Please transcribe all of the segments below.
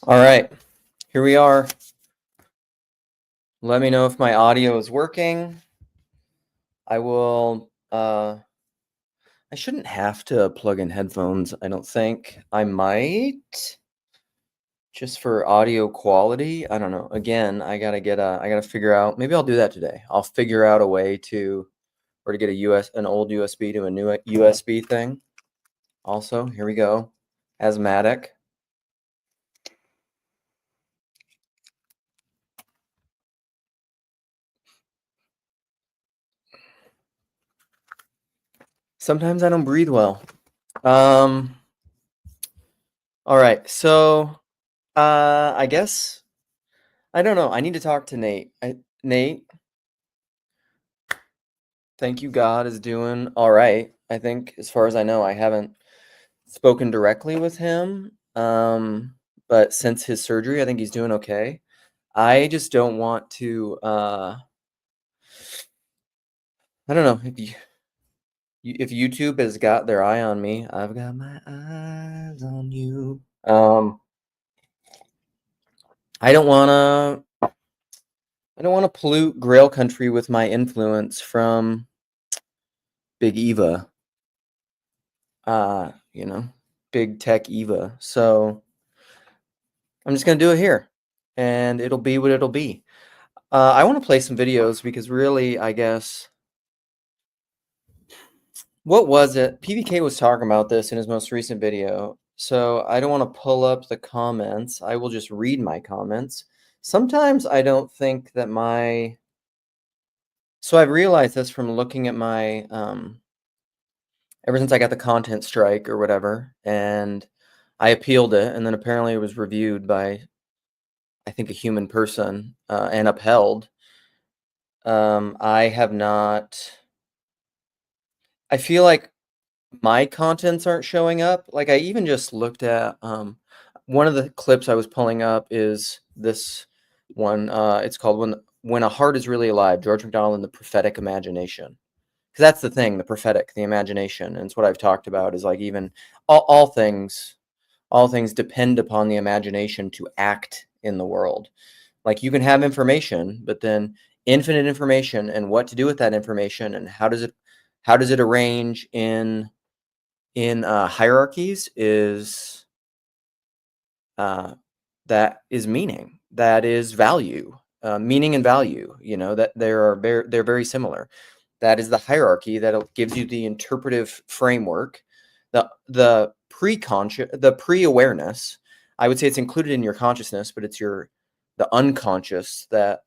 All right, here we are. Let me know if my audio is working. I will, I shouldn't have to plug in headphones, I don't think. I might, just for audio quality. I don't know. Again, I gotta figure out, maybe I'll do that today. I'll figure out a way to get an old USB to a new USB thing. Also, here we go. Asthmatic. Sometimes I don't breathe well. Um, all right, so I guess I don't know. I need to talk to Nate. Nate, thank you. God is doing all right. I think, as far as I know, I haven't spoken directly with him. But since his surgery, I think he's doing okay. I just don't want to. I don't know if YouTube has got their eye on me. I've got my eyes on you. I don't want to. I don't want to pollute Grail Country with my influence from Big Eva. You know, big tech Eva. So I'm just gonna do it here, and it'll be what it'll be. I want to play some videos because really, I guess, what was it? PBK was talking about this in his most recent video. So I don't want to pull up the comments. I will just read my comments. Sometimes I don't think that my. So I've realized this from looking at my ever since I got the content strike or whatever, and I appealed it, and then apparently it was reviewed by, I think, a human person and upheld. I have not. I feel like my contents aren't showing up. Like I even just looked at one of the clips I was pulling up is this one. It's called "When a Heart Is Really Alive." George MacDonald and the Prophetic Imagination. Because that's the thing, the prophetic, the imagination, and it's what I've talked about. Is like even all things depend upon the imagination to act in the world. Like you can have information, but then infinite information and what to do with that information and how does it arrange in hierarchies is that is meaning, that is value, meaning and value. You know that they're very similar. That is the hierarchy that gives you the interpretive framework, the pre-conscious, the pre-awareness. I would say it's included in your consciousness, but it's the unconscious that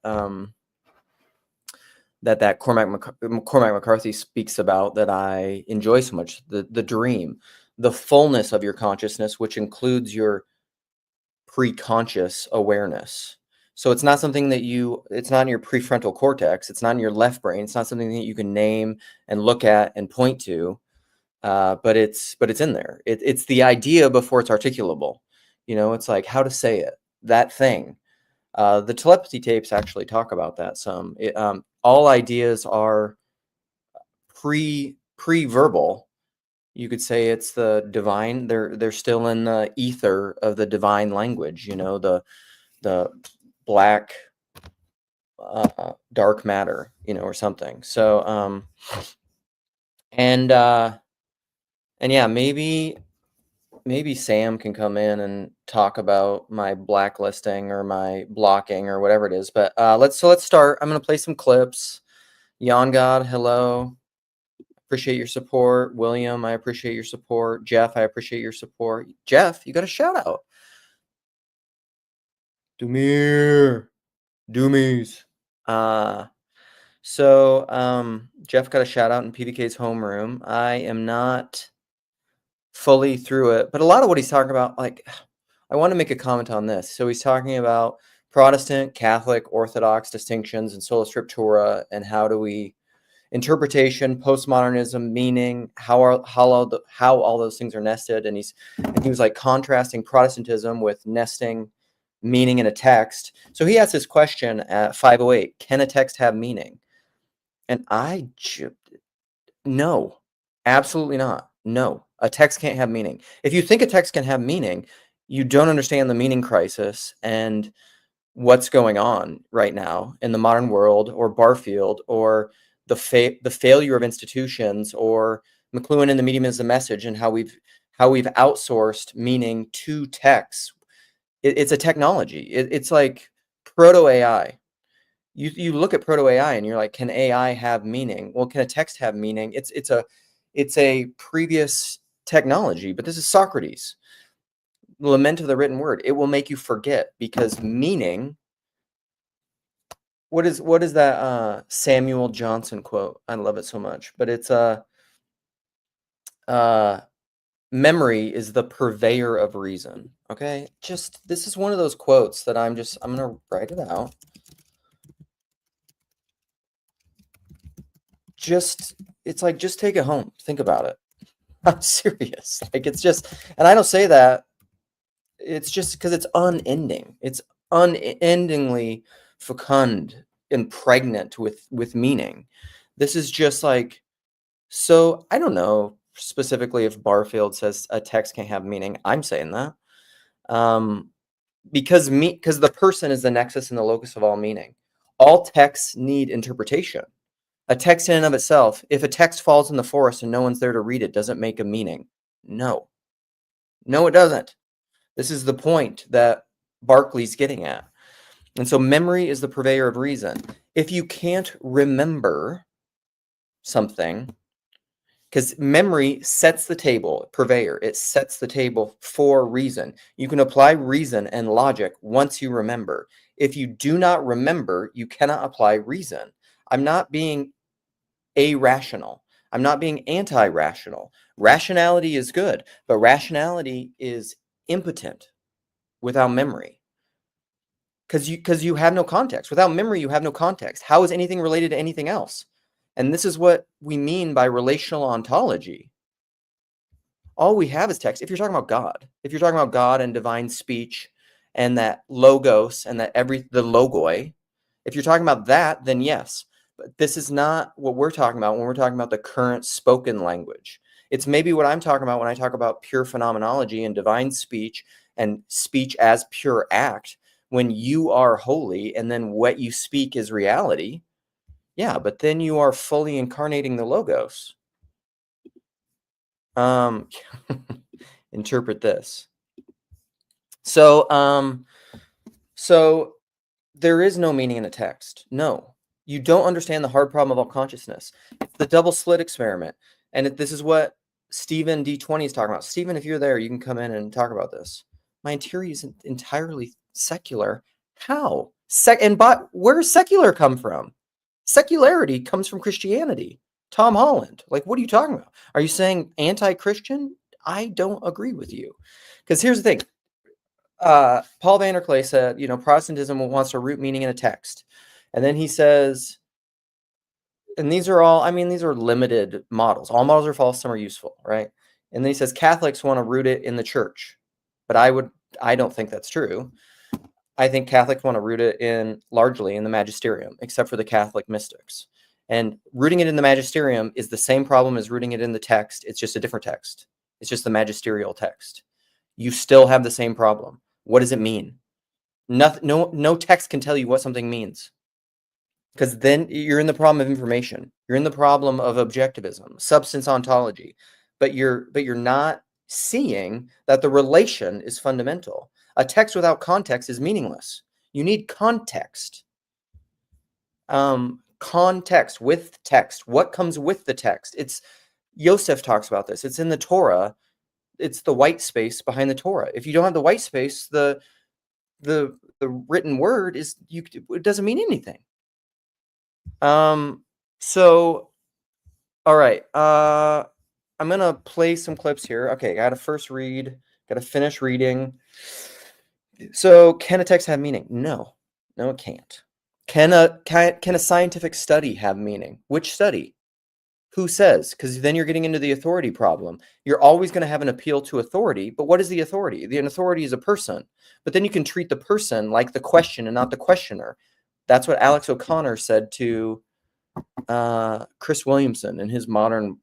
Cormac McCarthy speaks about, that I enjoy so much. The dream, the fullness of your consciousness, which includes your pre-conscious awareness. So it's not something it's not in your prefrontal cortex. It's not in your left brain. It's not something that you can name and look at and point to. But it's in there. It's the idea before it's articulable. It's like how to say it. That thing. The telepathy tapes actually talk about that some. All ideas are pre-verbal. You could say it's the divine. They're still in the ether of the divine language. The black dark matter. Or something. So and yeah, maybe Sam can come in and talk about my blacklisting or my blocking or whatever it is. But let's start. I'm gonna play some clips. Yon God, hello. Appreciate your support. William, I appreciate your support. Jeff, I appreciate your support. Jeff, you got a shout out. Dumir. Doomies. Jeff got a shout out in PDK's homeroom. I am not fully through it, but a lot of what he's talking about, like, I want to make a comment on this. So he's talking about Protestant, Catholic, Orthodox distinctions in sola scriptura, and how do we interpretation, postmodernism, meaning, how all those things are nested. And he was like contrasting Protestantism with nesting meaning in a text. So he asked this question at 508: can a text have meaning? And no, absolutely not. No, a text can't have meaning. If you think a text can have meaning, You don't understand the meaning crisis and what's going on right now in the modern world, or Barfield, or the failure of institutions, or McLuhan in The Medium is the Message, and how we've outsourced meaning to text. It's a technology. It's like proto AI. You look at proto AI and you're like, can AI have meaning? Well, can a text have meaning? It's a previous technology, but this is Socrates. Lament of the written word. It will make you forget, because meaning. What is that Samuel Johnson quote? I love it so much. But it's memory is the purveyor of reason. Okay? Just, this is one of those quotes that I'm gonna write it out. It's like, just take it home. Think about it. I'm serious. Like, it's just, and I don't say that. It's just because it's unending. It's unendingly fecund and pregnant with meaning. This is just like, so I don't know specifically if Barfield says a text can't have meaning. I'm saying that because the person is the nexus and the locus of all meaning. All texts need interpretation. A text in and of itself, if a text falls in the forest and no one's there to read it, doesn't make a meaning. No, it doesn't. This is the point that Berkeley's getting at. And so memory is the purveyor of reason. If you can't remember something, because memory sets the table, purveyor, it sets the table for reason. You can apply reason and logic once you remember. If you do not remember, you cannot apply reason. I'm not being irrational. I'm not being anti-rational. Rationality is good, but rationality is impotent without memory. Because you have no context. Without memory, you have no context. How is anything related to anything else? And this is what we mean by relational ontology. All we have is text. If you're talking about God and divine speech and that logos and that the logoi, if you're talking about that, then yes. But this is not what we're talking about when we're talking about the current spoken language. It's maybe what I'm talking about when I talk about pure phenomenology and divine speech and speech as pure act, when you are holy and then what you speak is reality. Yeah, but then you are fully incarnating the logos. Interpret this. So there is no meaning in a text. No. You don't understand the hard problem of all consciousness. It's the double slit experiment. And this is what Stephen D20 is talking about. Stephen, if you're there, you can come in and talk about this. My interior is entirely secular. How? Where does secular come from? Secularity comes from Christianity. Tom Holland. Like, what are you talking about? Are you saying anti-Christian? I don't agree with you. Because here's the thing. Paul Vanderklay said, Protestantism wants to root meaning in a text. And then he says, and these are limited models. All models are false, some are useful, right? And then he says Catholics want to root it in the church. But I don't think that's true. I think Catholics want to root it largely in the magisterium, except for the Catholic mystics. And rooting it in the magisterium is the same problem as rooting it in the text. It's just a different text. It's just the magisterial text. You still have the same problem. What does it mean? No text can tell you what something means. Because then you're in the problem of information. You're in the problem of objectivism, substance ontology. But you're not seeing that the relation is fundamental. A text without context is meaningless. You need context. Context with text. What comes with the text? Yosef talks about this. It's in the Torah. It's the white space behind the Torah. If you don't have the white space, the written word it doesn't mean anything. So, all right. I'm gonna play some clips here. Okay, gotta finish reading. So, can a text have meaning? No, it can't. Can a scientific study have meaning? Which study? Who says? Because then you're getting into the authority problem. You're always going to have an appeal to authority, but what is the authority? The authority is a person. But then you can treat the person like the question and not the questioner. That's what Alex O'Connor said to Chris Williamson in his modern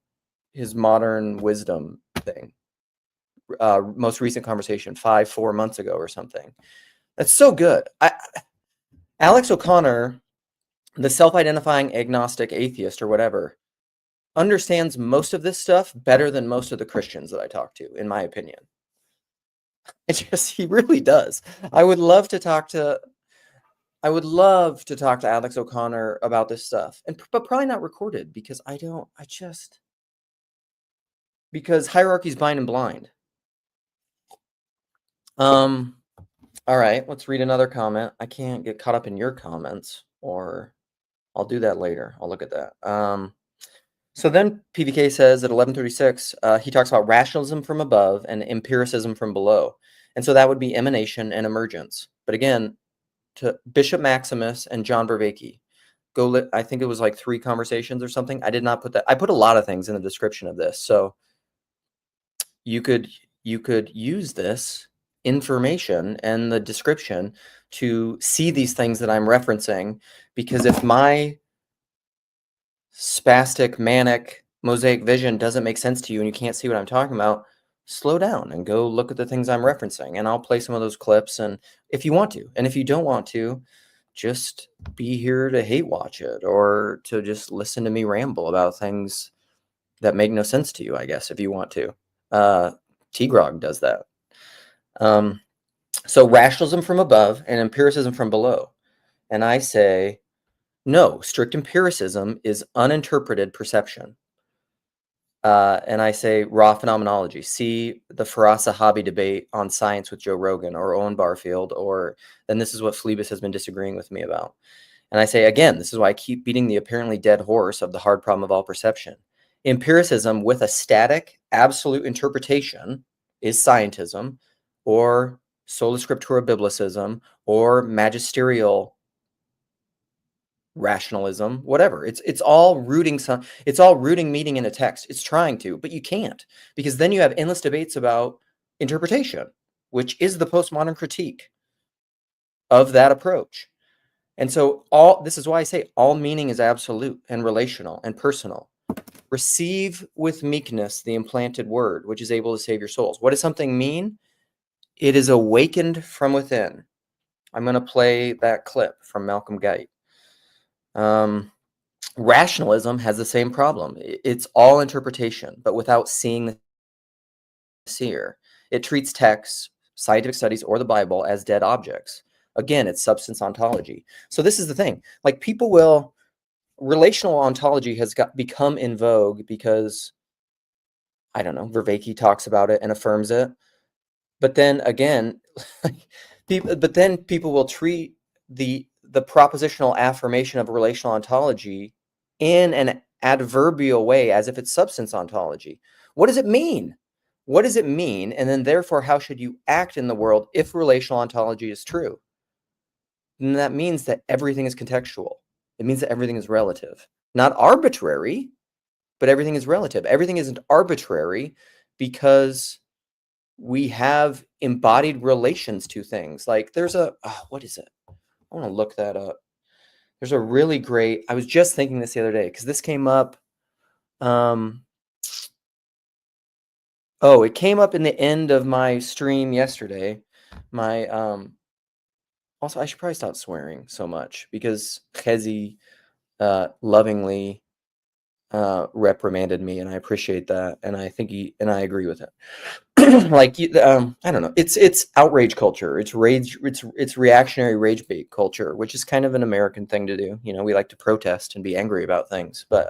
wisdom thing. most recent conversation 4 months ago or something. That's so good. Alex O'Connor, the self-identifying agnostic atheist or whatever, understands most of this stuff better than most of the Christians that I talk to, in my opinion. He really does. I would love to talk to Alex O'Connor about this stuff, but probably not recorded because because hierarchy's blind and blind. All right, let's read another comment. I can't get caught up in your comments, or I'll do that later. I'll look at that. So then PVK says at 1136, he talks about rationalism from above and empiricism from below. And so that would be emanation and emergence. But again, to Bishop Maximus and John Vervaeke, I think it was like 3 conversations or something. I did not put that. I put a lot of things in the description of this. So you could use this information and the description to see these things that I'm referencing, because if my spastic, manic, mosaic vision doesn't make sense to you and you can't see what I'm talking about, slow down and go look at the things I'm referencing, and I'll play some of those clips, and if you want to. And if you don't want to, just be here to hate watch it or to just listen to me ramble about things that make no sense to you, I guess, if you want to. T-Grog does that. So rationalism from above and empiricism from below. And I say, no, strict empiricism is uninterpreted perception. And I say raw phenomenology. See the Farasa Hobby debate on science with Joe Rogan or Owen Barfield, or then this is what Phlebas has been disagreeing with me about. And I say, again, this is why I keep beating the apparently dead horse of the hard problem of all perception. Empiricism with a static, absolute interpretation is scientism, or sola scriptura biblicism, or magisterial rationalism, whatever. It's all rooting meaning in a text. It's trying to, but you can't, because then you have endless debates about interpretation, which is the postmodern critique of that approach. And so this is why I say all meaning is absolute and relational and personal. Receive with meekness the implanted word, which is able to save your souls. What does something mean? It is awakened from within. I'm going to play that clip from Malcolm Guite. Rationalism has the same problem. It's all interpretation, but without seeing the seer. It treats texts, scientific studies, or the Bible as dead objects. Again, it's substance ontology. So this is the thing. Like, relational ontology has become in vogue because, I don't know, Vervaeke talks about it and affirms it. But then again, people will treat the propositional affirmation of relational ontology in an adverbial way as if it's substance ontology. What does it mean? What does it mean? And then therefore, how should you act in the world if relational ontology is true? And that means that everything is contextual. It means that everything is relative. Not arbitrary, but everything is relative. Everything isn't arbitrary because we have embodied relations to things. Like there's what is it? I want to look that up. There's a really great, I was just thinking this the other day because this came up. It came up in the end of my stream yesterday. Also, I should probably stop swearing so much because Khezi lovingly reprimanded me, and I appreciate that, and I think I agree with it. Like, I don't know, it's outrage culture, it's rage, it's reactionary rage bait culture, which is kind of an American thing to do. We like to protest and be angry about things, but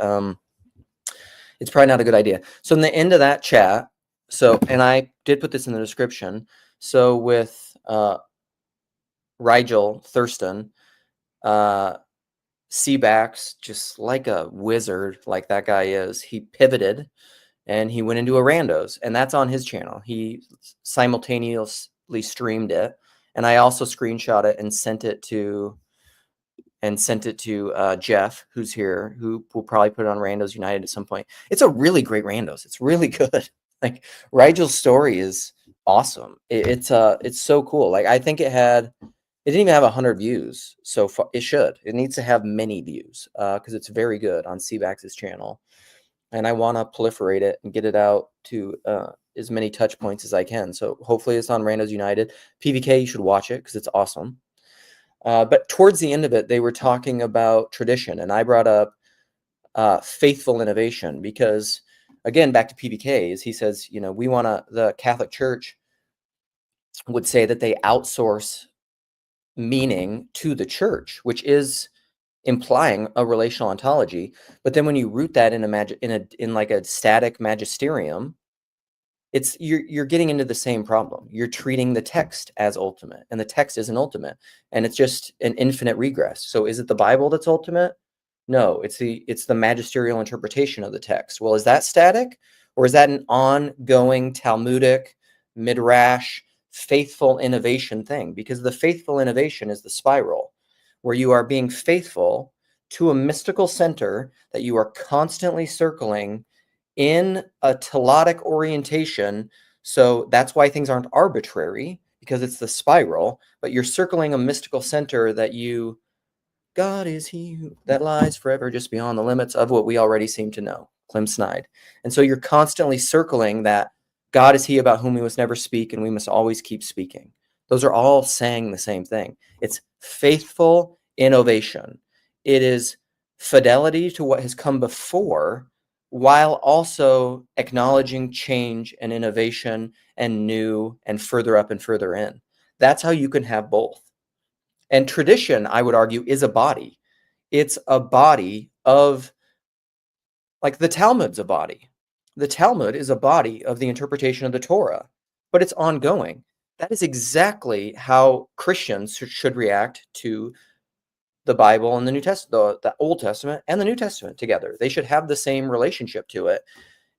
it's probably not a good idea. So in the end of that chat, and I did put this in the description, so with Rigel, Thurston, Seabax, just like a wizard, like that guy is, he pivoted and he went into a Rando's, and that's on his channel. He simultaneously streamed it, and I also screenshot it and sent it to Jeff, who's here, who will probably put it on Rando's United at some point. It's a really great Rando's. It's really good. Like, Rigel's story is awesome. It's so cool. Like, I think it didn't even have 100 views so far. It needs to have many views because it's very good on Seabax's channel. and I want to proliferate it and get it out to as many touch points as I can. So hopefully it's on Rando's United. PVK, you should watch it because it's awesome. But towards the end of it, they were talking about tradition, and I brought up faithful innovation because, again, back to PVK, is he says, we want to, the Catholic Church would say that they outsource meaning to the church, which is implying a relational ontology. But then when you root that in like a static magisterium, you're getting into the same problem. You're treating the text as ultimate, and the text isn't ultimate, and it's just an infinite regress. So is it the Bible that's ultimate? No, it's the magisterial interpretation of the text. Well, is that static, or is that an ongoing Talmudic, midrash, faithful innovation thing? Because the faithful innovation is the spiral, where you are being faithful to a mystical center that you are constantly circling in a telodic orientation. So that's why things aren't arbitrary, because it's the spiral, but you're circling a mystical center that God is he that lies forever just beyond the limits of what we already seem to know, Clem Snide. And so you're constantly circling that God is he about whom we must never speak, and we must always keep speaking. Those are all saying the same thing. It's faithful innovation. It is fidelity to what has come before, while also acknowledging change and innovation and new and further up and further in. That's how you can have both. And tradition, I would argue, is a body. It's a body of, like the Talmud's a body. The Talmud is a body of the interpretation of the Torah, but it's ongoing. That is exactly how Christians should react to the Bible and the New Testament, the Old Testament and the New Testament together. They should have the same relationship to it.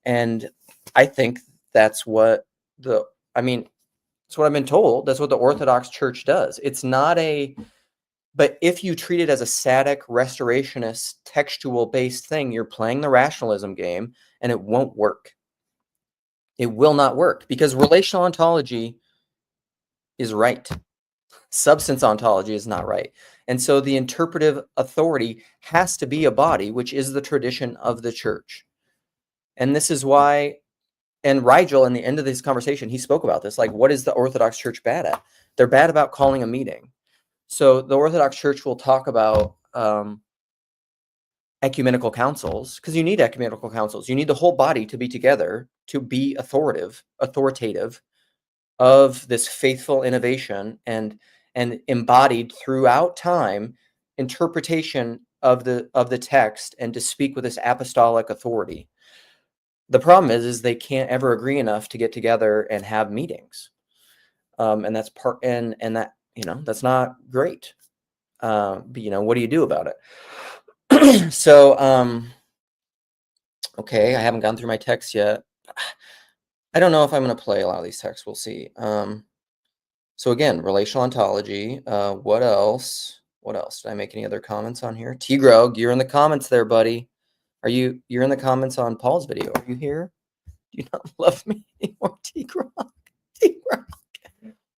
And I think that's what that's what I've been told. That's what the Orthodox Church does. It's not but if you treat it as a static, restorationist, textual-based thing, you're playing the rationalism game, and it won't work. It will not work, because relational ontology is right. Substance ontology is not right. And so the interpretive authority has to be a body, which is the tradition of the church. And this is why, and Rigel, in the end of this conversation, he spoke about this, like, what is the Orthodox Church bad at? They're bad about calling a meeting. So the Orthodox Church will talk about ecumenical councils, because you need ecumenical councils. You need the whole body to be together to be authoritative of this faithful innovation and embodied throughout time interpretation of the text, and to speak with this apostolic authority. The problem is they can't ever agree enough to get together and have meetings, and that's that that's not great. But what do you do about it? So okay, I haven't gone through my text yet. I don't know if I'm going to play a lot of these texts. We'll see. So again, relational ontology. What else? What else? Did I make any other comments on here? T-Grog, you're in the comments there, buddy. You're in the comments on Paul's video. Are you here? Do you not love me anymore, T-Grog? T-Grog.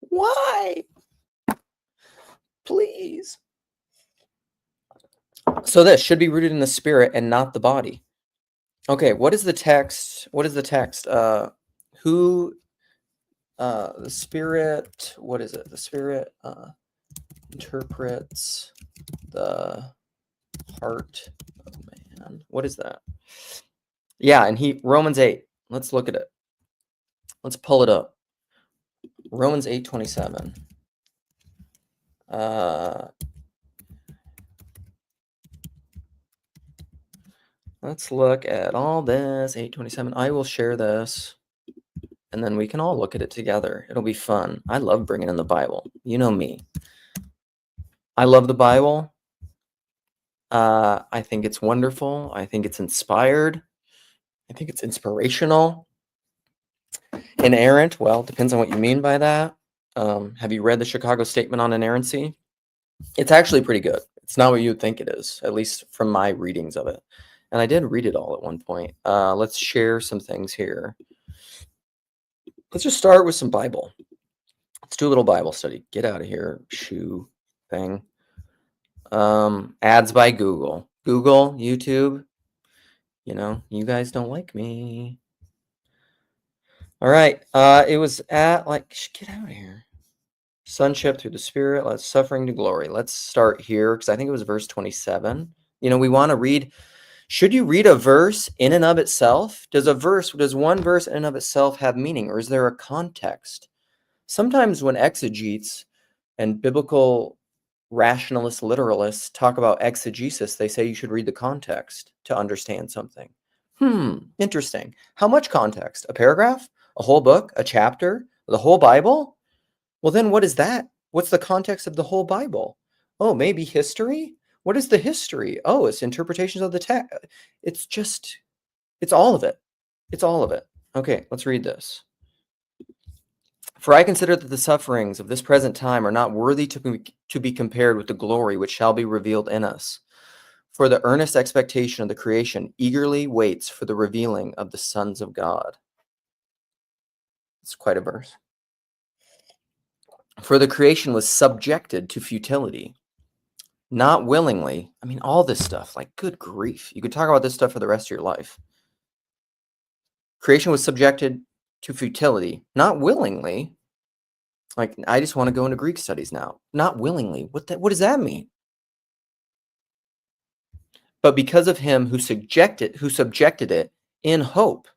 Why? Please. So this should be rooted in the spirit and not the body. Okay, what is the text? What is the text? The spirit, what is it? The spirit interprets the heart of man. What is that? Yeah, and Romans 8. Let's look at it. Let's pull it up. Romans 8:27. Let's look at all this. 8:27. I will share this, and then we can all look at it together. It'll be fun. I love bringing in the Bible. You know me. I love the Bible. I think it's wonderful. I think it's inspired. I think it's inspirational. Inerrant. Well, depends on what you mean by that. Have you read the Chicago Statement on Inerrancy? It's actually pretty good. It's not what you would think it is, at least from my readings of it. And I did read it all at one point. Let's share some things here. Let's just start with some Bible. Let's do a little Bible study. Get out of here, shoe thing. Ads by Google. Google, YouTube. You guys don't like me. All right. It was at get out of here. Sonship through the Spirit, let's suffering to glory. Let's start here because I think it was verse 27. We want to read. Should you read a verse in and of itself? Does one verse in and of itself have meaning, or is there a context? Sometimes when exegetes and biblical rationalist literalists talk about exegesis, they say you should read the context to understand something. Interesting. How much context? A paragraph? A whole book? A chapter? The whole Bible? Well, then what is that? What's the context of the whole Bible? Oh, maybe history? What is the history? Oh, it's interpretations of the text. It's all of it. It's all of it. Okay, let's read this. For I consider that the sufferings of this present time are not worthy to be compared with the glory which shall be revealed in us. For the earnest expectation of the creation eagerly waits for the revealing of the sons of God. It's quite a verse. For the creation was subjected to futility, not willingly. I mean, all this stuff, good grief. You could talk about this stuff for the rest of your life. Creation was subjected to futility, not willingly. I just want to go into Greek studies now. Not willingly. What does that mean? But because of him who subjected it in hope.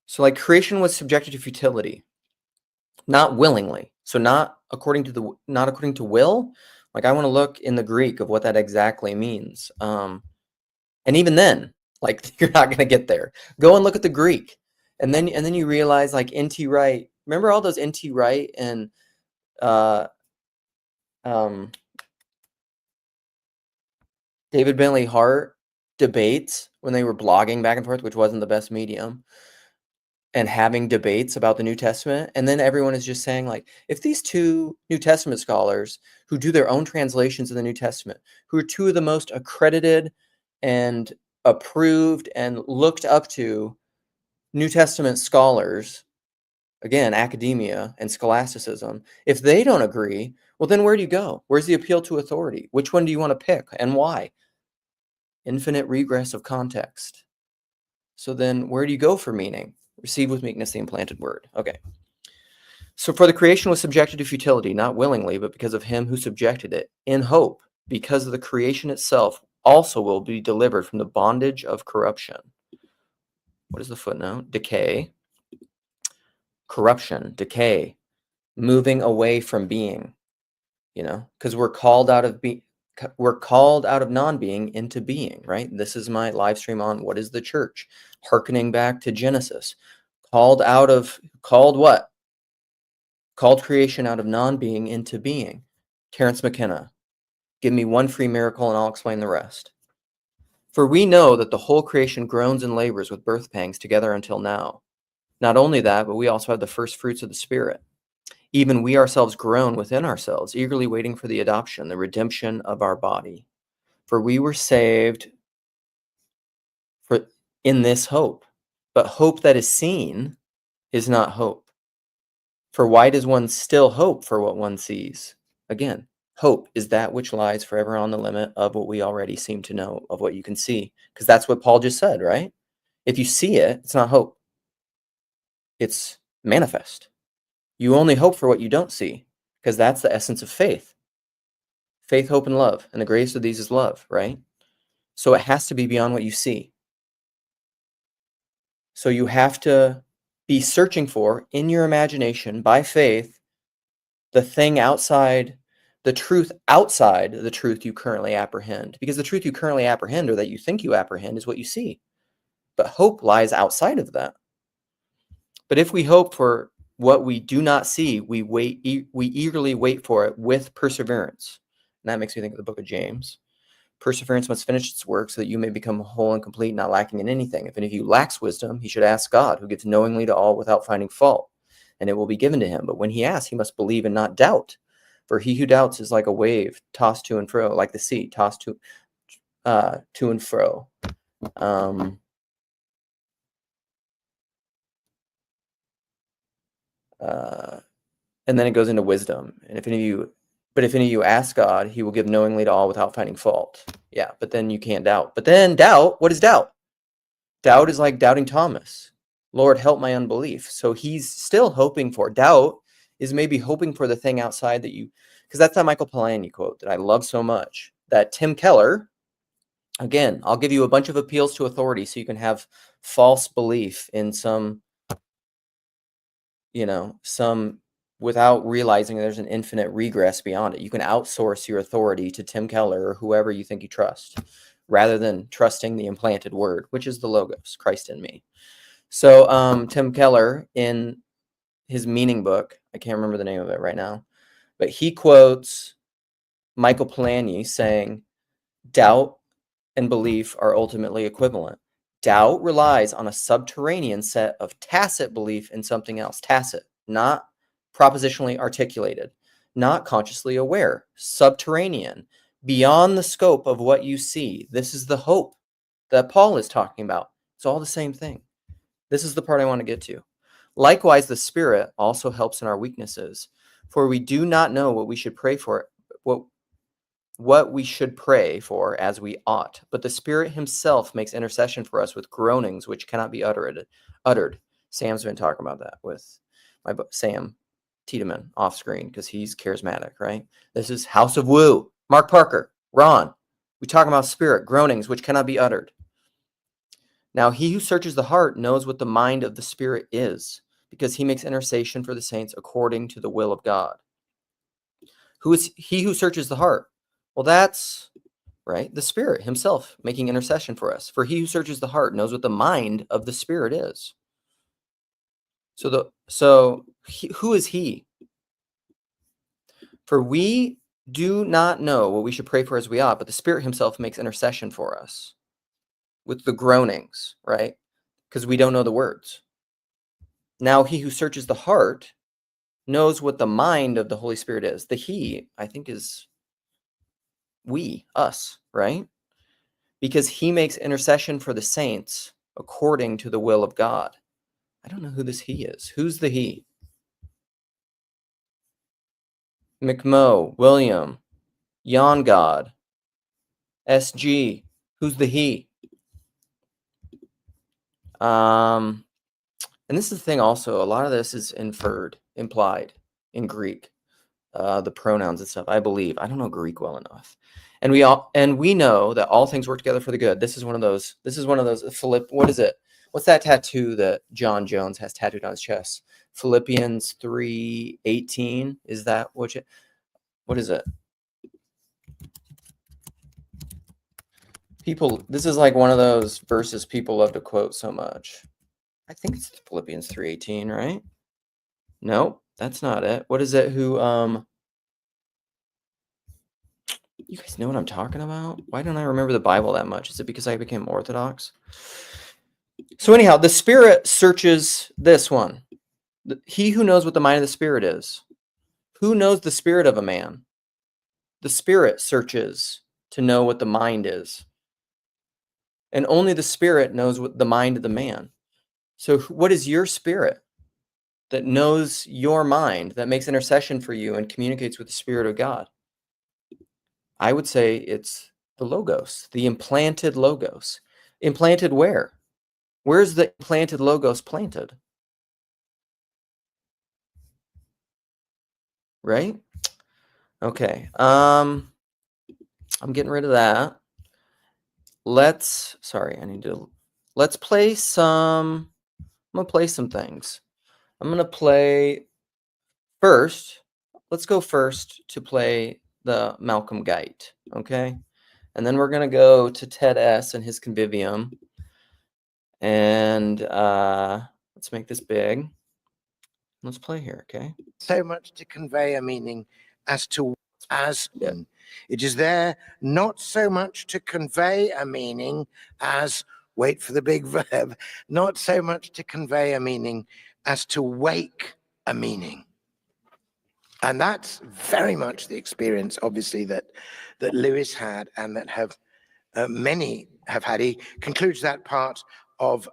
So creation was subjected to futility, not willingly. So not according to will. I want to look in the Greek of what that exactly means. And even then, you're not going to get there. Go and look at the Greek. And then you realize N.T. Wright. Remember all those N.T. Wright and David Bentley Hart debates when they were blogging back and forth, which wasn't the best medium, and having debates about the New Testament. And then everyone is just saying if these two New Testament scholars who do their own translations of the New Testament, who are two of the most accredited and approved and looked up to New Testament scholars, again, academia and scholasticism, if they don't agree, well, then where do you go? Where's the appeal to authority? Which one do you want to pick and why? Infinite regress of context. So then where do you go for meaning? Receive with meekness the implanted word. Okay. So for the creation was subjected to futility, not willingly, but because of him who subjected it, in hope, because of the creation itself also will be delivered from the bondage of corruption. What is the footnote? Decay. Corruption, decay, moving away from being, because we're called out of non-being into being, right? This is my live stream on what is the church, hearkening back to Genesis. Called what? Called creation out of non-being into being. Terence McKenna. Give me one free miracle and I'll explain the rest. For we know that the whole creation groans and labors with birth pangs together until now. Not only that, but we also have the first fruits of the Spirit. Even we ourselves groan within ourselves, eagerly waiting for the adoption, the redemption of our body. For we were saved in this hope. But hope that is seen is not hope. For why does one still hope for what one sees? Again, hope is that which lies forever on the limit of what we already seem to know, of what you can see. Because that's what Paul just said, right? If you see it, it's not hope. It's manifest. You only hope for what you don't see, because that's the essence of faith. Faith, hope, and love. And the greatest of these is love, right? So it has to be beyond what you see. So you have to be searching for, in your imagination, by faith, the thing outside, the truth outside the truth you currently apprehend. Because the truth you currently apprehend, or that you think you apprehend, is what you see. But hope lies outside of that. But if we hope for what we do not see, we eagerly wait for it with perseverance. And that makes me think of the book of James. Perseverance must finish its work so that you may become whole and complete, not lacking in anything. If any of you lacks wisdom, he should ask God, who gives knowingly to all without finding fault, and it will be given to him. But when he asks, he must believe and not doubt. For he who doubts is like a wave tossed to and fro, like the sea tossed to and fro. And then it goes into wisdom. And if any of you But if any of you ask God, he will give knowingly to all without finding fault. Yeah, but then you can't doubt. But then doubt, what is doubt? Doubt is like doubting Thomas. Lord, help my unbelief. So he's still hoping for. Doubt is maybe hoping for the thing outside that you, because that's that Michael Polanyi quote that I love so much, that Tim Keller, again, I'll give you a bunch of appeals to authority so you can have false belief in some, some without realizing there's an infinite regress beyond it. You can outsource your authority to Tim Keller or whoever you think you trust, rather than trusting the implanted word, which is the Logos, Christ in me. So Tim Keller, in his meaning book, I can't remember the name of it right now, but he quotes Michael Polanyi saying, doubt and belief are ultimately equivalent. Doubt relies on a subterranean set of tacit belief in something else. Tacit, not propositionally articulated, not consciously aware. Subterranean, beyond the scope of what you see. This is the hope that Paul is talking about. It's all the same thing. This is the part I want to get to. Likewise, the Spirit also helps in our weaknesses, for we do not know what we should pray for, what we should pray for as we ought. But the Spirit himself makes intercession for us with groanings which cannot be uttered. Sam's been talking about that with my Sam Tiedemann off screen because he's charismatic, right? This is House of Woo. Mark Parker, Ron. We talk about Spirit, groanings which cannot be uttered. Now, he who searches the heart knows what the mind of the Spirit is, because he makes intercession for the saints according to the will of God. Who is he who searches the heart? Well, that's right, the Spirit himself making intercession for us. For he who searches the heart knows what the mind of the Spirit is. Who is he? For we do not know what we should pray for as we ought, but the Spirit himself makes intercession for us with the groanings, right? Because we don't know the words. Now, he who searches the heart knows what the mind of the Holy Spirit is. The he, I think, is we, us, right? Because he makes intercession for the saints according to the will of God. I don't know who this he is. Who's the he? McMo, William, Yon God, SG. Who's the he? And this is the thing also, a lot of this is implied in Greek, the pronouns and stuff, I believe. I don't know Greek well enough. And we know that all things work together for the good. This is one of those, what is it? What's that tattoo that John Jones has tattooed on his chest? Philippians 3:18. Is that what is it? This is like one of those verses people love to quote so much. I think it's Philippians 3:18, right? No, that's not it. What is it? You guys know what I'm talking about? Why don't I remember the Bible that much? Is it because I became Orthodox? So anyhow, the Spirit searches this one. He who knows what the mind of the Spirit is. Who knows the spirit of a man? The Spirit searches to know what the mind is. And only the Spirit knows what the mind of the man. So what is your spirit that knows your mind, that makes intercession for you and communicates with the Spirit of God? I would say it's the Logos, the implanted Logos. Implanted where? Where's the implanted Logos planted? Right? Okay. I'm getting rid of that. Let's play some, I'm going to play some things. I'm going to play first. Let's go first to play the Malcolm Guite. Okay. And then we're going to go to Ted S. and his Convivium. And let's make this big. Let's play here, okay? So much to convey a meaning as to it is there not so much to convey a meaning as, wait for the big verb, not so much to convey a meaning as to wake a meaning. And that's very much the experience, obviously, that Lewis had and that many have had. He concludes that part of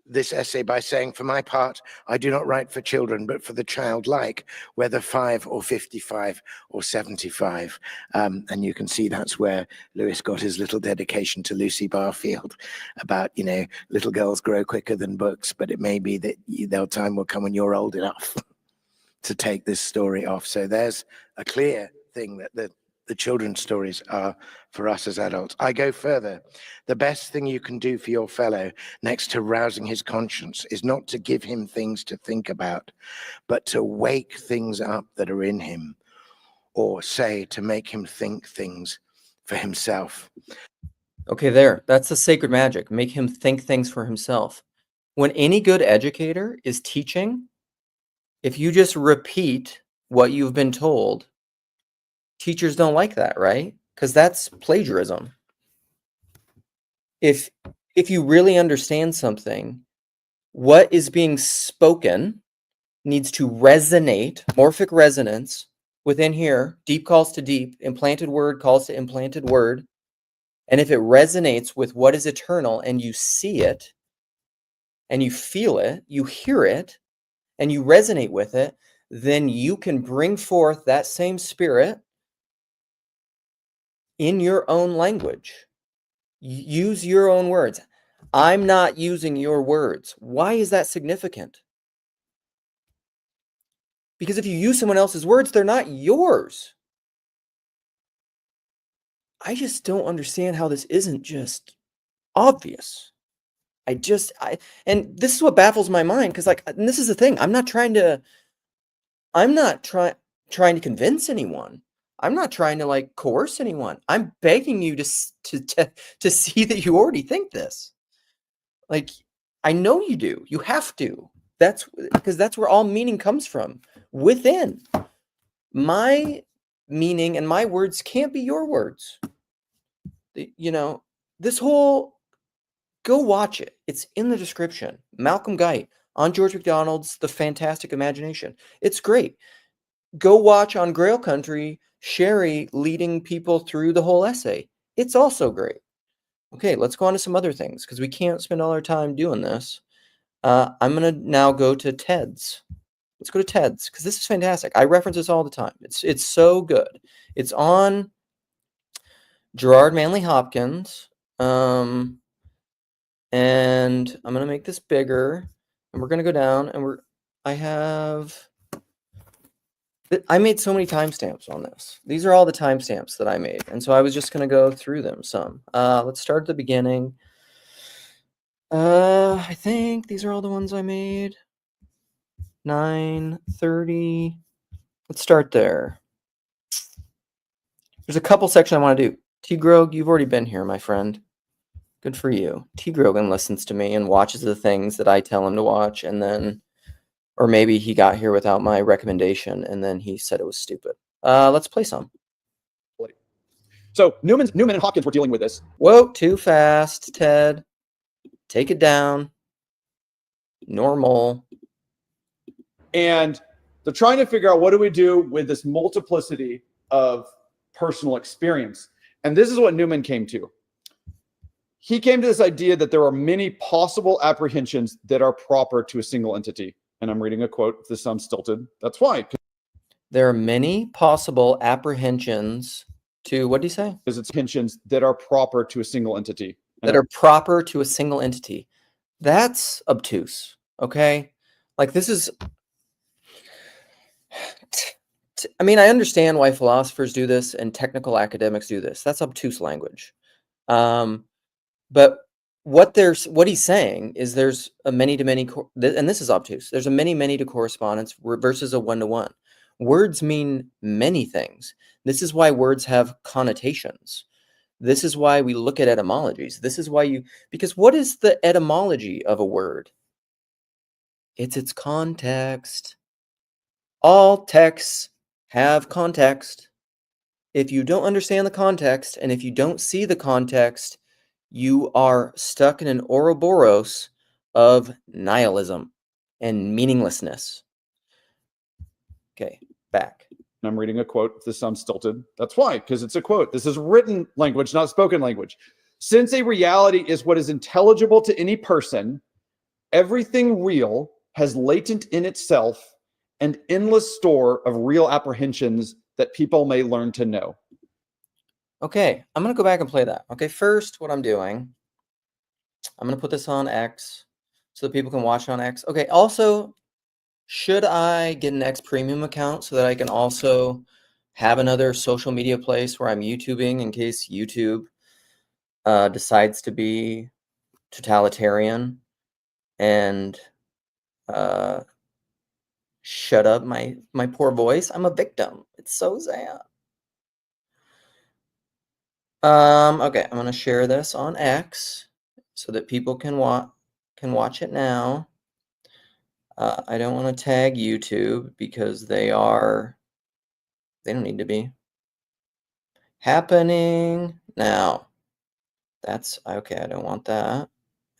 this essay by saying, for my part, I do not write for children, but for the childlike, whether 5 or 55 or 75. And you can see that's where Lewis got his little dedication to Lucy Barfield about, you know, little girls grow quicker than books, but it may be that their time will come when you're old enough to take this story off. So there's a clear thing that the children's stories are for us as adults. I go further. The best thing you can do for your fellow, next to rousing his conscience, is not to give him things to think about, but to wake things up that are in him, or say, to make him think things for himself. Okay, there. That's the sacred magic. Make him think things for himself. When any good educator is teaching, if you just repeat what you've been told, teachers don't like that, right? Because that's plagiarism. If you really understand something, what is being spoken needs to resonate, morphic resonance within here. Deep calls to deep, implanted word calls to implanted word. And if it resonates with what is eternal and you see it and you feel it, you hear it, and you resonate with it, then you can bring forth that same spirit in your own language. Use your own words. I'm not using your words. Why is that significant? Because if you use someone else's words, they're not yours. I just don't understand how this isn't just obvious. And this is what baffles my mind, because and this is the thing. I'm not trying to convince anyone. I'm not trying to coerce anyone. I'm begging you to see that you already think this. I know you do. You have to. That's because that's where all meaning comes from, within. My meaning and my words can't be your words. This whole, go watch it. It's in the description. Malcolm Guite on George MacDonald's The Fantastic Imagination. It's great. Go watch on Grail Country, Sherry leading people through the whole essay. It's also great. Okay, let's go on to some other things, because we can't spend all our time doing this. I'm going to now go to TED's. Let's go to TED's, because this is fantastic. I reference this all the time. It's so good. It's on Gerard, Manley, Hopkins. And I'm going to make this bigger. And we're going to go down, and I made so many timestamps on this. These are all the timestamps that I made. And so I was just going to go through them some. Let's start at the beginning. I think these are all the ones I made. 9:30. Let's start there. There's a couple sections I want to do. T. Grog, you've already been here, my friend. Good for you. T. Grogan listens to me and watches the things that I tell him to watch, and then, or maybe he got here without my recommendation, and then he said it was stupid. Let's play some. So Newman and Hopkins were dealing with this. Whoa, too fast, Ted. Take it down. Normal. And they're trying to figure out, what do we do with this multiplicity of personal experience? And this is what Newman came to. He came to this idea that there are many possible apprehensions that are proper to a single entity. And I'm reading a quote. If this sounds stilted, that's why. There are many possible apprehensions to, what do you say? Because it's apprehensions that are proper to a single entity. That are proper to a single entity. That's obtuse, okay? This is... I mean, I understand why philosophers do this and technical academics do this. That's obtuse language. But what he's saying is there's a many-to-many, and this is obtuse. There's a many-many to correspondence versus a one-to-one. Words mean many things. This is why words have connotations. This is why we look at etymologies. This is why because what is the etymology of a word? It's its context. All texts have context. If you don't understand the context, and if you don't see the context, you are stuck in an Ouroboros of nihilism and meaninglessness. Okay, back. I'm reading a quote. If this sounds stilted, that's why, because it's a quote. This is written language, not spoken language. Since a reality is what is intelligible to any person, Everything real has latent in itself an endless store of real apprehensions that people may learn to know. Okay, I'm going to go back and play that. Okay, first, what I'm doing, I'm going to put this on X so that people can watch it on X. Okay, also, should I get an X premium account so that I can also have another social media place where I'm YouTubing in case YouTube decides to be totalitarian and shut up my poor voice? I'm a victim. It's so sad. Okay, I'm gonna share this on X so that people can watch it now. I don't want to tag YouTube because they don't need to be. Happening now. That's okay. I don't want that.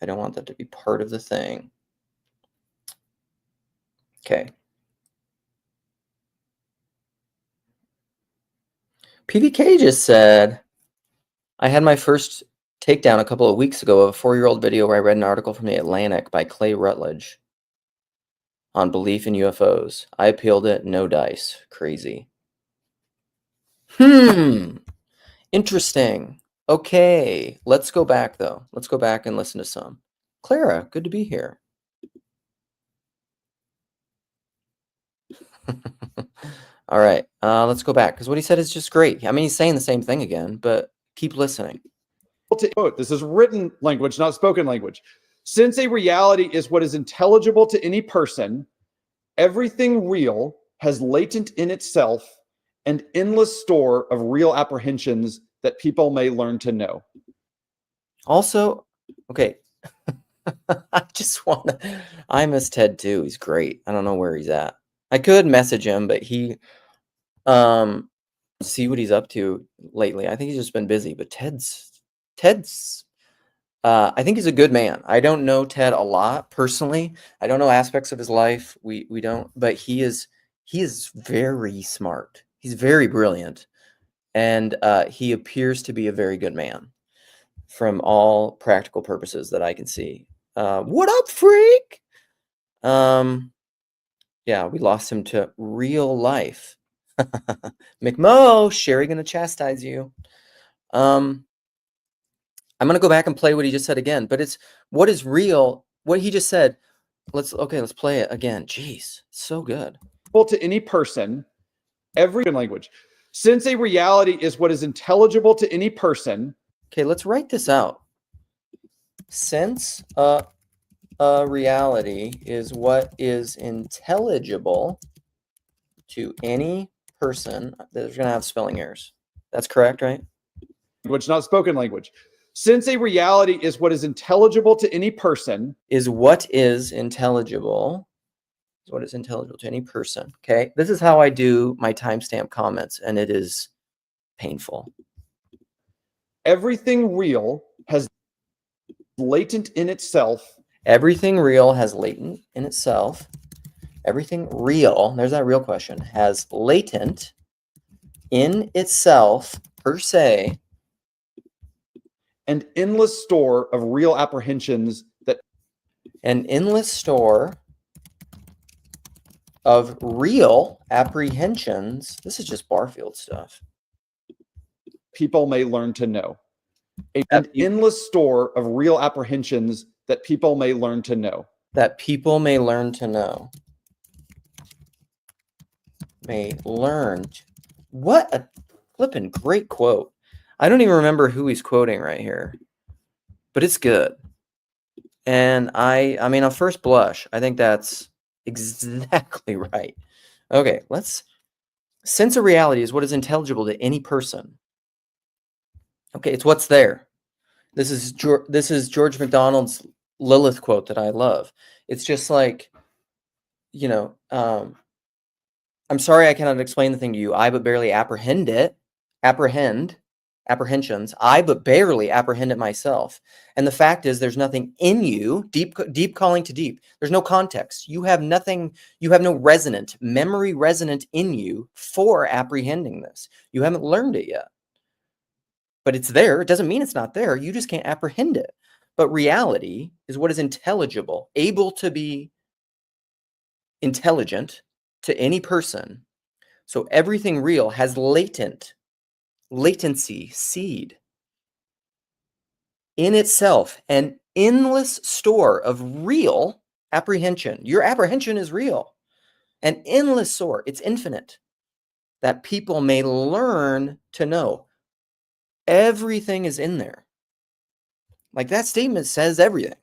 I don't want that to be part of the thing. Okay. PVK just said, I had my first takedown a couple of weeks ago of a 4-year-old video where I read an article from The Atlantic by Clay Rutledge on belief in UFOs. I appealed it, no dice. Crazy. Interesting. Okay, let's go back though. Let's go back and listen to some. Clara, good to be here. All right, let's go back because what he said is just great. I mean, he's saying the same thing again, but keep listening. This is written language, not spoken language. Since a reality is what is intelligible to any person, everything real has latent in itself an endless store of real apprehensions that people may learn to know. Also, okay, I miss Ted too. He's great. I don't know where he's at. I could message him, but he, see what he's up to lately. I think he's just been busy, but Ted's, I think he's a good man. I don't know Ted a lot personally. I don't know aspects of his life. We don't, but he is very smart. He's very brilliant. And he appears to be a very good man from all practical purposes that I can see. What up, freak? Yeah, we lost him to real life. McMo, Sherry gonna chastise you. I'm gonna go back and play what he just said again, but it's what is real, what he just said. Let's play it again. Jeez, so good. Well, to any person, every language. Since a reality is what is intelligible to any person. Okay, let's write this out. Since a reality is what is intelligible to any person, there's going to have spelling errors. That's correct, right? Language, not spoken language. Since a reality is what is intelligible to any person. Is what is intelligible. Is what is intelligible to any person. Okay, this is how I do my timestamp comments, and it is painful. Everything real has latent in itself. Everything real has latent in itself. Everything real, there's that real question, has latent in itself, per se, an endless store of real apprehensions that. An endless store of real apprehensions. This is just Barfield stuff. People may learn to know. An endless store of real apprehensions that people may learn to know. That people may learn to know. May learn. What a flippin' great quote. I don't even remember who he's quoting right here, but it's good. And I mean, on first blush, I think that's exactly right. Okay, since a reality is what is intelligible to any person. Okay, it's what's there. This is George MacDonald's Lilith quote that I love. It's just like, you know, I'm sorry I cannot explain the thing to you. I but barely apprehensions. I but barely apprehend it myself. And the fact is, there's nothing in you. Deep calling to deep. There's no context. You have nothing. You have no memory resonant in you for apprehending this. You haven't learned it yet. But it's there. It doesn't mean it's not there. You just can't apprehend it. But reality is what is intelligible, able to be intelligent to any person. So everything real has latency, seed in itself, an endless store of real apprehension. Your apprehension is real, an endless store. It's infinite, that people may learn to know. Everything is in there. Like, that statement says everything,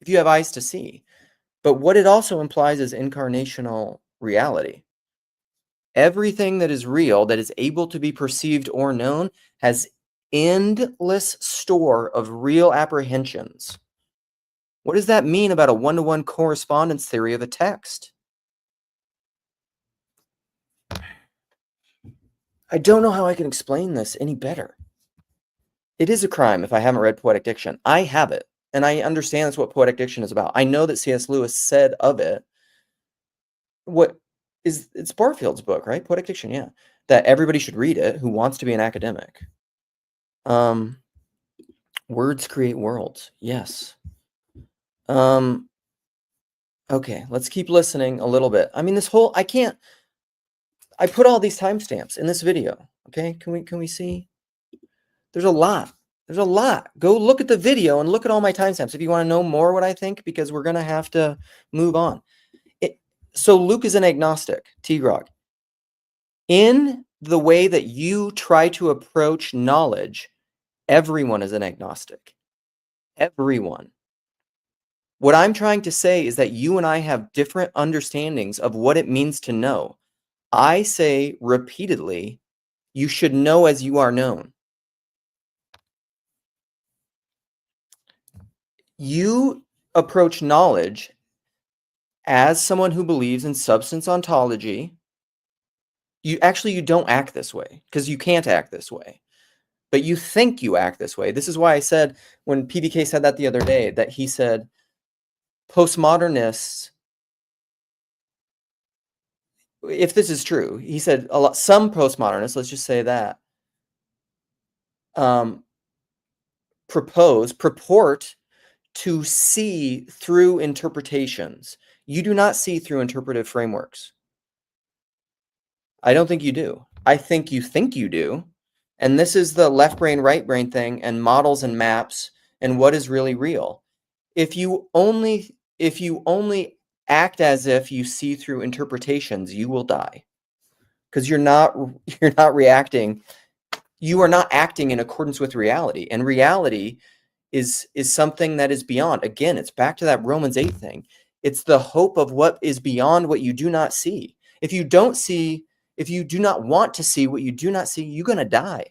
if you have eyes to see. But what it also implies is incarnational reality. Everything that is real, that is able to be perceived or known, has endless store of real apprehensions. What does that mean about a one-to-one correspondence theory of a text? I don't know how I can explain this any better. It is a crime if I haven't read Poetic Diction. I have it, and I understand that's what Poetic Diction is about. I know that C.S. Lewis said of it, it's Barfield's book, right? Poetic Diction, yeah. That everybody should read it who wants to be an academic. Words create worlds. Yes. Okay, let's keep listening a little bit. I mean, I put all these timestamps in this video. Okay, can we see? There's a lot. There's a lot. Go look at the video and look at all my timestamps if you want to know more what I think, because we're going to have to move on. So Luke is an agnostic, T-Grog. In the way that you try to approach knowledge, everyone is an agnostic. Everyone. What I'm trying to say is that you and I have different understandings of what it means to know. I say repeatedly, you should know as you are known. You approach knowledge as someone who believes in substance ontology. You don't act this way, because you can't act this way. But you think you act this way. This is why I said, when PBK said that the other day, that he said postmodernists, if this is true, he said some postmodernists, let's just say that, purport to see through interpretations. You do not see through interpretive frameworks. I don't think you do. I think you do. And this is the left brain, right brain thing, and models and maps and what is really real. If you only act as if you see through interpretations, you will die. Because you're not reacting. You are not acting in accordance with reality. And reality is something that is beyond. Again, it's back to that Romans 8 thing. It's the hope of what is beyond what you do not see. If you do not want to see what you do not see, you're going to die.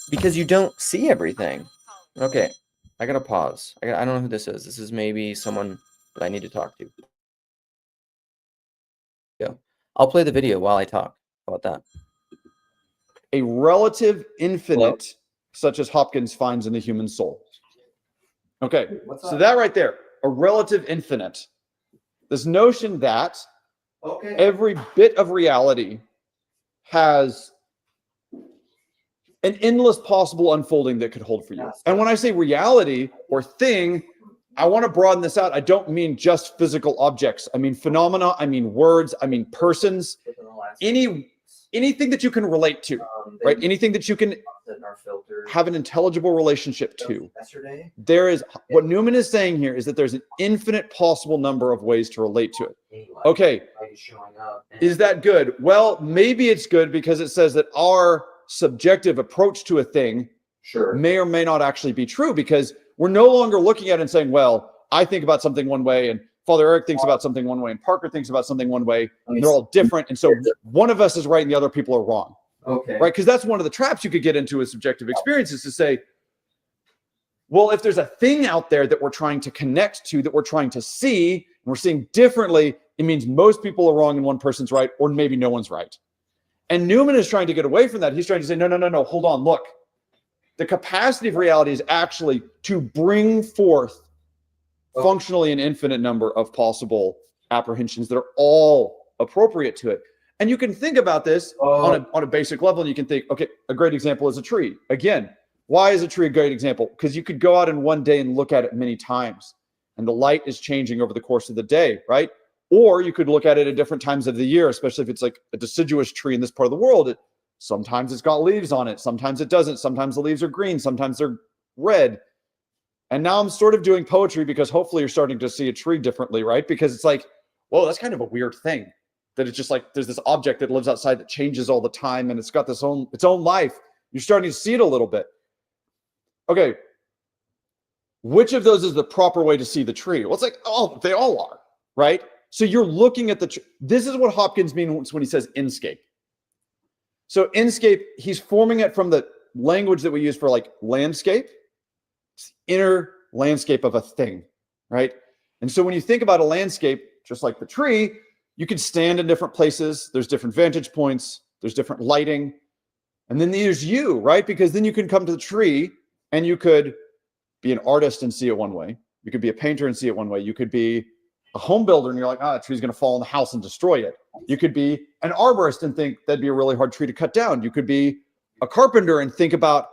Because you don't see everything. Okay, I got to pause. I don't know who this is. This is maybe someone that I need to talk to. Yeah. I'll play the video while I talk. How about that? A relative infinite, such as Hopkins finds in the human soul. Okay, so that right there, a relative infinite. This notion that every bit of reality has an endless possible unfolding that could hold for you. And when I say reality or thing, I want to broaden this out. I don't mean just physical objects. I mean phenomena, I mean words, I mean persons, anything that you can relate to, right? Anything that you can have an intelligible relationship to. There is, what Newman is saying here is that there's an infinite possible number of ways to relate to it. Okay, is that good? Well, maybe it's good because it says that our subjective approach to a thing may or may not actually be true, because we're no longer looking at it and saying, well, I think about something one way and Father Eric thinks about something one way and Parker thinks about something one way, and they're all different. And so one of us is right and the other people are wrong. Okay. Right? Because that's one of the traps you could get into with subjective experiences, to say, well, if there's a thing out there that we're trying to connect to, that we're trying to see, and we're seeing differently, it means most people are wrong and one person's right, or maybe no one's right. And Newman is trying to get away from that. He's trying to say, no, hold on, look. The capacity of reality is actually to bring forth functionally an infinite number of possible apprehensions that are all appropriate to it. And you can think about this on a basic level, and you can think, okay, a great example is a tree. Again, Why is a tree a great example? Because you could go out in one day and look at it many times, and the light is changing over the course of the day, right? Or you could look at it at different times of the year, especially if it's like a deciduous tree in this part of the world. Sometimes it's got leaves on it. Sometimes it doesn't. Sometimes the leaves are green. Sometimes they're red. And now I'm sort of doing poetry because hopefully you're starting to see a tree differently, right? Because it's like, whoa, that's kind of a weird thing. That it's just like there's this object that lives outside that changes all the time, and it's got its own life. You're starting to see it a little bit. Okay, which of those is the proper way to see the tree? Well, it's like, oh, they all are, right? So you're looking at the tree. This is what Hopkins means when he says inscape. So inscape, he's forming it from the language that we use for like landscape. It's the inner landscape of a thing, right? And so when you think about a landscape, just like the tree, you can stand in different places. There's different vantage points. There's different lighting. And then there's you, right? Because then you can come to the tree and you could be an artist and see it one way. You could be a painter and see it one way. You could be a home builder and you're like, the tree's going to fall in the house and destroy it. You could be an arborist and think that'd be a really hard tree to cut down. You could be a carpenter and think about,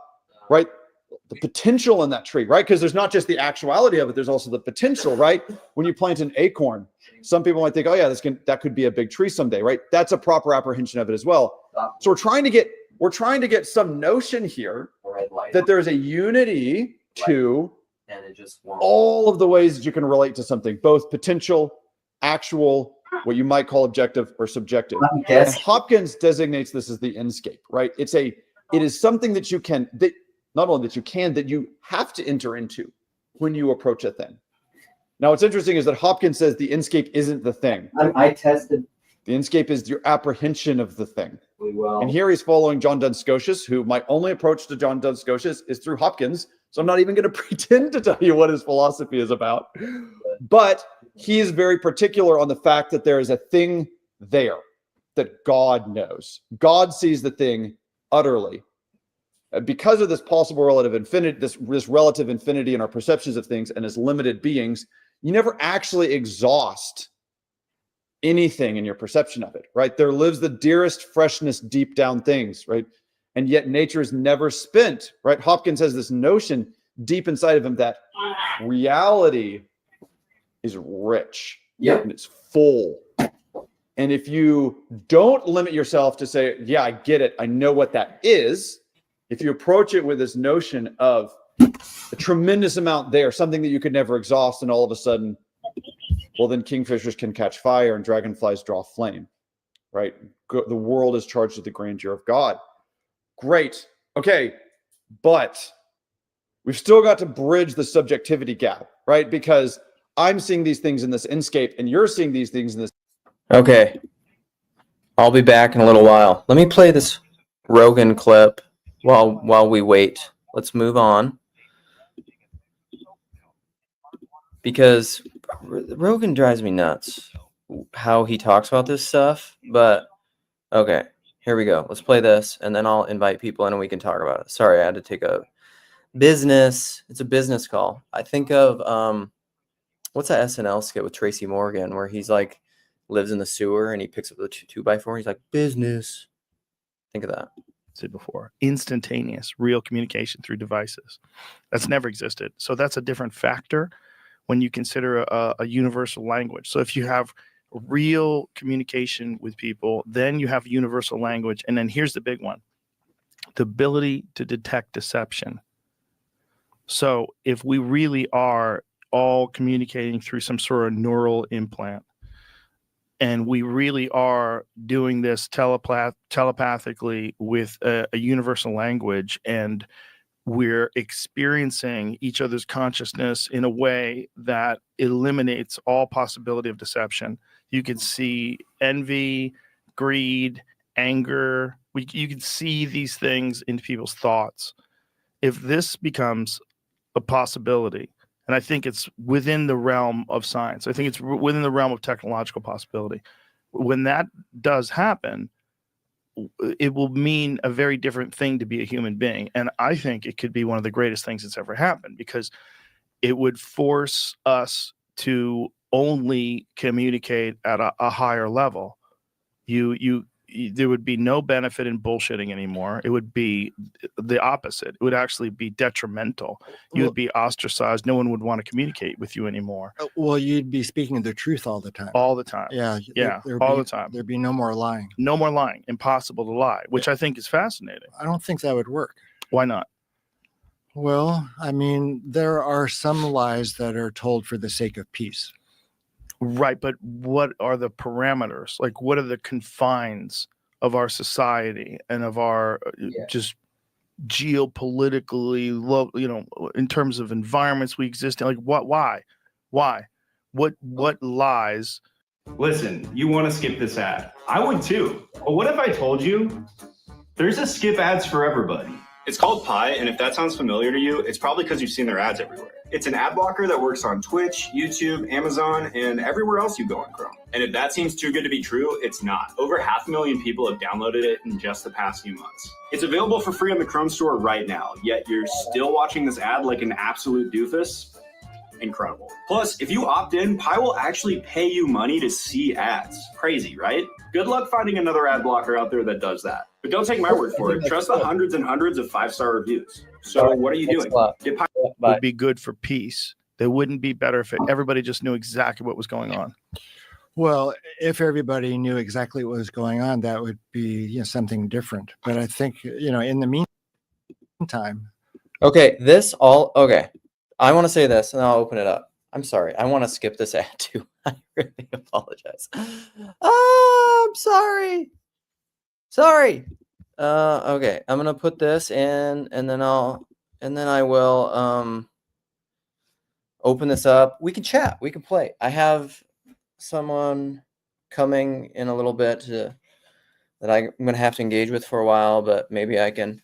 right, the potential in that tree, right? Because there's not just the actuality of it, there's also the potential, right? When you plant an acorn, some people might think, oh yeah, that could be a big tree someday, right? That's a proper apprehension of it as well. So we're trying to get some notion here that there's a unity to all of the ways that you can relate to something, both potential, actual, what you might call objective or subjective. And Hopkins designates this as the inscape, right? It is something that you can, that not only that you can, that you have to enter into when you approach a thing. Now, what's interesting is that Hopkins says the inscape isn't the thing. I tested. The inscape is your apprehension of the thing. And here he's following John Duns Scotius, who my only approach to John Duns Scotius is through Hopkins. So I'm not even going to pretend to tell you what his philosophy is about. But he is very particular on the fact that there is a thing there that God knows. God sees the thing utterly. Because of this possible relative infinity, this relative infinity in our perceptions of things and as limited beings, you never actually exhaust anything in your perception of it, right? There lives the dearest freshness deep down things, right? And yet nature is never spent, right? Hopkins has this notion deep inside of him that reality is rich. Yep. And it's full. And if you don't limit yourself to say, yeah, I get it, I know what that is, if you approach it with this notion of a tremendous amount there, something that you could never exhaust, and all of a sudden, well, then kingfishers can catch fire and dragonflies draw flame, right? The world is charged with the grandeur of God. Great. Okay. But we've still got to bridge the subjectivity gap, right? Because I'm seeing these things in this inscape and you're seeing these things in this. Okay. I'll be back in a little while. Let me play this Rogan clip while we wait. Let's move on. Because Rogan drives me nuts how he talks about this stuff. But okay, here we go. Let's play this and then I'll invite people in and we can talk about it. Sorry, I had to take a business. It's a business call. I think of what's that SNL skit with Tracy Morgan where he's like lives in the sewer and he picks up the 2x4. He's like, business. Think of that. Said before, instantaneous, real communication through devices. That's never existed. So that's a different factor when you consider a universal language. So if you have real communication with people, then you have universal language. And then here's the big one, the ability to detect deception. So if we really are all communicating through some sort of neural implant, and we really are doing this telepathically with a universal language, and we're experiencing each other's consciousness in a way that eliminates all possibility of deception. You can see envy, greed, anger. You can see these things in people's thoughts. If this becomes a possibility, and I think it's within the realm of science. I think it's within the realm of technological possibility. When that does happen, it will mean a very different thing to be a human being. And I think it could be one of the greatest things that's ever happened, because it would force us to only communicate at a higher level. there would be no benefit in bullshitting anymore. It would be the opposite. It would actually be detrimental. You would be ostracized. No one would want to communicate with you anymore. Well, you'd be speaking the truth all the time. All the time. Yeah. All the time. There'd be no more lying. No more lying. Impossible to lie, which I think is fascinating. I don't think that would work. Why not? Well, I mean, there are some lies that are told for the sake of peace. Right, but what are the parameters? Like, what are the confines of our society and of our just geopolitically, in terms of environments we exist in? Like, why? What lies? Listen, you want to skip this ad. I would too. But what if I told you there's a skip ads for everybody? It's called Pi, and if that sounds familiar to you, it's probably because you've seen their ads everywhere. It's an ad blocker that works on Twitch, YouTube, Amazon, and everywhere else you go on Chrome. And if that seems too good to be true, it's not. Over 500,000 people have downloaded it in just the past few months. It's available for free on the Chrome store right now, yet you're still watching this ad like an absolute doofus. Incredible. Plus, if you opt in, Pi will actually pay you money to see ads. Crazy, right? Good luck finding another ad blocker out there that does that. But don't take my word for it. Trust the hundreds and hundreds of 5-star reviews. So what are you doing? Get Pi. Would be good for peace. They wouldn't be better if everybody just knew exactly what was going on. Well, if everybody knew exactly what was going on, that would be something different. But I think, in the meantime. Okay, okay. I want to say this, and I'll open it up. I'm sorry. I want to skip this ad too. I really apologize. I'm sorry. Okay, I'm gonna put this in, and then I will open this up. We can chat. We can play. I have someone coming in a little bit that I'm gonna have to engage with for a while, but maybe I can.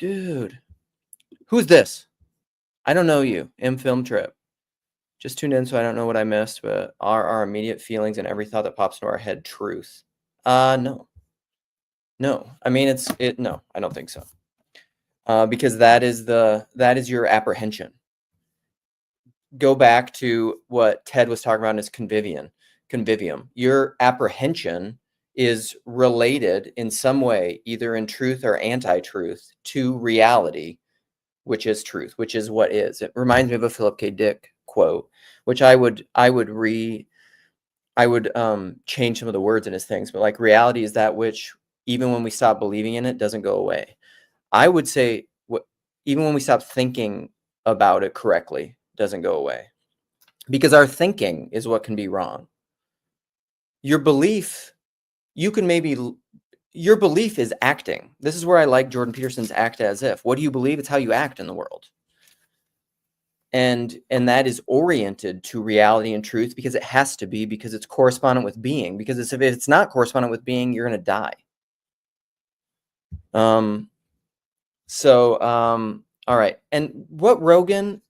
Dude, who's this? I don't know you. Film Trip. Just tuned in, so I don't know what I missed, but are our immediate feelings and every thought that pops into our head truth? No. I mean, no, I don't think so. Because that is your apprehension. Go back to what Ted was talking about in his convivium. Your apprehension is related in some way, either in truth or anti-truth, to reality, which is truth, which is what is. It reminds me of a Philip K. Dick quote, which I would change some of the words in his things, but like reality is that which, even when we stop believing in it, doesn't go away. I would say even when we stop thinking about it correctly, doesn't go away, because our thinking is what can be wrong. Your belief, your belief is acting. This is where I like Jordan Peterson's act as if. What do you believe? It's how you act in the world. And that is oriented to reality and truth, because it has to be, because it's correspondent with being. Because if it's not correspondent with being, you're going to die. All right. And what Rogan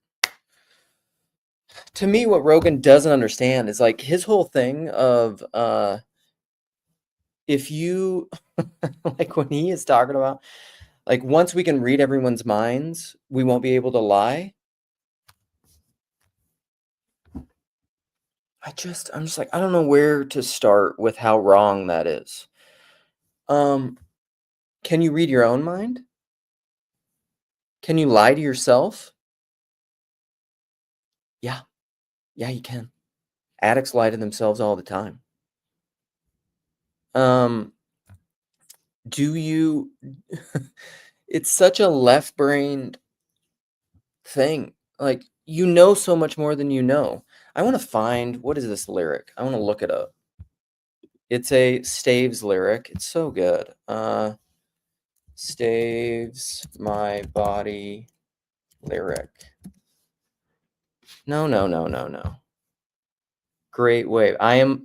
doesn't understand is like his whole thing of, if you like when he is talking about, like, once we can read everyone's minds, we won't be able to lie. I'm just like, I don't know where to start with how wrong that is. Can you read your own mind? Can you lie to yourself? Yeah, you can. Addicts lie to themselves all the time. Do you? It's such a left-brained thing. Like, you know so much more than you know. I want to find, what is this lyric? I want to look it up. It's a Staves lyric. It's so good. Staves, my body lyric. No. Great wave.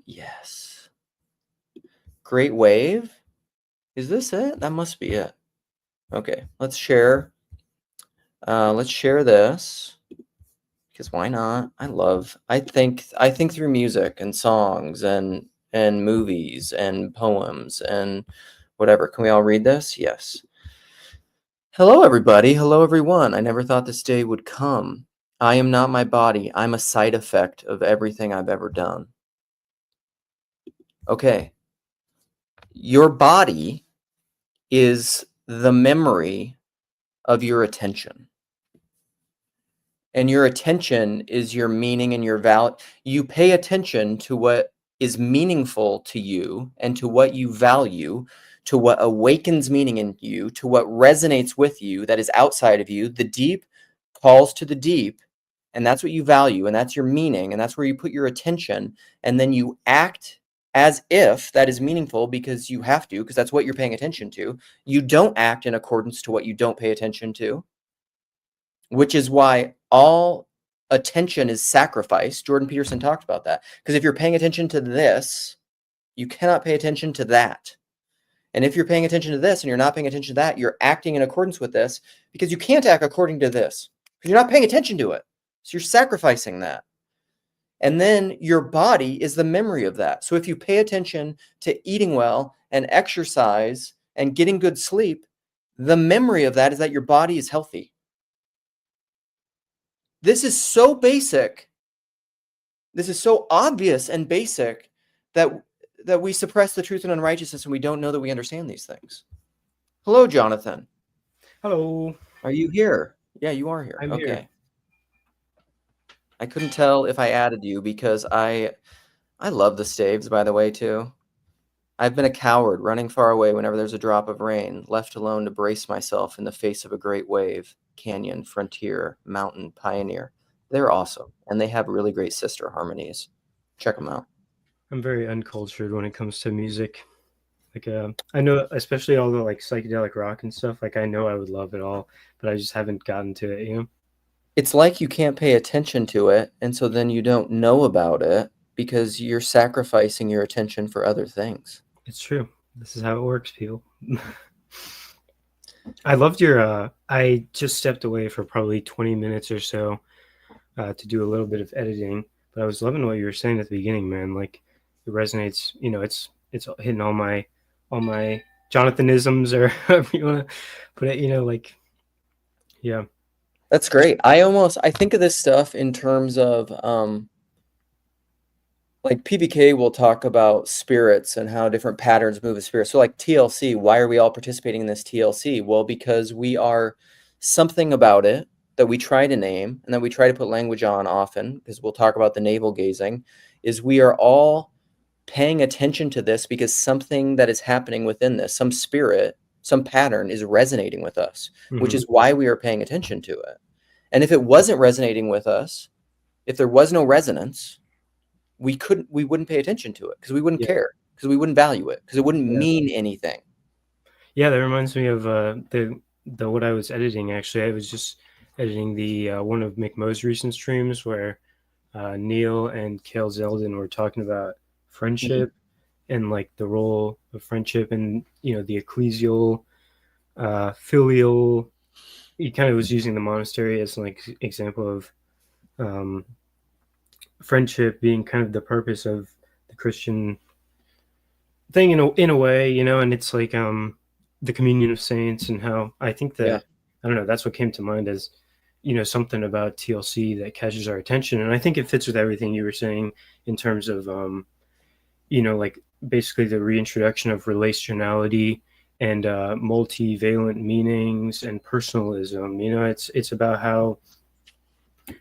Yes. Great wave? Is this it? That must be it. Okay, let's share. Let's share this, because why not? I think through music and songs and movies and poems and whatever. Can we all read this? Yes. Hello, everybody. Hello, everyone. I never thought this day would come. I am not my body. I'm a side effect of everything I've ever done. Okay. Your body is the memory of your attention. And your attention is your meaning and your value. You pay attention to what is meaningful to you and to what you value, to what awakens meaning in you, to what resonates with you that is outside of you. The deep calls to the deep, and that's what you value, and that's your meaning, and that's where you put your attention, and then you act as if that is meaningful because you have to, because that's what you're paying attention to. You don't act in accordance to what you don't pay attention to, which is why all attention is sacrifice. Jordan Peterson talked about that. Because if you're paying attention to this, you cannot pay attention to that. And if you're paying attention to this and you're not paying attention to that, you're acting in accordance with this, because you can't act according to this because you're not paying attention to it. So you're sacrificing that. And then your body is the memory of that. So if you pay attention to eating well and exercise and getting good sleep, the memory of that is that your body is healthy. This is so basic. This is so obvious and basic that we suppress the truth and unrighteousness, and we don't know that we understand these things. Hello, Jonathan. Hello. Are you here? Yeah, you are here. I'm okay. here. I couldn't tell if I added you because I love the staves, by the way, too. I've been a coward, running far away whenever there's a drop of rain, left alone to brace myself in the face of a great wave, canyon, frontier, mountain, pioneer. They're awesome, and they have really great sister harmonies. Check them out. I'm very uncultured when it comes to music. Like, I know, especially all the like psychedelic rock and stuff. Like, I know I would love it all, but I just haven't gotten to it. You know, It's like you can't pay attention to it, and so then you don't know about it because you're sacrificing your attention for other things. it's true. This is how it works, people. I loved your. I just stepped away for probably 20 minutes or so to do a little bit of editing, but I was loving what you were saying at the beginning, man. Like, it resonates. You know, it's hitting all my Jonathanisms, or however you want to put it. You know, like, yeah. That's great. I think of this stuff in terms of like PBK will talk about spirits and how different patterns move with spirits. So like TLC, why are we all participating in this TLC? Well, because we are something about it that we try to name and that we try to put language on often, because we'll talk about the navel gazing, is we are all paying attention to this because something that is happening within this, some spirit, some pattern is resonating with us, which is why we are paying attention to it. And if it wasn't resonating with us, if there was no resonance, we wouldn't pay attention to it because we wouldn't care, because we wouldn't value it, because it wouldn't mean anything. Yeah, that reminds me of the what I was editing. Actually, I was just editing the one of McMo's recent streams where Neil and Kale Zeldin were talking about friendship and like the role of friendship, and you know, the ecclesial, filial. He kind of was using the monastery as an example of friendship being kind of the purpose of the Christian thing in a way, you know. And it's like the communion of saints, and how I think that I don't know, that's what came to mind as, you know, something about TLC that catches our attention. And I think it fits with everything you were saying in terms of you know, like basically the reintroduction of relationality and multivalent meanings and personalism. You know, it's about how,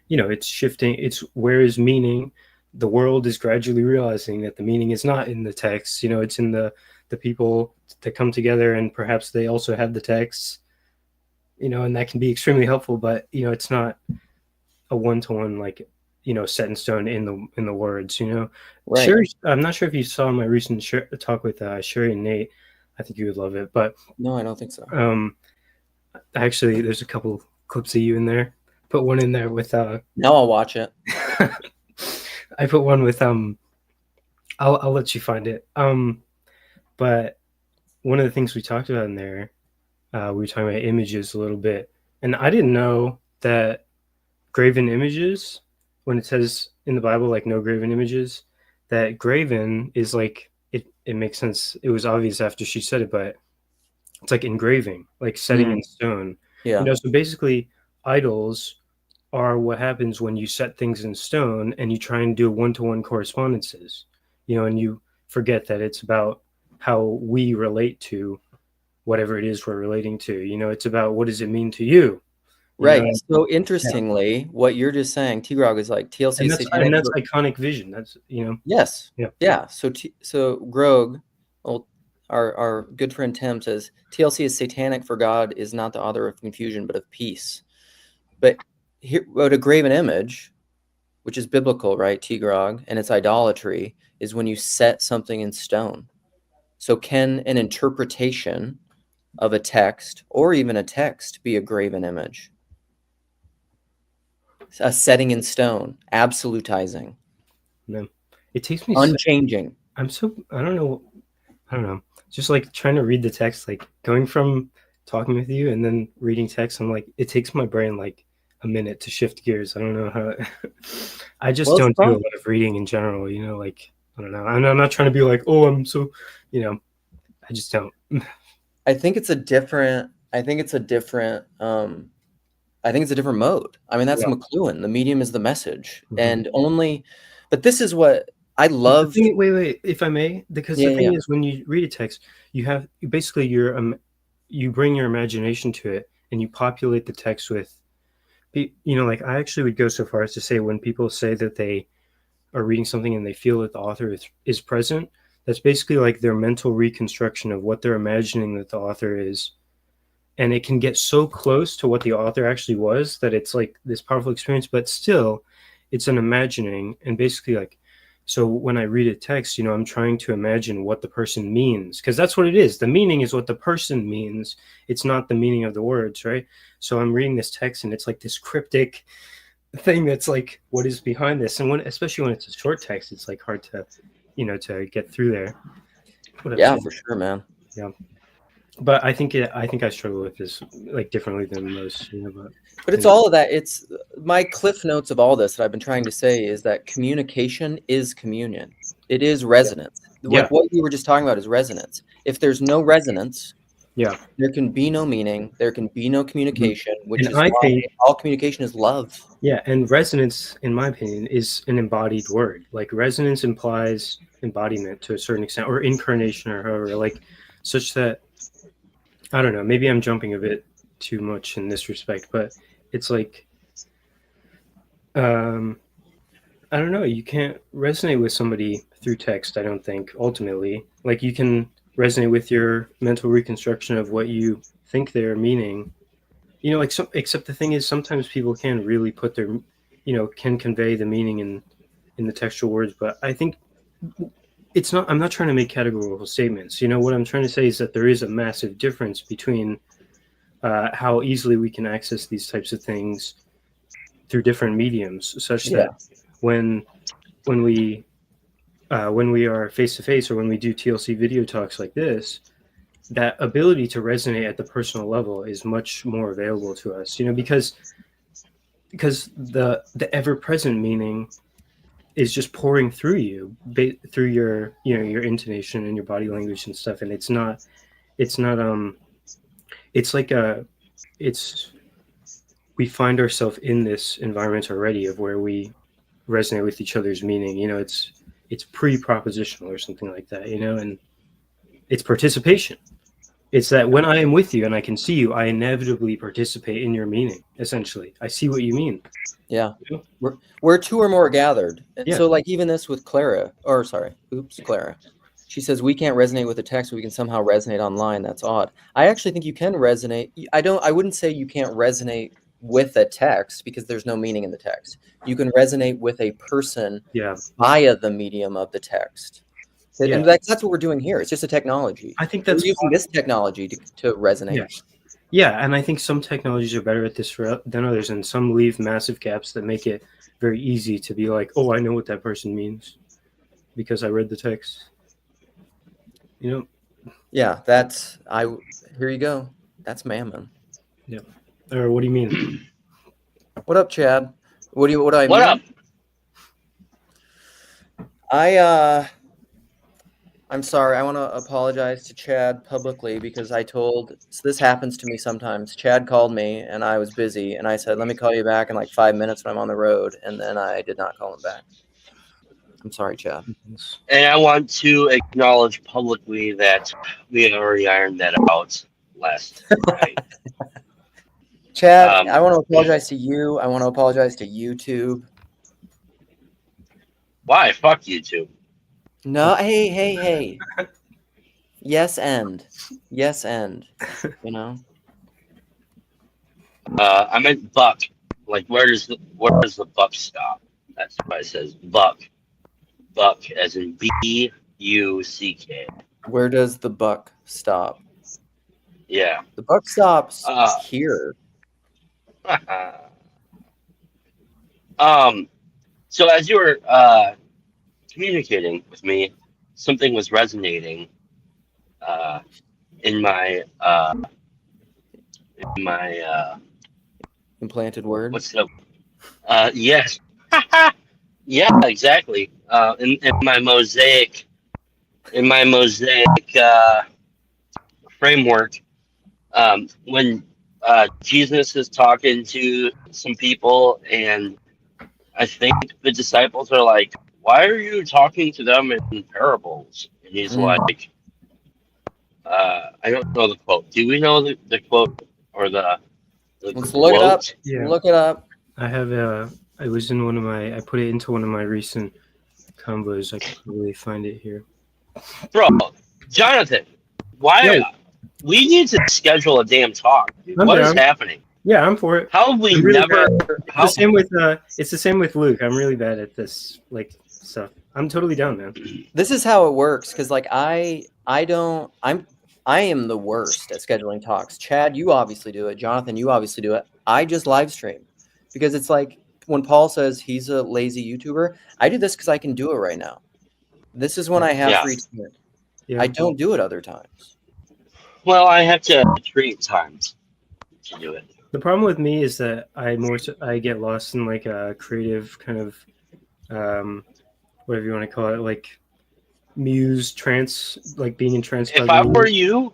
you know, it's shifting. It's where is meaning? The world is gradually realizing that the meaning is not in the text. You know, it's in the people that come together, and perhaps they also have the texts. You know, and that can be extremely helpful. But you know, it's not a one-to-one, like, you know, set in stone in the words. You know, Right. Sherry, I'm not sure if you saw my recent talk with Sherry and Nate. I think you would love it. But No, I don't think so. actually, there's a couple clips of you in there. Put one in there with Now I'll watch it. I put one with I'll let you find it. But one of the things we talked about in there, we were talking about images a little bit, and I didn't know that graven images, when it says in the Bible like no graven images, that graven is like, it makes sense. It was obvious after she said it, but it's like engraving, like setting in stone. Yeah. You know, so basically idols are what happens when you set things in stone and you try and do one-to-one correspondences, you know, and you forget that it's about how we relate to whatever it is we're relating to. You know, it's about what does it mean to you? You Right. know? So interestingly, what you're just saying, T-Grog is like TLC is satanic. And that's iconic vision. That's, you know. Yes. Yeah. Yeah. So Grog, well, our good friend Tim says TLC is satanic, for God is not the author of confusion but of peace. But a graven image, which is biblical, right, T-Grog, and it's idolatry, is when you set something in stone. So can an interpretation of a text or even a text be a graven image? A setting in stone, absolutizing. No. It takes me unchanging. I don't know. Just like trying to read the text, like going from talking with you and then reading text, I'm like, it takes my brain like a minute to shift gears. I don't know how. I just don't do a lot of reading in general, you know, like, I don't know. I'm not trying to be like, oh, I'm so, you know, I just don't. I think it's a different mode. I mean, that's McLuhan. The medium is the message. Mm-hmm. But this is what I love. Wait, if I may, because the thing is, when you read a text, you bring your imagination to it and you populate the text with, you know, like I actually would go so far as to say when people say that they are reading something and they feel that the author is present, that's basically like their mental reconstruction of what they're imagining that the author is. And it can get so close to what the author actually was that it's like this powerful experience, but still it's an imagining. And basically, like, so when I read a text, you know, I'm trying to imagine what the person means, because that's what it is. The meaning is what the person means. It's not the meaning of the words, right? So I'm reading this text and it's like this cryptic thing that's like, what is behind this? And especially when it's a short text, it's like hard to, you know, to get through there. Yeah, for sure, man. Yeah. But I think I struggle with this like differently than most, you know, but it's all of that. It's my cliff notes of all this that I've been trying to say is that communication is communion. It is resonance. Like what we were just talking about is resonance. If there's no resonance, there can be no meaning. There can be no communication, which is why all communication is love. Yeah, and resonance, in my opinion, is an embodied word. Like resonance implies embodiment to a certain extent, or incarnation, or however, like such that, I don't know, maybe I'm jumping a bit too much in this respect, but it's like, I don't know, you can't resonate with somebody through text, I don't think, ultimately. Like you can resonate with your mental reconstruction of what you think they're meaning. You know, like except the thing is sometimes people can really put their, you know, can convey the meaning in the textual words, but I think it's not, I'm not trying to make categorical statements. You know, what I'm trying to say is that there is a massive difference between how easily we can access these types of things through different mediums, such that when we are face to face or when we do TLC video talks like this, that ability to resonate at the personal level is much more available to us, you know, because the ever-present meaning is just pouring through you, through your, you know, your intonation and your body language and stuff. And it's like we find ourselves in this environment already of where we resonate with each other's meaning, you know, it's pre-propositional or something like that, you know, and it's participation. It's that when I am with you and I can see you, I inevitably participate in your meaning. Essentially, I see what you mean. Yeah, where two or more gathered. And so like even this with Clara, she says we can't resonate with the text, but we can somehow resonate online. That's odd. I actually think you can resonate. I wouldn't say you can't resonate with a text because there's no meaning in the text. You can resonate with a person via the medium of the text. And that's what we're doing here. It's just a technology. I think that's we're using this technology to resonate. Yeah, and I think some technologies are better at this than others, and some leave massive gaps that make it very easy to be like, oh, I know what that person means because I read the text. You know? Yeah, here you go. That's Mammon. Yeah. Or what do you mean? What up, Chad? What do I mean? What up? I'm sorry. I want to apologize to Chad publicly because this happens to me sometimes. Chad called me and I was busy and I said, let me call you back in like 5 minutes when I'm on the road. And then I did not call him back. I'm sorry, Chad. And I want to acknowledge publicly that we had already ironed that out last night. Chad, I want to apologize to you. I want to apologize to YouTube. Why? Fuck YouTube. No, hey. Yes, end. Yes, end. You know? I meant buck. Like, where does the buck stop? That's why it says buck. Buck, as in B-U-C-K. Where does the buck stop? Yeah. The buck stops here. So as you were communicating with me, something was resonating in my Implanted word. what's the yes. Yeah, exactly. In my mosaic framework, when Jesus is talking to some people, and I think the disciples are like, "Why are you talking to them in parables?" And he's like, "I don't know the quote. Do we know the quote or the Let's look it up. Yeah. Look it up. I have it was in one of my. I put it into one of my recent combos. I can't really find it here. Bro, Jonathan, why? Yeah. We need to schedule a damn talk. Dude. I'm What is down. happening? Yeah, I'm for it. How have we I'm really never? It's the same with Luke. I'm really bad at this stuff. I'm totally down, man. This is how it works, because like I am the worst at scheduling talks. Chad, you obviously do it. Jonathan, you obviously do it. I just live stream because it's like when Paul says he's a lazy YouTuber, I do this because I can do it right now. This is when I have free time. Yeah. I don't do it other times. Well, I have to treat times to do it. The problem with me is that I get lost in like a creative kind of whatever you want to call it, like muse trance, like being in trance. If I were you,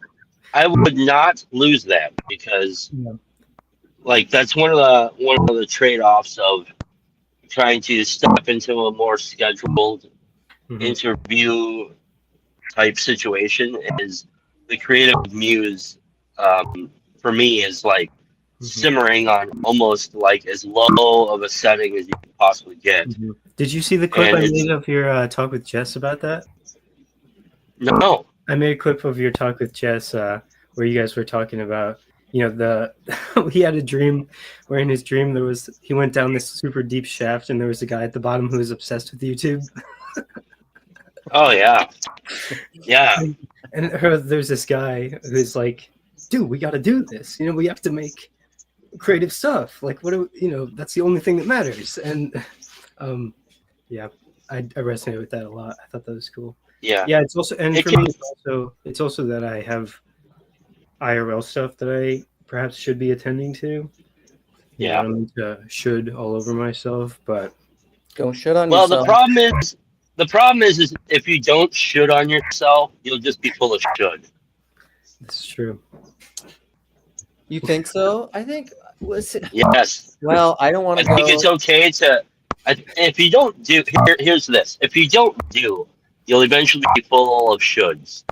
I would not lose that because, like, that's one of the trade-offs of trying to step into a more scheduled interview type situation. Is the creative muse for me is like simmering on almost like as low of a setting as you can possibly get. Did you see the clip I made of your talk with Jess about that? No. I made a clip of your talk with Jess where you guys were talking about, he had a dream where in his dream he went down this super deep shaft and there was a guy at the bottom who was obsessed with YouTube. Oh yeah. Yeah. And there's this guy who's like, dude, we got to do this. We have to make creative stuff. Like, that's the only thing that matters. And I resonated with that a lot. I thought that was cool. Yeah. It's also, and for me, it's also that I have IRL stuff that I perhaps should be attending to. I don't need to should all over myself, but don't should on yourself. Well, the problem is if you don't should on yourself, you'll just be full of should. This is true. You think so? I think. Listen. Yes. Well, I don't want to. I think it's okay to. If you don't do, here's this. If you don't do, you'll eventually be full of shoulds.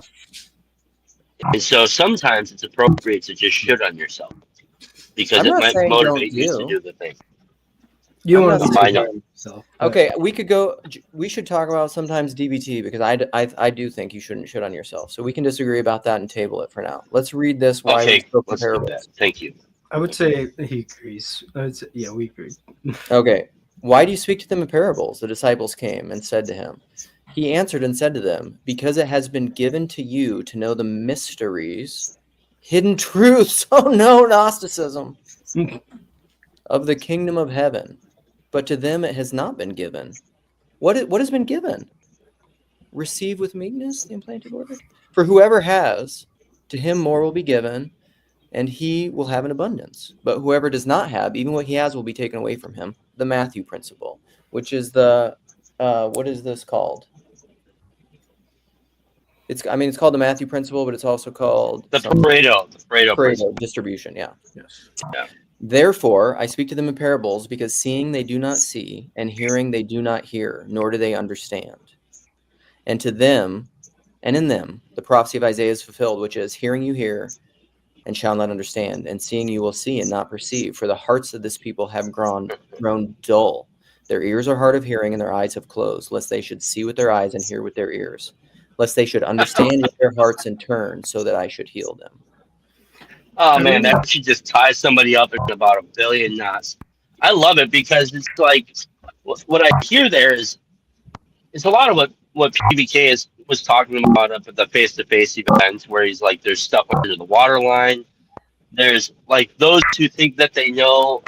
And so sometimes it's appropriate to just should on yourself because it might motivate you to do the thing. You want to find out. Okay, we should talk about sometimes DBT because I do think you shouldn't shit on yourself. So we can disagree about that and table it for now. Let's read this. Okay, let's do that. Thank you. I would say he agrees. Yeah, we agree. Okay. Why do you speak to them in parables? The disciples came and said to him. He answered and said to them, because it has been given to you to know the mysteries, hidden truths, oh no, Gnosticism, of the kingdom of heaven. But to them it has not been given. What has been given? Receive with meekness the implanted order. For whoever has, to him more will be given, and he will have an abundance. But whoever does not have, even what he has will be taken away from him. The Matthew principle, which is the, what is this called? It's called the Matthew principle, but it's also called the Pareto Pareto distribution. Yeah. Yes. Yeah. Therefore, I speak to them in parables, because seeing they do not see, and hearing they do not hear, nor do they understand. And to them, and in them, the prophecy of Isaiah is fulfilled, which is, hearing you hear, and shall not understand, and seeing you will see and not perceive. For the hearts of this people have grown dull. Their ears are hard of hearing, and their eyes have closed, lest they should see with their eyes and hear with their ears, lest they should understand with their hearts and turn, so that I should heal them. Oh man, that should just tie somebody up in about 1 billion knots. I love it because it's like what I hear there is a lot of what PBK was talking about up at the face-to-face events, where he's like, there's stuff under the waterline. There's like those who think that they know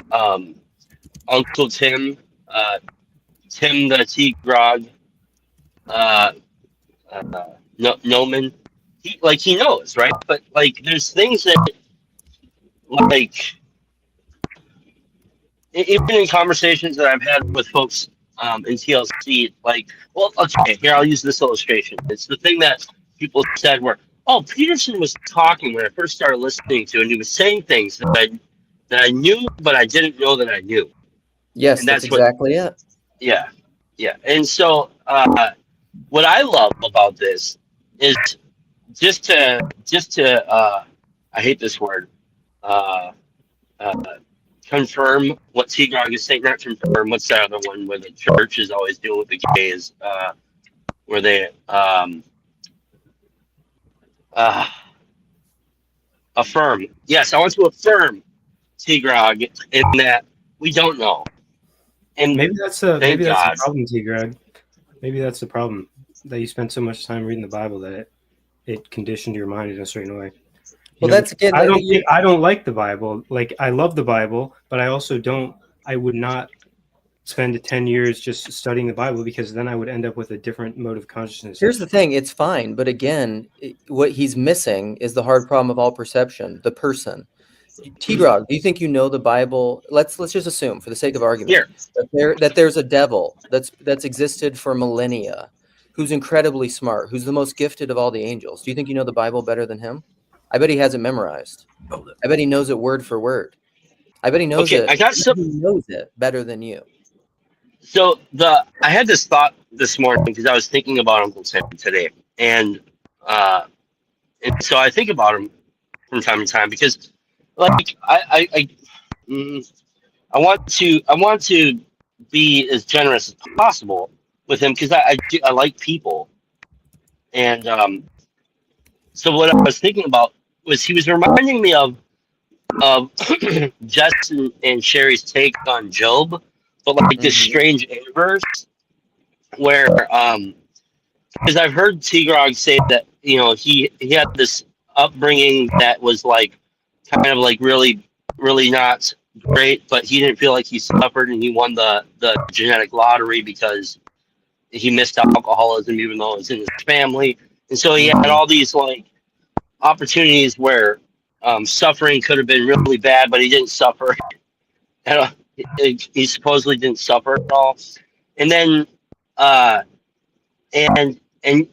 Uncle Tim, Tim the Tea Grog, Noman. He knows, right? But like, there's things that, like, even in conversations that I've had with folks in TLC, like, well, okay, here, I'll use this illustration. It's the thing that people said where, oh, Peterson was talking when I first started listening to, and he was saying things that I knew, but I didn't know that I knew. Yes, and that's exactly it. Yeah, yeah. And so what I love about this is just to I hate this word, confirm what Seagrog is saying, not confirm. What's that other one where the church is always doing with the gays, where they affirm. Yes, I want to affirm Seagrog in that we don't know. And maybe that's the problem, T-Greg. Maybe that's the problem, that you spent so much time reading the Bible that it conditioned your mind in a certain way. Well, that's again. I don't like the Bible. Like, I love the Bible, but I also don't. I would not spend 10 years just studying the Bible, because then I would end up with a different mode of consciousness. Here's the thing: it's fine, but again, what he's missing is the hard problem of all perception: the person. T-Grog, do you think you know the Bible? Let's just assume, for the sake of argument, that there's a devil that's existed for millennia, who's incredibly smart, who's the most gifted of all the angels. Do you think you know the Bible better than him? I bet he has it memorized. I bet he knows it word for word. I bet he knows it. He knows it better than you. So I had this thought this morning because I was thinking about Uncle Tim today, and so I think about him from time to time because, like, I want to be as generous as possible with him because I like people, and so what I was thinking about was he was reminding me of Jess and Sherry's take on Job, but like this strange inverse where because I've heard T-Grog say that, you know, he had this upbringing that was like kind of like really not great, but he didn't feel like he suffered, and he won the genetic lottery because he missed alcoholism even though it was in his family. And so he had all these like opportunities where suffering could have been really bad, but he didn't suffer. He supposedly didn't suffer at all. And then and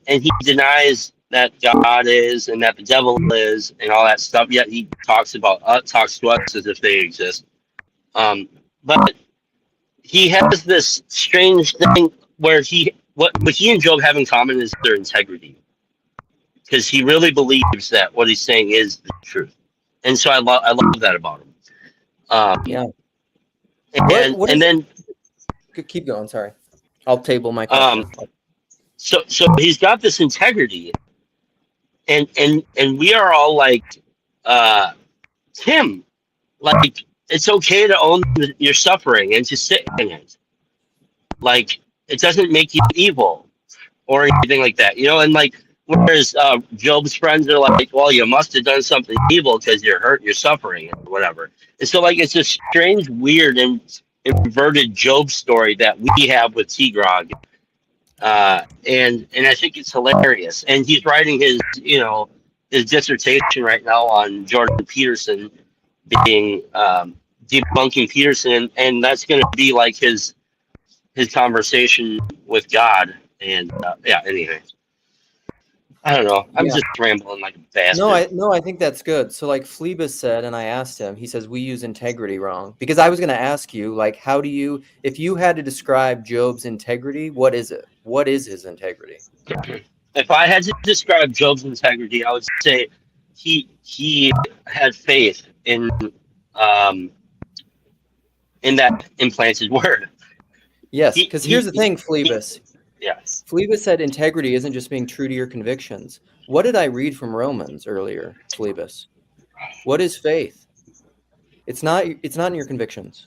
he denies that God is and that the devil is and all that stuff. Yet he talks to us as if they exist. But he has this strange thing where what he and Job have in common is their integrity, because he really believes that what he's saying is the truth, and so I love that about him. And then keep going. Sorry, I'll table my question. So he's got this integrity, and we are all like, Tim, like, it's okay to own your suffering and to sit in it. Like, it doesn't make you evil or anything like that, you know. And like, whereas Job's friends are like, well, you must have done something evil because you're hurt, you're suffering, or whatever. And so like, it's a strange, weird, and inverted Job story that we have with T-Grog. And I think it's hilarious. And he's writing his dissertation right now on Jordan Peterson being debunking Peterson, and that's going to be like his conversation with God. And anyway. I don't know. I'm Yeah. just rambling like a bastard. No, I think that's good. So like Phlebas said, and I asked him, he says we use integrity wrong. Because I was going to ask you, like, how do you, if you had to describe Job's integrity, what is it? What is his integrity? If I had to describe Job's integrity, I would say he had faith in that implanted word. Yes, because here's the thing, Phlebas. Yes. Phlebas said integrity isn't just being true to your convictions. What did I read from Romans earlier, Phlebas? What is faith? It's not in your convictions.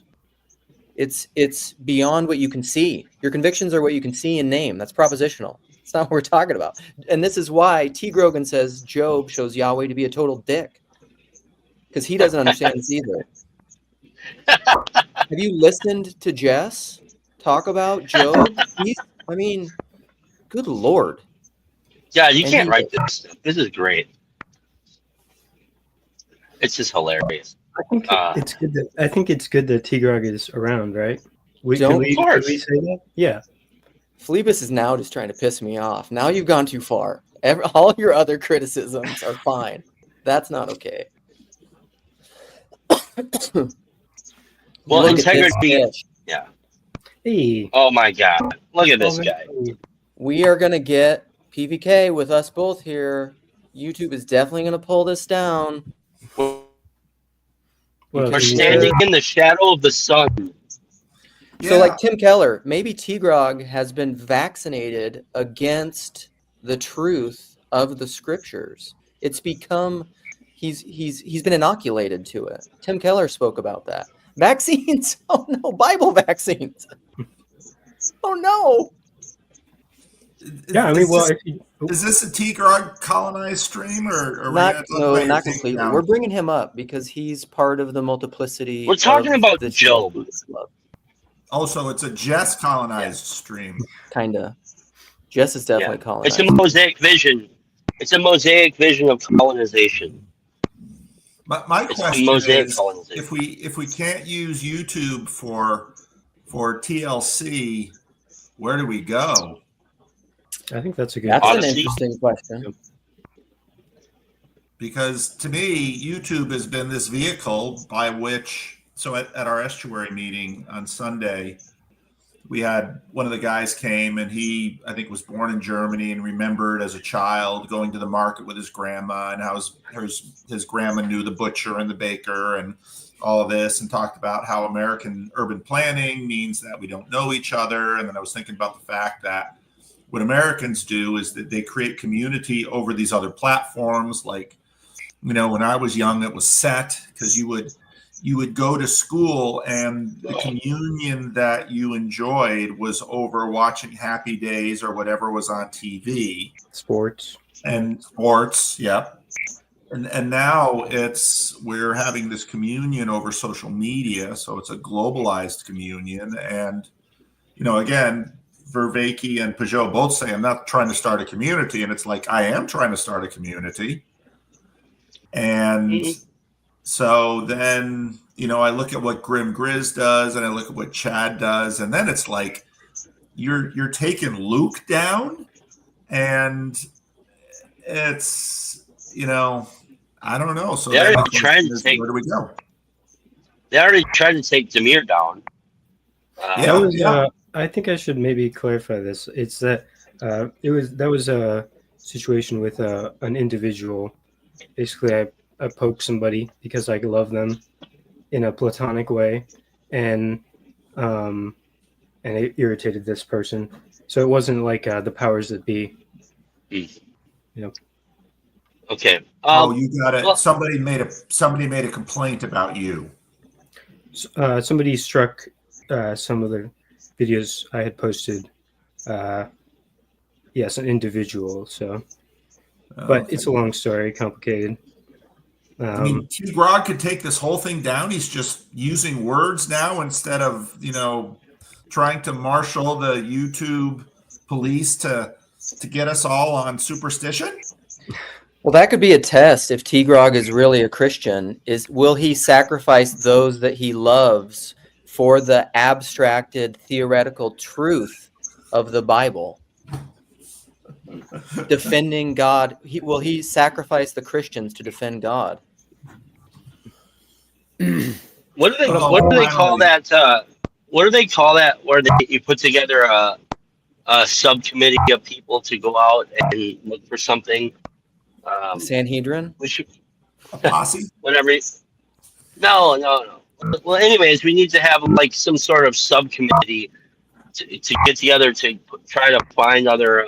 It's beyond what you can see. Your convictions are what you can see and name. That's propositional. It's not what we're talking about. And this is why T. Grogan says Job shows Yahweh to be a total dick. Because he doesn't understand this either. Have you listened to Jess talk about Job? I mean, good Lord. Yeah, you can't write this stuff. This is great. It's just hilarious. I think it's good that Tigrog is around, right? Of can we say that? Yeah. Phlebas is now just trying to piss me off. Now you've gone too far. All your other criticisms are fine. That's not okay. Well, integrity. Yeah. Hey. Oh my God! Look at this guy. We are gonna get PVK with us both here. YouTube is definitely gonna pull this down. We're standing in the shadow of the sun. So, like Tim Keller, maybe T-Grog has been vaccinated against the truth of the scriptures. It's become he's been inoculated to it. Tim Keller spoke about that. Vaccines? Oh no, Bible vaccines. Oh no. Yeah, I mean, is this a T-Grog colonized stream or not completely. Now? We're bringing him up because he's part of the multiplicity. We're talking about Job. Oh, so it's a Jess colonized stream. Kinda. Jess is definitely colonized. It's a mosaic vision. It's a mosaic vision of colonization. My question is, if we can't use YouTube for TLC, where do we go? I think that's a good. That's an interesting question. Because to me, YouTube has been this vehicle by which. So at our estuary meeting on Sunday, we had one of the guys came and he, I think, was born in Germany and remembered as a child going to the market with his grandma and how his grandma knew the butcher and the baker and all of this, and talked about how American urban planning means that we don't know each other. And then I was thinking about the fact that what Americans do is that they create community over these other platforms. Like, when I was young, it was set, because you would go to school and the communion that you enjoyed was over watching Happy Days or whatever was on TV. Sports. Yeah. And now we're having this communion over social media. So it's a globalized communion. And, again, Vervaeke and Peugeot both say, I'm not trying to start a community. And it's like, I am trying to start a community. And so then, I look at what Grim Grizz does and I look at what Chad does. And then it's like, you're taking Luke down, and it's, I don't know. So where do we go? They already tried to take Demir down. I think I should maybe clarify this. It's that that was a situation with an individual. Basically, I poked somebody because I love them in a platonic way, and it irritated this person. So it wasn't like the powers that be. Okay. You got it. Well, somebody made a complaint about you. Somebody struck some of the videos I had posted. Yes, an individual. So, but it's a long story, complicated. T-Grog could take this whole thing down. He's just using words now instead of, trying to marshal the YouTube police to get us all on superstition. Well, that could be a test. If T-Grog is really a Christian, will he sacrifice those that he loves for the abstracted theoretical truth of the Bible? defending God. He sacrificed the Christians to defend God. What do they call that? What do they call that? Where you put together a subcommittee of people to go out and look for something. Sanhedrin. We should. A posse? Whatever. No. Well, anyways, we need to have like some sort of subcommittee to get together to try to find other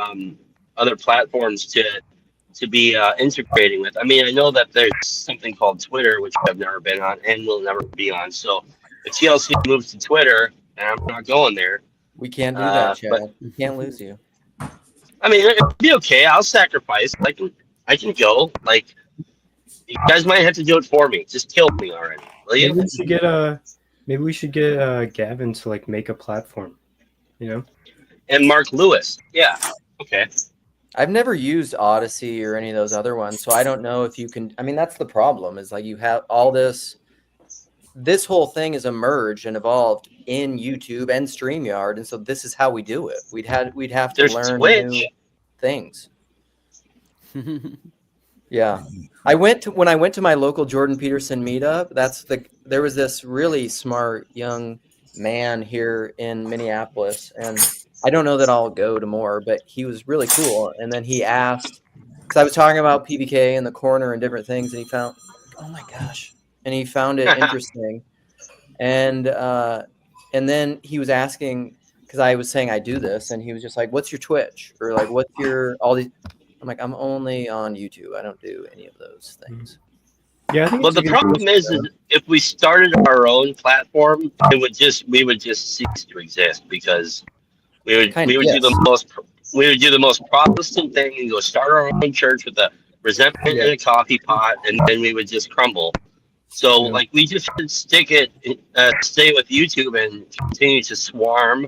platforms to be integrating with. I mean, I know that there's something called Twitter, which I've never been on and will never be on. So if TLC moves to Twitter, and I'm not going there. We can't do that, Chad. We can't lose you. I mean, it'd be okay. I'll sacrifice. I can go. Like, you guys might have to do it for me. Just kill me already. Will you? Maybe we should get Gavin to like make a platform. You know. And Mark Lewis. Yeah. Okay. I've never used Odyssey or any of those other ones, so I don't know if you can. I mean, that's the problem. Is like you have all this. This whole thing is emerged and evolved in YouTube and StreamYard, and so this is how we do it. We'd have to There's learn Twitch. new things. Yeah, when I went to my local Jordan Peterson meetup. There was this really smart young man here in Minneapolis, and I don't know that I'll go to more, but he was really cool. And then he asked, because I was talking about PBK in the corner and different things, and he found, oh my gosh. And he found it interesting. And then he was asking, because I was saying I do this, and he was just like, what's your Twitch? Or like, what's your all these? I'm like, I'm only on YouTube. I don't do any of those things. Yeah, I think. But the problem is if we started our own platform, we would just cease to exist because we would do the most Protestant thing and go start our own church with a resentment in a coffee pot, and then we would just crumble. So like we just should stay with YouTube and continue to swarm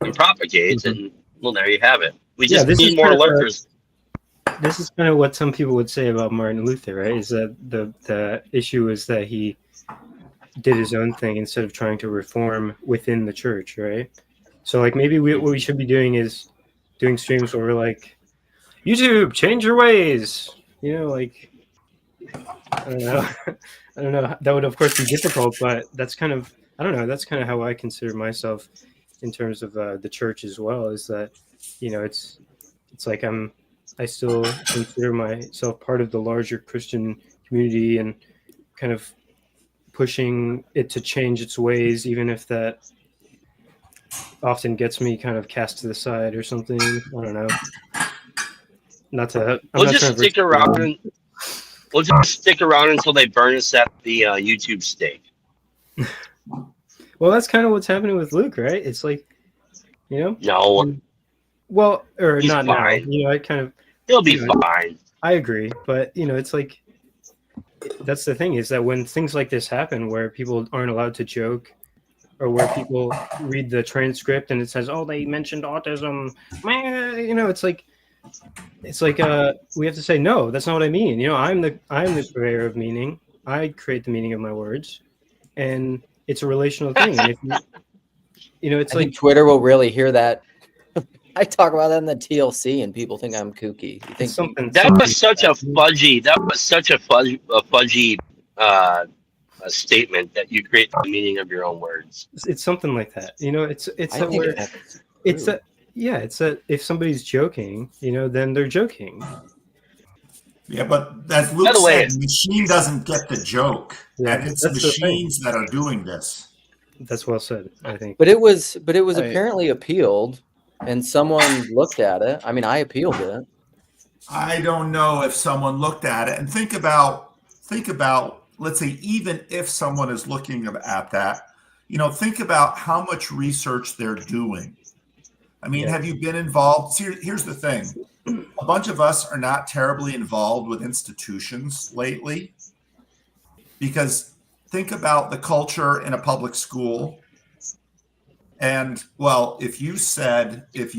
and propagate, and well, there you have it. We just need more lurkers. This is kind of what some people would say about Martin Luther, right? Is that the issue is that he did his own thing instead of trying to reform within the church, right? So like maybe what we should be doing is doing streams where we're like, YouTube, change your ways. You know, like I don't know. That would of course be difficult, but that's kind of that's kind of how I consider myself in terms of the church as well. Is that it's like I still consider myself part of the larger Christian community and kind of pushing it to change its ways, even if that often gets me kind of cast to the side or something. I don't know. We'll just stick around until they burn us at the YouTube stake. Well, that's kind of what's happening with Luke, right? It's like, No. Well, or He's not fine. now. I kind of. He'll be fine. I agree, but it's like that's the thing is that when things like this happen, where people aren't allowed to joke, or where people read the transcript and it says, "Oh, they mentioned autism," it's like we have to say, "No, that's not what I mean." I'm the purveyor of meaning. I create the meaning of my words, and it's a relational thing. And if it's I like think Twitter will really hear that. I talk about that in the TLC, and people think I'm kooky. You think something that was such a fudgy. That was such a fudgy statement that you create the meaning of your own words. It's something like that. It's that if somebody's joking, then they're joking. Yeah, but as Luke said, the machine doesn't get the joke. Yeah, and it's machines that are doing this. That's well said, I think. But it was apparently appealed, and someone looked at it. I mean, I appealed it. I don't know if someone looked at it and think about, let's say, even if someone is looking at that, think about how much research they're doing. I mean, have you been involved? Here's the thing. A bunch of us are not terribly involved with institutions lately because think about the culture in a public school. And if you said I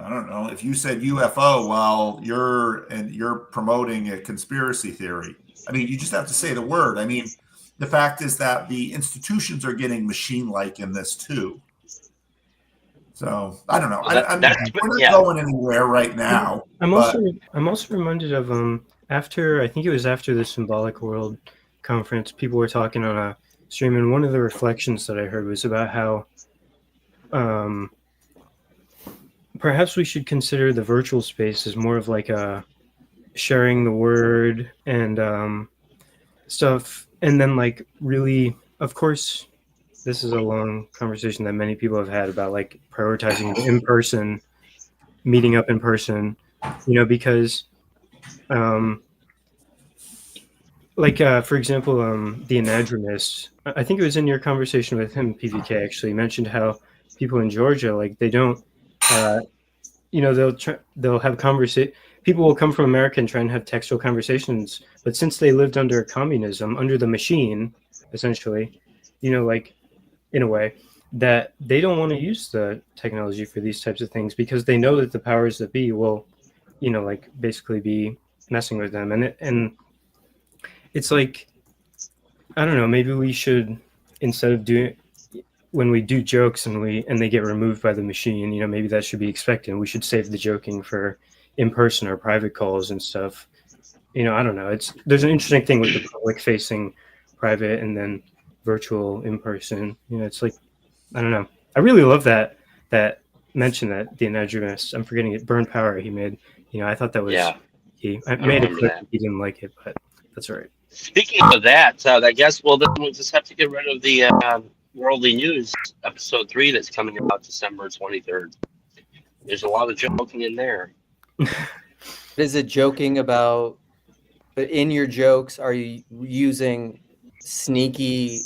don't know, if you said UFO, well, you're promoting a conspiracy theory. I mean, you just have to say the word. I mean, the fact is that the institutions are getting machine-like in this too. So I don't know. Well, We're not going anywhere right now. I'm also reminded of after, I think it was after the Symbolic World conference, people were talking on a stream, and one of the reflections that I heard was about how perhaps we should consider the virtual space as more of like a sharing the word and stuff, and then like really, of course, this is a long conversation that many people have had about like prioritizing in person, meeting up in person, you know, because for example, the anadromist, I think it was in your conversation with him, PVK, actually mentioned how people in Georgia, like they don't, they'll have people will come from America and try and have textual conversations, but since they lived under communism, under the machine, essentially, like in a way, that they don't want to use the technology for these types of things because they know that the powers that be will, basically be messing with them. And it's like, I don't know, maybe we should, instead of doing, when we do jokes and they get removed by the machine, maybe that should be expected. We should save the joking for in-person or private calls and stuff. I don't know. There's an interesting thing with the public facing private and then virtual in-person. It's like, I don't know. I really love that mention that the anadromist, I'm forgetting it, Burn Power, he made. I thought that was I made it clear he didn't like it, but that's all right. Speaking of that, I guess then we'll just have to get rid of the Worldly News episode 3 that's coming out December 23rd. There's a lot of joking in there. Is it joking about, but in your jokes, are you using sneaky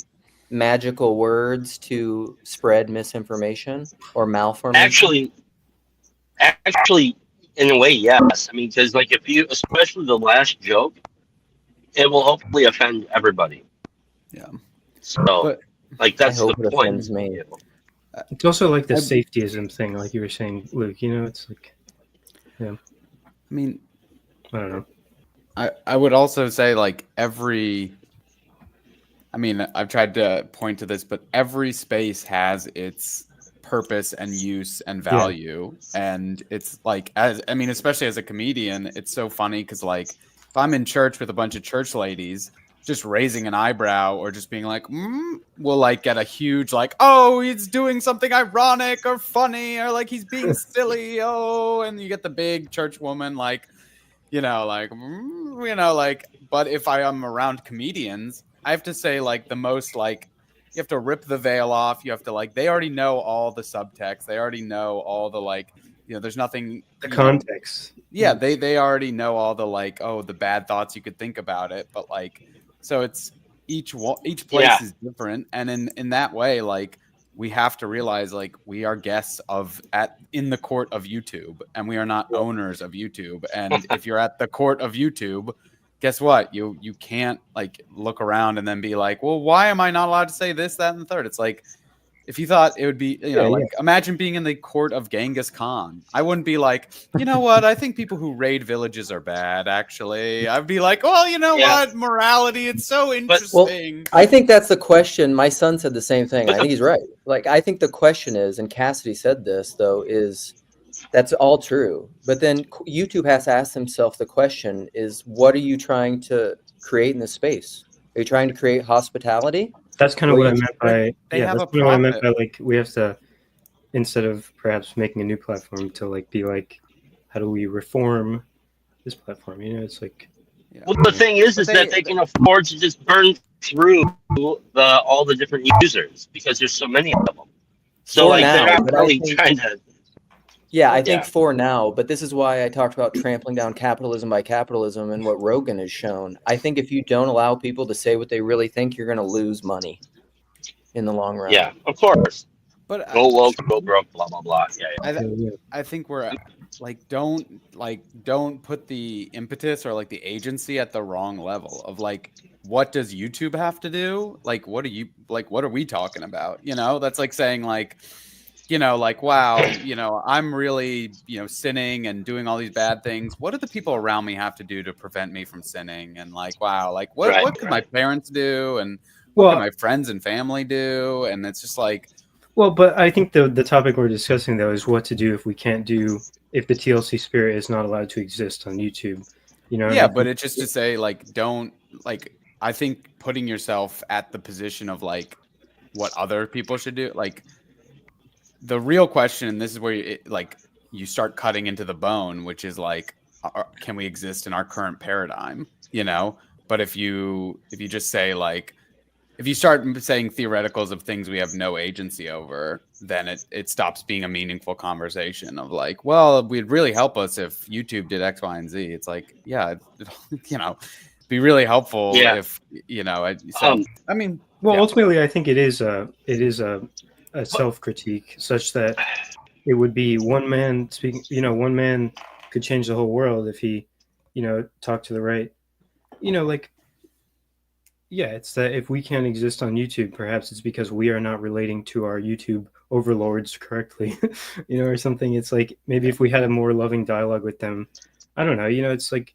magical words to spread misinformation or malformation? Actually, in a way, yes. I mean, because especially the last joke, it will hopefully offend everybody. Yeah. So, that's the point. Me. It's also like the safetyism thing, like you were saying, Luke. It's like, yeah. I mean, I don't know. I would also say I've tried to point to this, but every space has its purpose and use and value. Yeah. And it's especially as a comedian, it's so funny because if I'm in church with a bunch of church ladies, just raising an eyebrow or just being like, will get a huge oh, he's doing something ironic or funny or he's being silly. Oh, and you get the big church woman but if I am around comedians, I have to say the most you have to rip the veil off. You have to they already know all the subtext. They already know all the there's nothing, the context. Yeah, they already know all the the bad thoughts you could think about it, but so it's each place is different, and in that way we have to realize we are guests in the court of YouTube, and we are not owners of YouTube. And if you're at the court of YouTube, guess what? You can't look around and then be well, why am I not allowed to say this, that, and the third? It's if you thought it would be, imagine being in the court of Genghis Khan. I wouldn't be what? I think people who raid villages are bad, actually. I'd be what? Morality, it's so interesting. Well, I think that's the question. My son said the same thing. I think he's right. I think the question is, and Cassidy said this, though, is that's all true. But then YouTube has to ask himself the question is, what are you trying to create in this space? Are you trying to create hospitality? That's kind of what I meant by we have to, instead of perhaps making a new platform, to be how do we reform this platform? It's well, the thing is that they can afford to just burn through all the different users because there's so many of them. So they're not really trying to. Yeah, I think for now, but this is why I talked about trampling down capitalism by capitalism and what Rogan has shown. I think if you don't allow people to say what they really think, you're going to lose money in the long run. Yeah, of course. But go low, go broke, blah blah blah. Yeah. I think we're don't put the impetus or the agency at the wrong level of what does YouTube have to do? What are we talking about? That's saying wow, I'm really, sinning and doing all these bad things. What do the people around me have to do to prevent me from sinning? And wow, what could my parents do? And what can my friends and family do? And it's just Well, but I think the topic we're discussing though is what to do if the TLC spirit is not allowed to exist on YouTube. You know? Yeah, but it's just to say, like, don't, like, I think putting yourself at the position of like what other people should do, like, the real question, and this is where you start cutting into the bone, which is like, can we exist in our current paradigm? You know, but if you just say like, if you start saying theoreticals of things we have no agency over, then it stops being a meaningful conversation of like, well, it would really help us if YouTube did X, Y, and Z. It's like, yeah, you know, be really helpful if, you know, so, I mean, well, ultimately, I think it is a self-critique such that it would be one man speaking. You know, one man could change the whole world if he, you know, talked to the right. You know, like, yeah, it's that if we can't exist on YouTube, perhaps it's because we are not relating to our YouTube overlords correctly, you know, or something. It's like maybe if we had a more loving dialogue with them, I don't know. You know, it's like.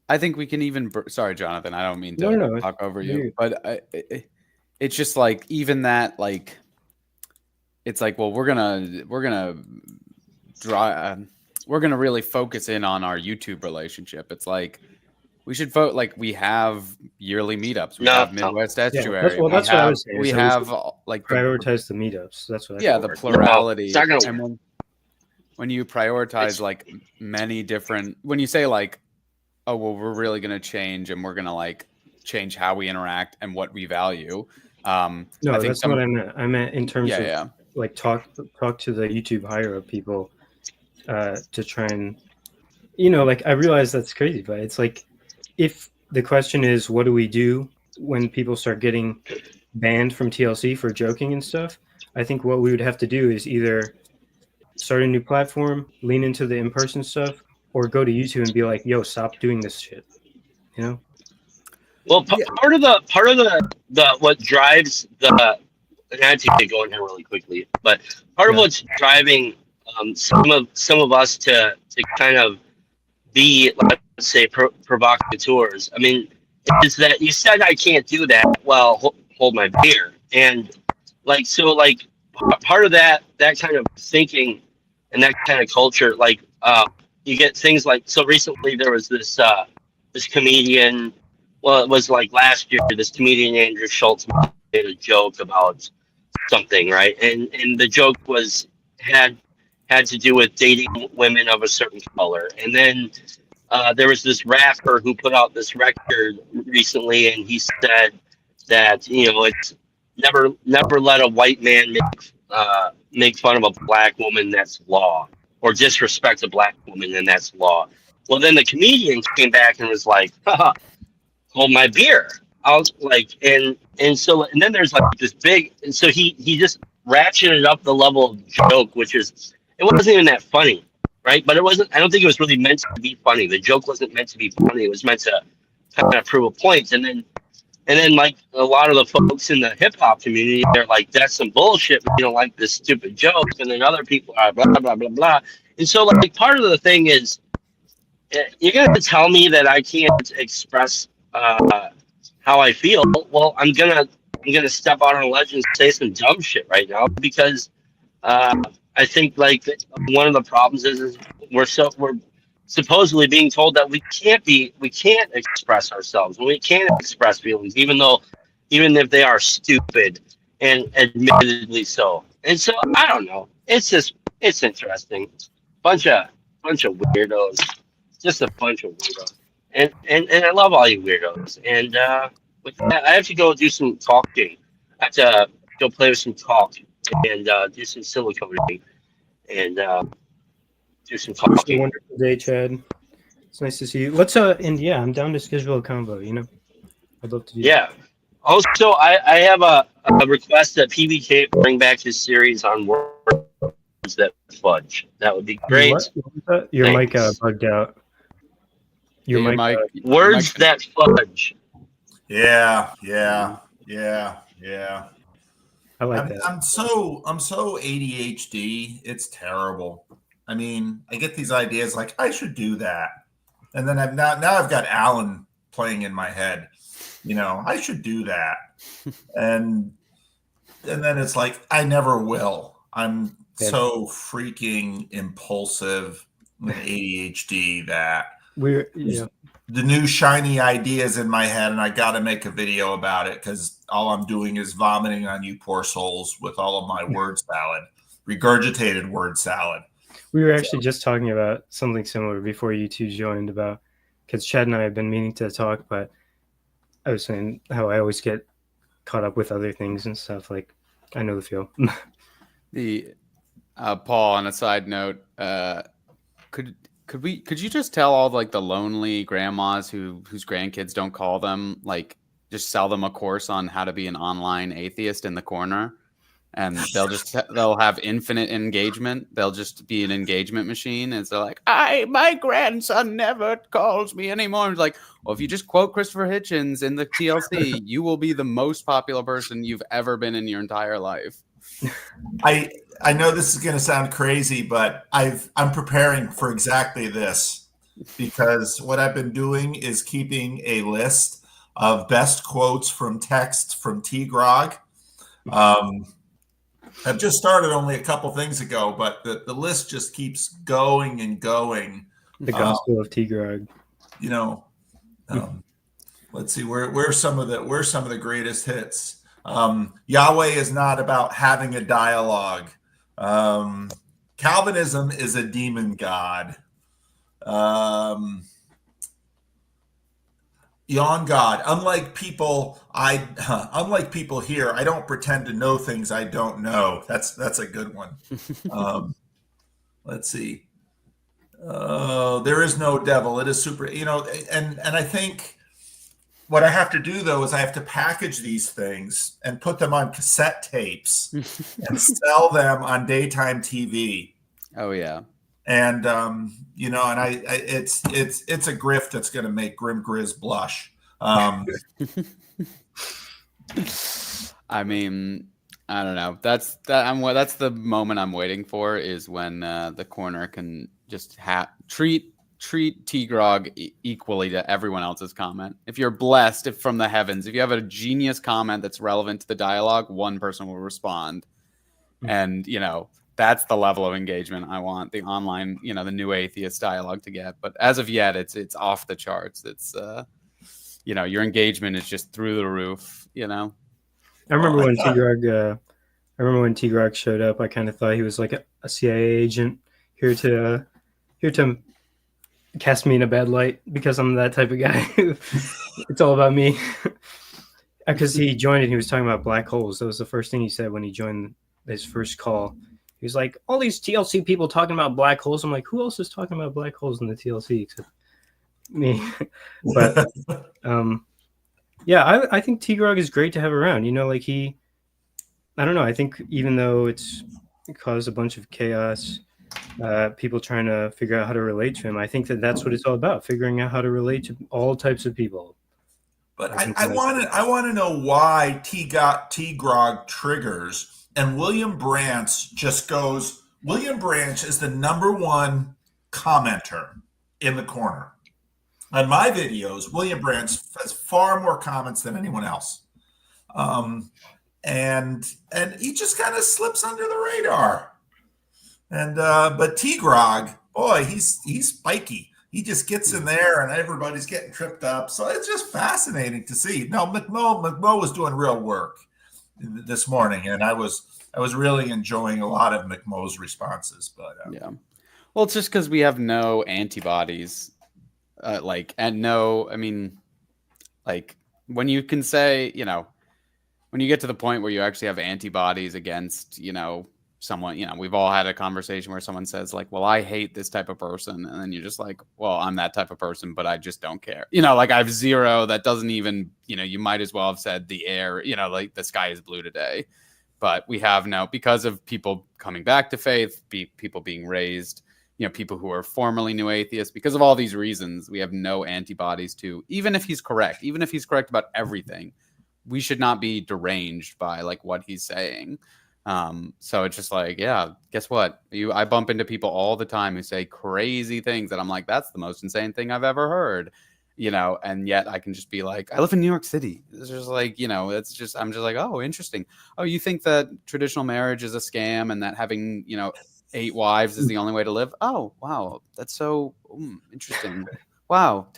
I think we can even. Sorry, Jonathan. I don't mean to talk over you, but it's just like even that, like, it's like, well, we're gonna really focus in on our YouTube relationship. It's like we should vote. Like we have yearly meetups. We have Midwest Estuary. Well, that's what I was saying. We have like prioritize the meetups. That's what. The plurality. And when you prioritize like many different, when you say like, oh, well, we're really going to change and we're going to like change how we interact and what we value. No, I think that's what I meant. I meant in terms of like talk to the YouTube higher up people to try and, you know, like I realize that's crazy, but it's like if the question is, what do we do when people start getting banned from TLC for joking and stuff? I think what we would have to do is either start a new platform, lean into the in-person stuff, or go to YouTube and be like, "Yo, stop doing this shit," you know. Well, part of the what drives the, and I have to get going here really quickly, but part of what's driving some of us to kind of be, let's say, provocateurs. I mean, is that you said I can't do that? Well, hold my beer, and like so, like part of that kind of thinking and that kind of culture, like. You get things like, so recently there was this comedian, well, it was like last year, this comedian Andrew Schultz made a joke about something, right? And the joke had to do with dating women of a certain color. And then there was this rapper who put out this record recently, and he said that, you know, it's never let a white man make fun of a black woman, that's law. Or disrespect a black woman, and that's law. Well, then the comedian came back and was like, haha, hold my beer. I was like, and then there's like this big, and so he just ratcheted up the level of joke, which is, it wasn't even that funny, right? But it wasn't, I don't think it was really meant to be funny. The joke wasn't meant to be funny. It was meant to kind of prove a point. And then like a lot of the folks in the hip hop community, they're like, that's some bullshit. We don't like this stupid joke. And then other people are blah, blah, blah, blah. And so like part of the thing is, you're going to tell me that I can't express how I feel. Well, I'm going to step out on a ledge and say some dumb shit right now, because I think like one of the problems is we're supposedly being told that we can't express ourselves, and we can't express feelings, even if they are stupid and admittedly so. And so I don't know. It's interesting. Bunch of weirdos, just a bunch of weirdos. And I love all you weirdos. And with that, I have to go do some talking. I have to go play with some talk and do some siliconing and do some talking. It's a wonderful day, Chad. It's nice to see you. Let's and yeah, I'm down to schedule a combo. You know, I'd love to do. Yeah. That. Also, I have a request that PBK bring back his series on words that fudge. That would be great. Your mic bugged out. Your mic. Words that fudge. Yeah. I like that. I'm so ADHD. It's terrible. I mean, I get these ideas like I should do that, and then I've got Alan playing in my head. You know, I should do that, and then it's like, I never will. I'm Yeah. so freaking impulsive with ADHD that Yeah. the new shiny ideas in my head, and I got to make a video about it because all I'm doing is vomiting on you poor souls with all of my word salad, regurgitated word salad. We were actually just talking about something similar before you two joined, about because Chad and I have been meaning to talk, but I was saying how I always get caught up with other things and stuff. Like, I know the feel. The Paul, on a side note, could you just tell all like the lonely grandmas whose grandkids don't call them, like, just sell them a course on how to be an online atheist in the corner, and they'll have infinite engagement. They'll just be an engagement machine. And so like, my grandson never calls me anymore. It's like, well, if you just quote Christopher Hitchens in the TLC, you will be the most popular person you've ever been in your entire life. I know this is going to sound crazy, but I'm preparing for exactly this, because what I've been doing is keeping a list of best quotes from text from T. Grog. I've just started only a couple things ago, but the list just keeps going and going. The Gospel of T. Grog. You know, let's see where's some of the greatest hits. Yahweh is not about having a dialogue. Calvinism is a demon god. Yon God. Unlike people here, I don't pretend to know things I don't know. That's a good one. Let's see. There is no devil. It is super. And I think what I have to do, though, is I have to package these things and put them on cassette tapes and sell them on daytime TV. Oh yeah. And it's a grift that's going to make Grim Grizz blush. I mean, I don't know. That's the moment I'm waiting for, is when the corner can just treat T. Grog equally to everyone else's comment. If you're blessed, if from the heavens, if you have a genius comment that's relevant to the dialogue, one person will respond. And, that's the level of engagement I want the online, the new atheist dialogue to get. But as of yet, it's off the charts. It's, your engagement is just through the roof, I remember when T. Grog showed up, I kind of thought he was like a CIA agent here to cast me in a bad light, because I'm that type of guy. It's all about me. Because he joined and he was talking about black holes. That was the first thing he said when he joined his first call. He was like, all these TLC people talking about black holes. I'm like, who else is talking about black holes in the TLC except me? But I think T. Grog is great to have around. I don't know. I think even though it caused a bunch of chaos, people trying to figure out how to relate to him, I think that's what it's all about, figuring out how to relate to all types of people. But I want to know why T. Grog triggers, and William Branch just goes. William Branch is the #1 commenter in the corner. On my videos, William Branch has far more comments than anyone else. And he just kind of slips under the radar. And but T. Grog, boy, he's spiky. He just gets in there and everybody's getting tripped up. So it's just fascinating to see. No, McMo was doing real work this morning, and I was really enjoying a lot of McMo's responses. But yeah, well, it's just because we have no antibodies, when you can say, when you get to the point where you actually have antibodies against, someone, we've all had a conversation where someone says like, well, I hate this type of person. And then you're just like, well, I'm that type of person, but I just don't care. I have zero. That doesn't even, you might as well have said the air, like the sky is blue today. But we have no, because of people coming back to faith, people being raised, people who are formerly new atheists, because of all these reasons, we have no antibodies to, even if he's correct about everything, we should not be deranged by like what he's saying. So it's just like, yeah, guess what? I bump into people all the time who say crazy things that I'm like, that's the most insane thing I've ever heard. you know, and yet I can just be like, I live in New York City. It's just like, you know, it's just, I'm just like, oh, interesting. Oh, you think that traditional marriage is a scam and that having, you know, 8 wives is the only way to live? Oh, wow. That's so interesting. Wow.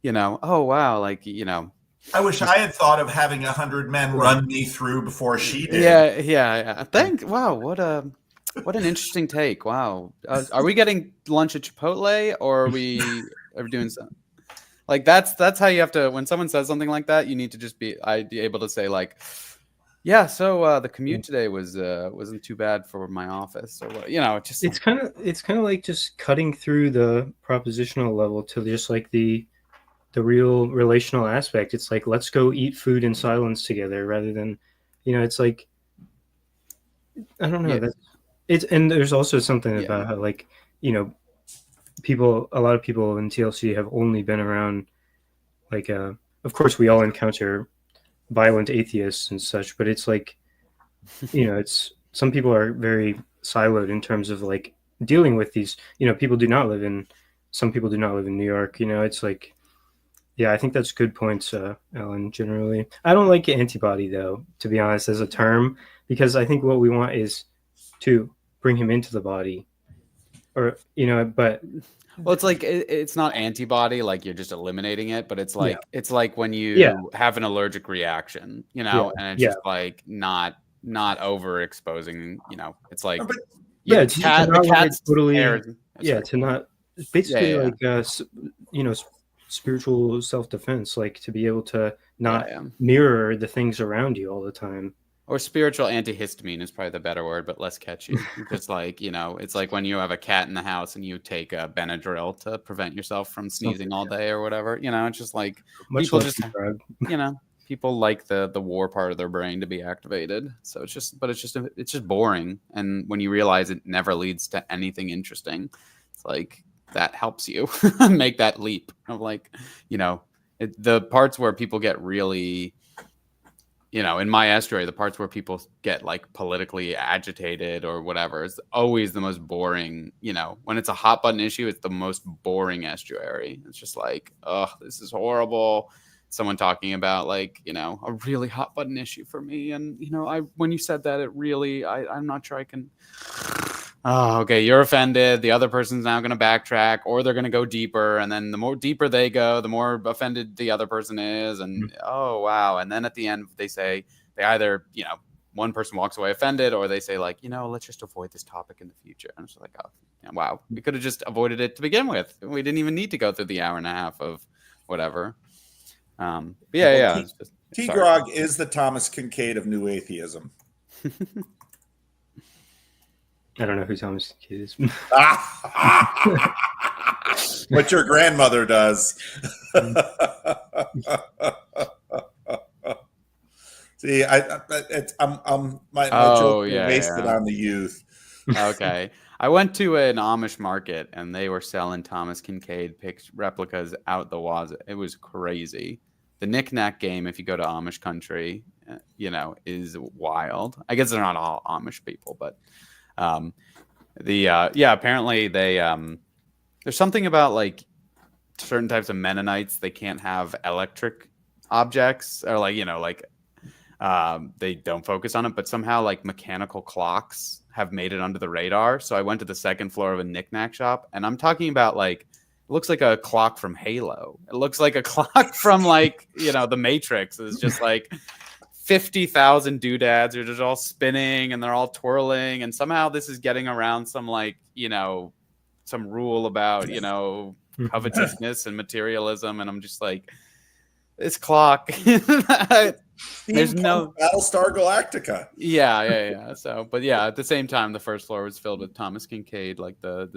You know, oh, wow. Like, you know, I wish I had thought of having 100 men run me through before she did. Yeah. Wow. What an interesting take. Wow. Are we getting lunch at Chipotle or are we doing something? Like that's how you have to, when someone says something like that, you need to just be able to say like, yeah, so the commute today wasn't too bad for my office, or what, you know, just it's kind of like just cutting through the propositional level to just like the real relational aspect. It's like, let's go eat food in silence together rather than, you know, it's like, I don't know, and there's also something about how, like, you know, a lot of people in TLC have only been around, like, of course we all encounter violent atheists and such, but it's like, you know, it's, some people are very siloed in terms of like dealing with these, you know, some people do not live in New York, you know, it's like, yeah, I think that's good points, Alan, generally. I don't like antibody, though, to be honest, as a term, because I think what we want is to bring him into the body, or, you know, but... Well, it's like, it's not antibody, like you're just eliminating it, but it's like, it's like when you have an allergic reaction, you know, and it's just like not overexposing, you know, it's like... the cat's totally... to not... Basically, like, you know, spiritual self-defense, like to be able to not mirror the things around you all the time. Or spiritual antihistamine is probably the better word, but less catchy. It's like, you know, it's like when you have a cat in the house and you take a Benadryl to prevent yourself from sneezing all day or whatever. You know, it's just like people just, you know, people like the war part of their brain to be activated. So it's just boring. And when you realize it never leads to anything interesting, it's like, that helps you make that leap of like, you know, the parts where people get really, you know, in my estuary, the parts where people get like politically agitated or whatever is always the most boring. You know, when it's a hot button issue, it's the most boring estuary. It's just like, oh, this is horrible. Someone talking about like, you know, a really hot button issue for me. And, you know, when you said that, it really, I'm not sure I can. Oh, okay. You're offended. The other person's now going to backtrack, or they're going to go deeper. And then the more deeper they go, the more offended the other person is. And oh, wow. And then at the end, they say they either, you know, one person walks away offended, or they say like, you know, let's just avoid this topic in the future. And it's like, oh, yeah, wow. We could have just avoided it to begin with. We didn't even need to go through the hour and a half of whatever. T-Grog is the Thomas Kincaid of new atheism. I don't know who Thomas Kincaid is. What your grandmother does. See, my joke wasted on the youth. Okay. I went to an Amish market and they were selling Thomas Kincaid replicas out the wazoo. It was crazy. The knick-knack game, if you go to Amish country, you know, is wild. I guess they're not all Amish people, but apparently they there's something about like certain types of Mennonites, they can't have electric objects, or like, you know, like they don't focus on it, but somehow like mechanical clocks have made it under the radar. So I went to the second floor of a knick-knack shop, and I'm talking about like, it looks like a clock from Halo. It looks like a clock from like, you know, the Matrix. It's just like 50,000 doodads are just all spinning and they're all twirling. And somehow this is getting around some like, you know, some rule about, you know, covetousness and materialism. And I'm just like, this clock. There's no Battlestar Galactica. Yeah. So, but yeah, at the same time, the first floor was filled with Thomas Kincaid, like the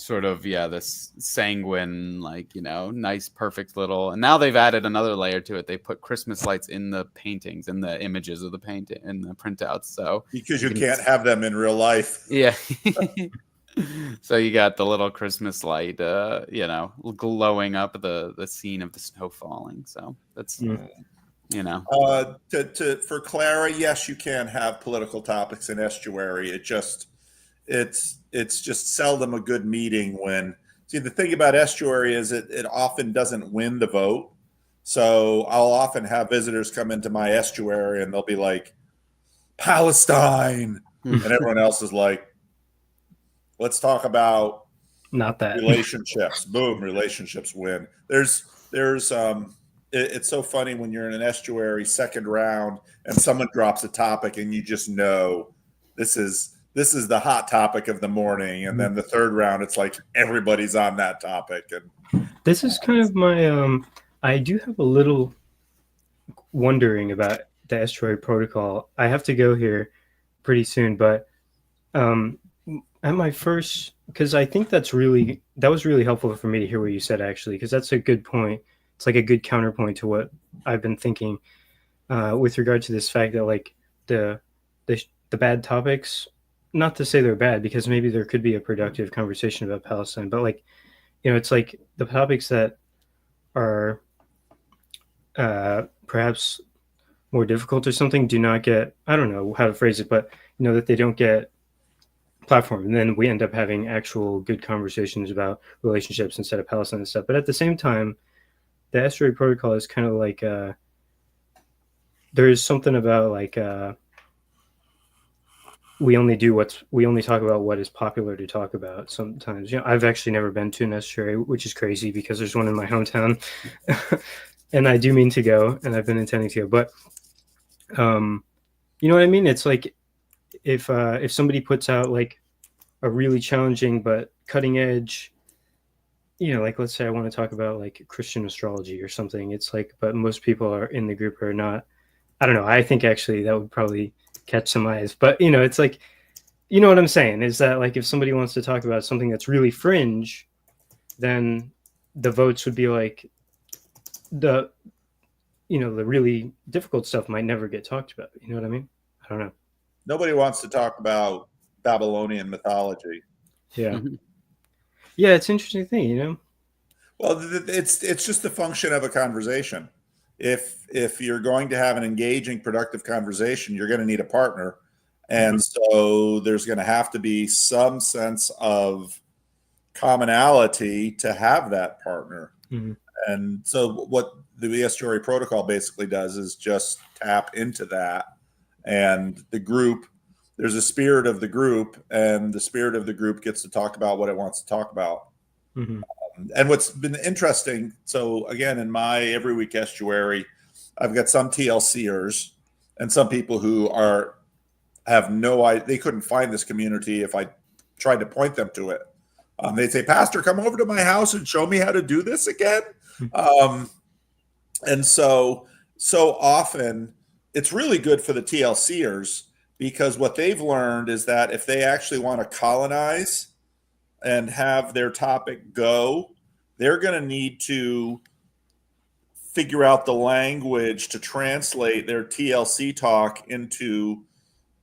sort of, this sanguine, like, you know, nice, perfect little. And now they've added another layer to it. They put Christmas lights in the paintings, in the images of the painting, in the printouts. So because you can't have them in real life. Yeah. So you got the little Christmas light, you know, glowing up the scene of the snow falling. So that's, you know. For Clara, yes, you can have political topics in estuary. It's just seldom a good meeting when See, the thing about estuary is it often doesn't win the vote. So I'll often have visitors come into my estuary and they'll be like, Palestine. And everyone else is like, let's talk about Not that. relationships. Boom, relationships win. It's so funny when you're in an estuary second round and someone drops a topic and you just know this is the hot topic of the morning. And then the third round, it's like everybody's on that topic. And This is kind of my I do have a little wondering about the estuary protocol. I have to go here pretty soon, but at my first, because I think that was really helpful for me to hear what you said, actually, because that's a good point. It's like a good counterpoint to what I've been thinking with regard to this fact that like the bad topics, not to say they're bad, because maybe there could be a productive conversation about Palestine, but like, it's like the topics that are perhaps more difficult or something do not get, I don't know how to phrase it, but that they don't get platform, and then we end up having actual good conversations about relationships instead of Palestine and stuff. But at the same time, the estuary protocol is kind of like there is something about like we only talk about what is popular to talk about sometimes. I've actually never been to an estuary, which is crazy because there's one in my hometown and I do mean to go, and I've been intending to go, but you know what I mean? It's like if somebody puts out like a really challenging but cutting edge, like let's say I want to talk about like Christian astrology or something, it's like, but most people are in the group are not, I don't know. I think actually that would probably catch some eyes, but it's like, what I'm saying is that like if somebody wants to talk about something that's really fringe, then the votes would be like the really difficult stuff might never get talked about. You know what I mean? I don't know. nobody wants to talk about Babylonian mythology. Yeah. Yeah, it's an interesting thing, Well, it's just the function of a conversation. If you're going to have an engaging, productive conversation, you're going to need a partner. And so there's going to have to be some sense of commonality to have that partner. Mm-hmm. And so what the estuary protocol basically does is just tap into that. And the group, there's a spirit of the group, and the spirit of the group gets to talk about what it wants to talk about. Mm-hmm. And what's been interesting, so again, in my every week estuary, I've got some TLCers and some people who have no idea. They couldn't find this community if I tried to point them to it. They'd say, Pastor, come over to my house and show me how to do this again. And so often it's really good for the TLCers, because what they've learned is that if they actually want to colonize and have their topic go, they're going to need to figure out the language to translate their TLC talk into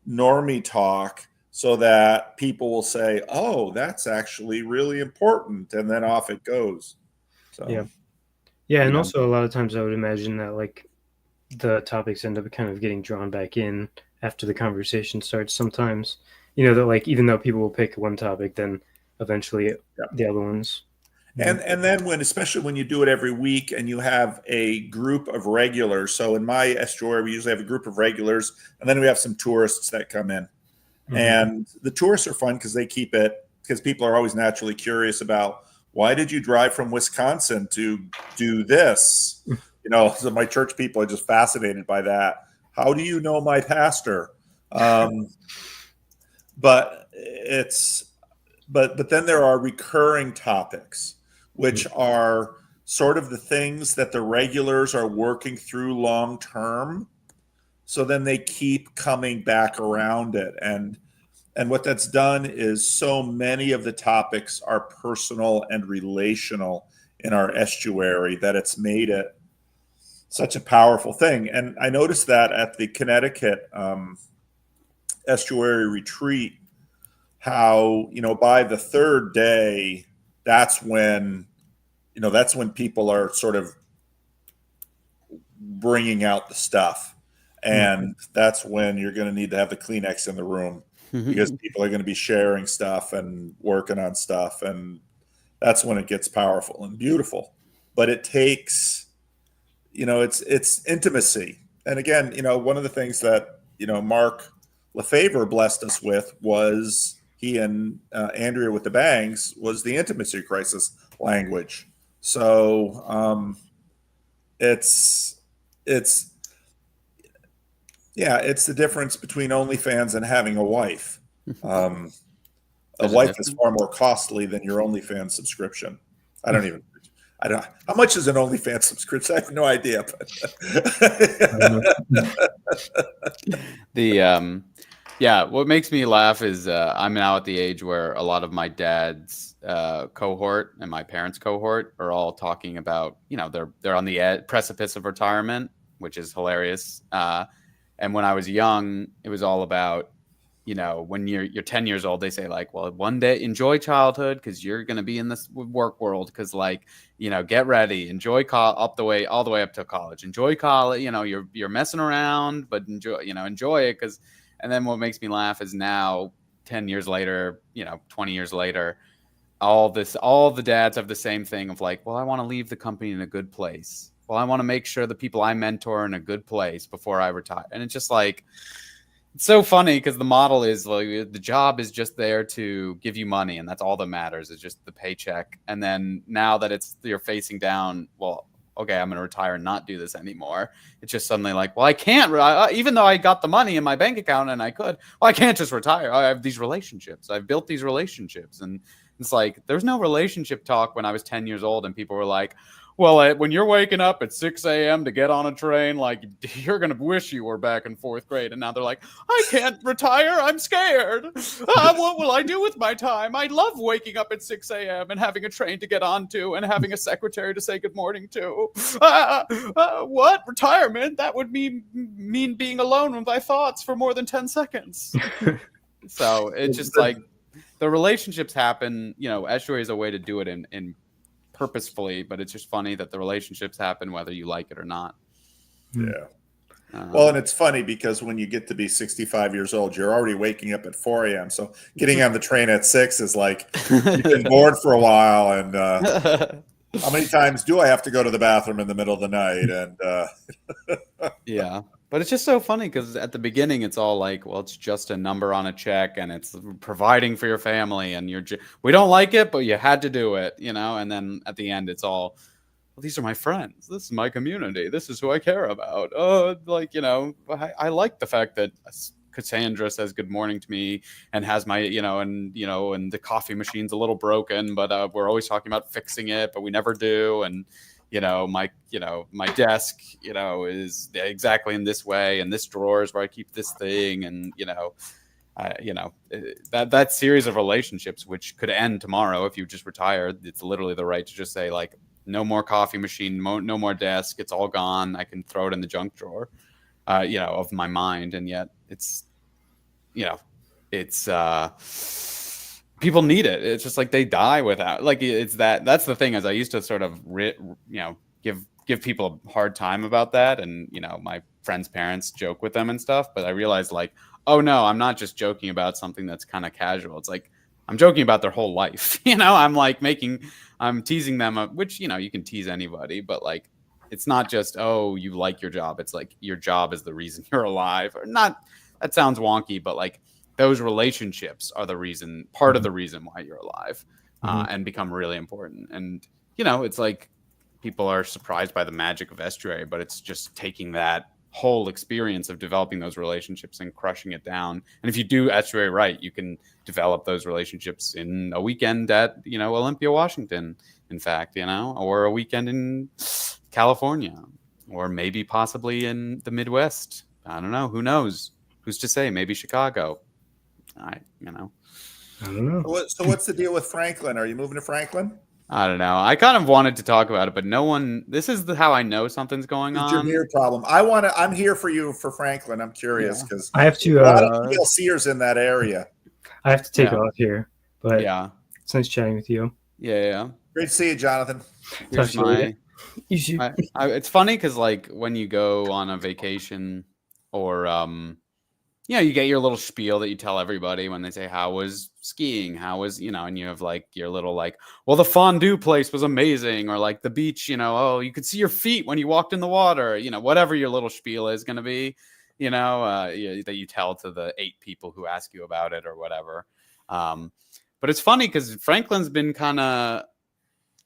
normie talk, so that people will say, oh, that's actually really important. And then off it goes. So, yeah. And also a lot of times I would imagine that like the topics end up kind of getting drawn back in after the conversation starts sometimes, that like, even though people will pick one topic, then eventually the other ones. And then especially when you do it every week and you have a group of regulars. So in my estuary, we usually have a group of regulars, and then we have some tourists that come in. Mm-hmm. And the tourists are fun because they keep it, because people are always naturally curious about, why did you drive from Wisconsin to do this? So my church people are just fascinated by that. How do you know my pastor? But then there are recurring topics, which are sort of the things that the regulars are working through long term. So then they keep coming back around it. And what that's done is so many of the topics are personal and relational in our estuary that it's made it such a powerful thing. And I noticed that at the Connecticut estuary retreat, how, by the third day, that's when people are sort of bringing out the stuff. And that's when you're going to need to have the Kleenex in the room, because people are going to be sharing stuff and working on stuff. And that's when it gets powerful and beautiful. But it takes, it's intimacy. And again, one of the things that, Mark Lefevre blessed us with was he and Andrea with the bangs was the intimacy crisis language. So it's the difference between OnlyFans and having a wife. A wife is far more costly than your OnlyFans subscription. I don't. How much is an OnlyFans subscription? I have no idea. What makes me laugh is I'm now at the age where a lot of my dad's cohort and my parents' cohort are all talking about, they're on the precipice of retirement, which is hilarious. And when I was young, it was all about, when you're 10 years old, they say like, well, one day enjoy childhood because you're going to be in this work world. Because get ready, enjoy all the way up to college, enjoy college. You're messing around, but enjoy it. And then what makes me laugh is now 10 years later, 20 years later, all the dads have the same thing of like, well, I want to leave the company in a good place. Well, I want to make sure the people I mentor are in a good place before I retire. And it's just like, it's so funny because the model is like the job is just there to give you money, and that's all that matters is just the paycheck. And then now that you're facing down, well, okay, I'm going to retire and not do this anymore. It's just suddenly like, well, I can't, even though I got the money in my bank account and I could, well, I can't just retire. I have these relationships. I've built these relationships. And it's like, there's no relationship talk when I was 10 years old and people were like, well, when you're waking up at 6 a.m. to get on a train, like you're going to wish you were back in 4th grade. And now they're like, I can't retire. I'm scared. What will I do with my time? I love waking up at 6 a.m. and having a train to get onto and having a secretary to say good morning to. What? Retirement? That would mean being alone with my thoughts for more than 10 seconds. So it's just like the relationships happen. Estuary is a way to do it in purposefully, but it's just funny that the relationships happen whether you like it or not. Yeah. Well, and it's funny because when you get to be 65 years old, you're already waking up at 4 a.m. So getting on the train at 6 is like you've been bored for a while. And how many times do I have to go to the bathroom in the middle of the night? And yeah. But it's just so funny because at the beginning, it's all like, well, it's just a number on a check and it's providing for your family. And we don't like it, but you had to do it, And then at the end, it's all, well, these are my friends. This is my community. This is who I care about. I like the fact that Cassandra says good morning to me and has my, and the coffee machine's a little broken, but we're always talking about fixing it, but we never do. And my desk, is exactly in this way, and this drawer is where I keep this thing, and that series of relationships, which could end tomorrow if you just retired. It's literally the right to just say like, no more coffee machine, no more desk. It's all gone. I can throw it in the junk drawer, of my mind, and yet it's people need it. It's just like they die without. Like that's the thing. Is I used to sort of give people a hard time about that, and my friends' parents joke with them and stuff. But I realized like, oh no, I'm not just joking about something that's kind of casual. It's like I'm joking about their whole life. I'm teasing them, which you can tease anybody, but like it's not just you like your job. It's like your job is the reason you're alive, or not. That sounds wonky, but like. Those relationships are part of the reason why you're alive, and become really important. And, it's like people are surprised by the magic of Estuary, but it's just taking that whole experience of developing those relationships and crushing it down. And if you do Estuary right, you can develop those relationships in a weekend at, Olympia, Washington, in fact, or a weekend in California, or maybe possibly in the Midwest. I don't know. Who knows? Who's to say? Maybe Chicago. I don't know. So what's the deal with Franklin? Are you moving to Franklin? I don't know. I kind of wanted to talk about it, but no one. This is how I know something's going on. It's your beard problem. I'm here for you for Franklin. I'm curious because I have to. A lot of PLCers in that area. I have to take off here, but yeah, it's nice chatting with you. Yeah. Great to see you, Jonathan. Here's it's funny because like when you go on a vacation or you know, you get your little spiel that you tell everybody when they say, how was skiing? How was, you know, and you have like your little like, well, the fondue place was amazing. Or like the beach, you know, oh, you could see your feet when you walked in the water, you know, whatever your little spiel is going to be, you know, that you tell to the 8 people who ask you about it or whatever. But it's funny because Franklin's been kind of,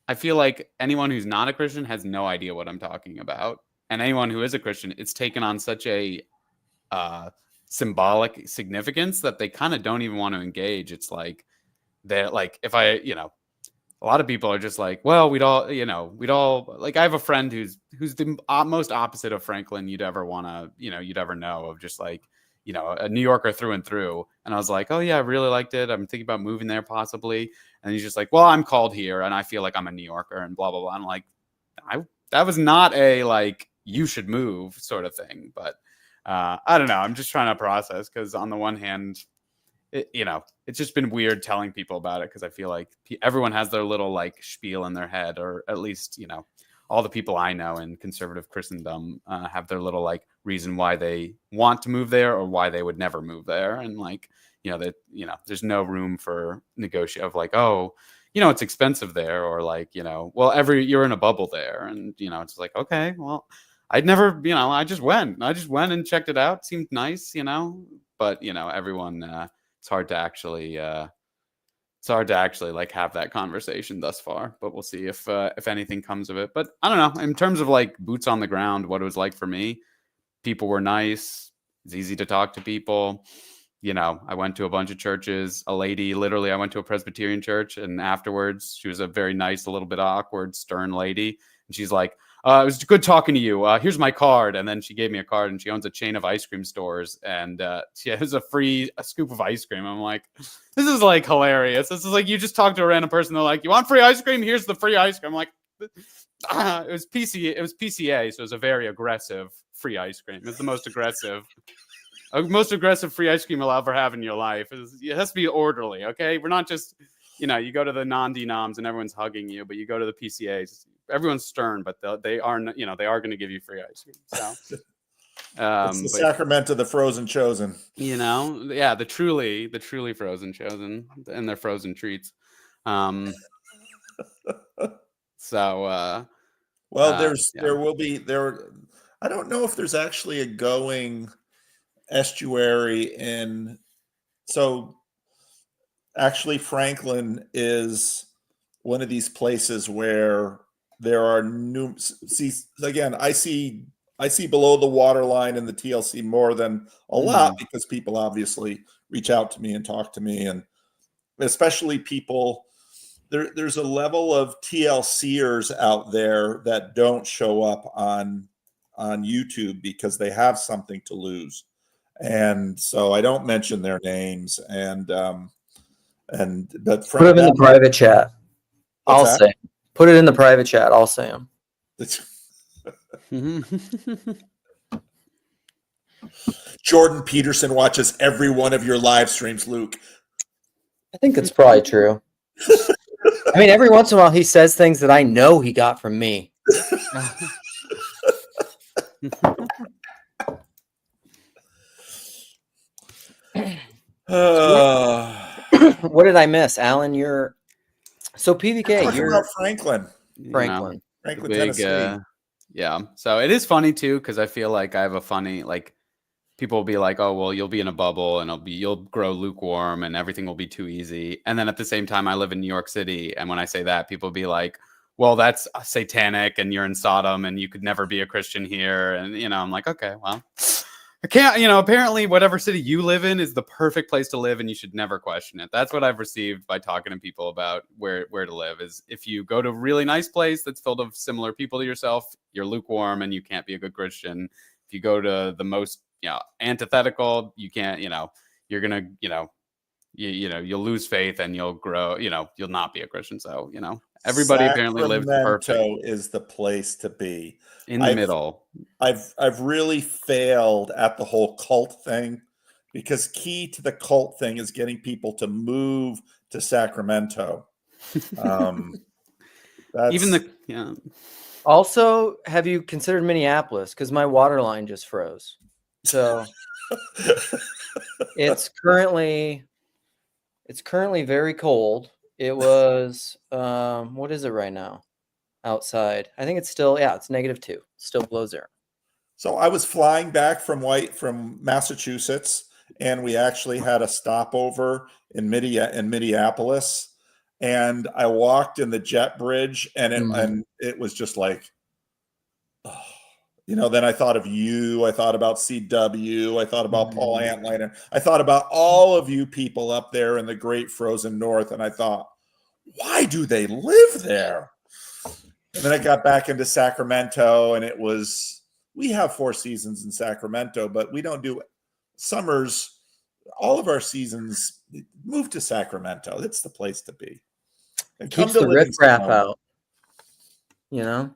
I feel like anyone who's not a Christian has no idea what I'm talking about. And anyone who is a Christian, it's taken on such a symbolic significance that they kind of don't even want to engage. It's like, they're like, if I, you know, a lot of people are just like, well, we'd all like, I have a friend who's the most opposite of Franklin you'd ever want to, you know, you'd ever know, of just like, you know, a New Yorker through and through. And I was like, oh yeah, I really liked it. I'm thinking about moving there possibly. And he's just like, well, I'm called here and I feel like I'm a New Yorker and blah, blah, blah. I'm like, that was not a like, you should move sort of thing. But I don't know. I'm just trying to process, because on the one hand, you know, it's just been weird telling people about it, because I feel like everyone has their little like spiel in their head, or at least, you know, all the people I know in conservative Christendom have their little like reason why they want to move there or why they would never move there. And like, you know, that, you know, there's no room for negotiate of like, oh, you know, it's expensive there, or like, you know, well, you're in a bubble there. And, you know, it's like, okay, well, I'd never, you know, I just went and checked it out. It seemed nice, you know, but, you know, everyone, it's hard to actually like have that conversation thus far, but we'll see if anything comes of it. But I don't know, in terms of like boots on the ground, what it was like for me, people were nice. It's easy to talk to people. You know, I went to a bunch of churches. A lady, literally, I went to a Presbyterian church, and afterwards she was a very nice, a little bit awkward, stern lady. And she's like, it was good talking to you. Here's my card. And then she gave me a card, and she owns a chain of ice cream stores. And she has a scoop of ice cream. I'm like, this is like hilarious. This is like, you just talk to a random person. They're like, you want free ice cream? Here's the free ice cream. I'm like, it was PCA. So it was a very aggressive free ice cream. It's the most aggressive free ice cream you'll ever have in your life. It has to be orderly. Okay. We're not just, you know, you go to the non-denoms and everyone's hugging you, but you go to the PCAs, everyone's stern, but they are, you know, they are going to give you free ice cream. So it's the sacrament of the frozen chosen, you know. Yeah, the truly frozen chosen and their frozen treats. There will be I don't know if there's actually a going estuary so actually Franklin is one of these places where there are again, I see below the waterline in the TLC more than a lot, because people obviously reach out to me and talk to me, and especially people, there's a level of TLCers out there that don't show up on YouTube because they have something to lose. And so I don't mention their names, but put them in the private chat. I'll say, put it in the private chat. I'll say them. Jordan Peterson watches every one of your live streams, Luke. I think that's probably true. I mean, every once in a while he says things that I know he got from me. What did I miss, Alan? So PVK. You're about Franklin, Tennessee. Yeah. So it is funny too, because I feel like I have a funny, like, people will be like, oh, well, you'll be in a bubble and you'll grow lukewarm and everything will be too easy. And then at the same time, I live in New York City, and when I say that, people will be like, well, that's satanic and you're in Sodom and you could never be a Christian here. And, you know, I'm like, okay, well, I can't, you know, apparently whatever city you live in is the perfect place to live and you should never question it. That's what I've received by talking to people about where to live, is if you go to a really nice place that's filled with similar people to yourself, you're lukewarm and you can't be a good Christian. If you go to the most, you know, antithetical, you can't, you know, you're going to, you know, you'll lose faith and you'll grow, you know, you'll not be a Christian. So, you know, everybody apparently lives perfect. Is the place to be. In the middle. I've really failed at the whole cult thing, because key to the cult thing is getting people to move to Sacramento. Also, have you considered Minneapolis? Because my water line just froze. So It's currently very cold. It was what is it right now outside? I think it's still, yeah, it's -2. Still below zero. So I was flying back from Massachusetts, and we actually had a stopover in Minneapolis, and I walked in the jet bridge, and it was just like, oh, you know. Then I thought of you. I thought about CW. I thought about Paul Antlinger. I thought about all of you people up there in the great frozen north, and I thought, why do they live there? And then I got back into Sacramento, and it was, we have 4 seasons in Sacramento, but we don't do summers. All of our seasons, move to Sacramento. It's the place to be. And Keeps the riffraff out. You know?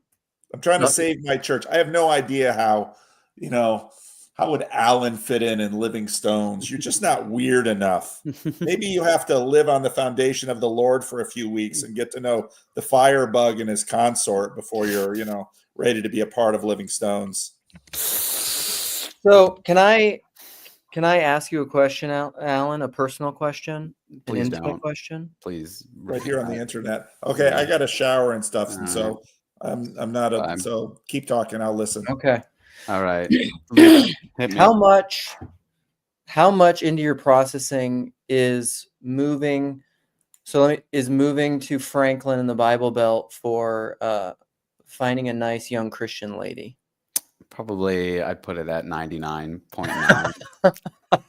I'm trying to save my church. I have no idea how, you know, how would Alan fit in Living Stones? You're just not weird enough. Maybe you have to live on the foundation of the Lord for a few weeks and get to know the firebug and his consort before you're, you know, ready to be a part of Living Stones. So can I ask you a question, Alan? A personal question? Please an intimate don't. question? Please. Right here on the internet. Okay, I got a shower and stuff, and so I'm not a. So keep talking. I'll listen. Okay. All right. How much into your processing is moving? So is moving to Franklin in the Bible Belt for finding a nice young Christian lady? Probably I'd put it at 99.9.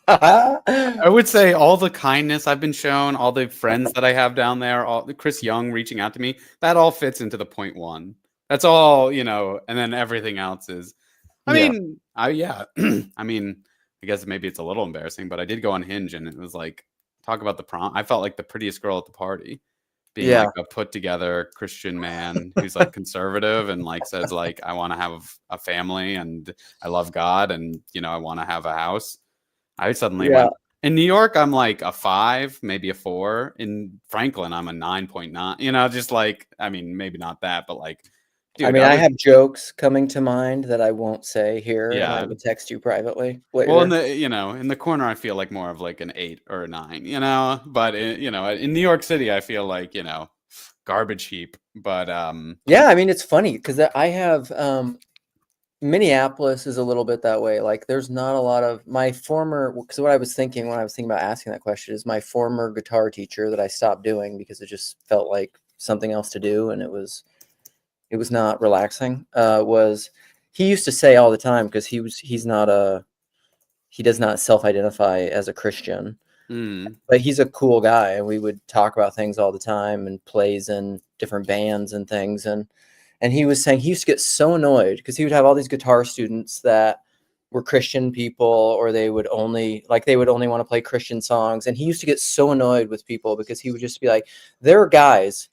I would say all the kindness I've been shown, all the friends that I have down there, all the Chris Young reaching out to me, that all fits into the 0.1. That's all, you know, and then everything else is, I mean, I mean, I guess maybe it's a little embarrassing, but I did go on Hinge, and it was like, talk about the prom. I felt like the prettiest girl at the party, being like a put together Christian man who's like conservative and like says like, I want to have a family and I love God and, you know, I want to have a house. I suddenly went, in New York, I'm like a 5, maybe a 4. In Franklin, I'm a 9.9, you know, just like, I mean, maybe not that, but like, dude, I mean, I have jokes coming to mind that I won't say here. Yeah. And I will text you privately later. Well, in the corner, I feel like more of like an 8 or a 9, you know, but you know, in New York City, I feel like, you know, garbage heap, but yeah, I mean, it's funny because I have Minneapolis is a little bit that way. Like there's not a lot of my former, because what I was thinking when I was thinking about asking that question is my former guitar teacher that I stopped doing because it just felt like something else to do, and it was not relaxing. He used to say all the time, because he does not self-identify as a Christian, but he's a cool guy, and we would talk about things all the time and plays in different bands and things. And he was saying he used to get so annoyed because he would have all these guitar students that were Christian people, or they would only want to play Christian songs. And he used to get so annoyed with people because he would just be like, there are guys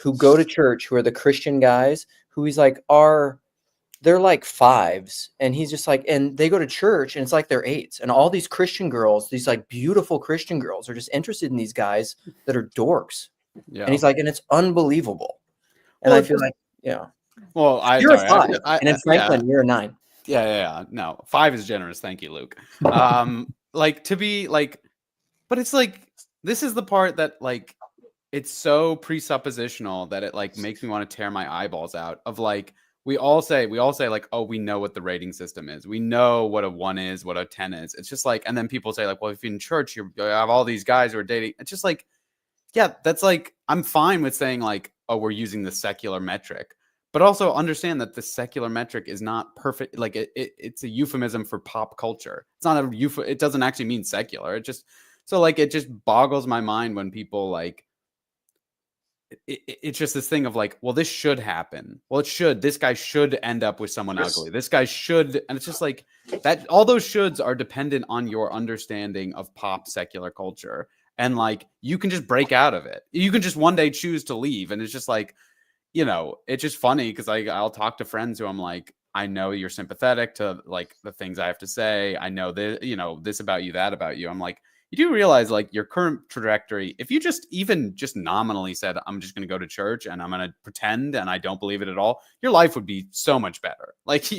who go to church who are the Christian guys who he's like they're like 5s, and he's just like, and they go to church and it's like they're 8s, and all these Christian girls, these like beautiful Christian girls, are just interested in these guys that are dorks. Yeah. And he's like, and it's unbelievable. And I feel like, well, you're a 5, and in Franklin, you're a 9. Yeah. No, 5 is generous. Thank you, Luke. Like to be like, but it's like, this is the part that like, it's so presuppositional that it like makes me want to tear my eyeballs out. Of like, we all say like, oh, we know what the rating system is. We know what a 1 is, what a 10 is. It's just like, and then people say like, well, if you're in church, you have all these guys who are dating. It's just like, yeah, that's like, I'm fine with saying like, oh, we're using the secular metric, but also understand that the secular metric is not perfect. Like it's a euphemism for pop culture. It's not it doesn't actually mean secular. It just boggles my mind when people like, it's just this thing of like, well, this should happen. Well, it should. This guy should end up with someone ugly. This guy should. And it's just like that. All those shoulds are dependent on your understanding of pop secular culture. And like, you can just break out of it. You can just one day choose to leave. And it's just like, you know, it's just funny because I'll talk to friends who I'm like, I know you're sympathetic to like the things I have to say. I know that, you know, this about you, that about you. I'm like, you do realize like your current trajectory, if you just nominally said, I'm just going to go to church and I'm going to pretend and I don't believe it at all, your life would be so much better. Like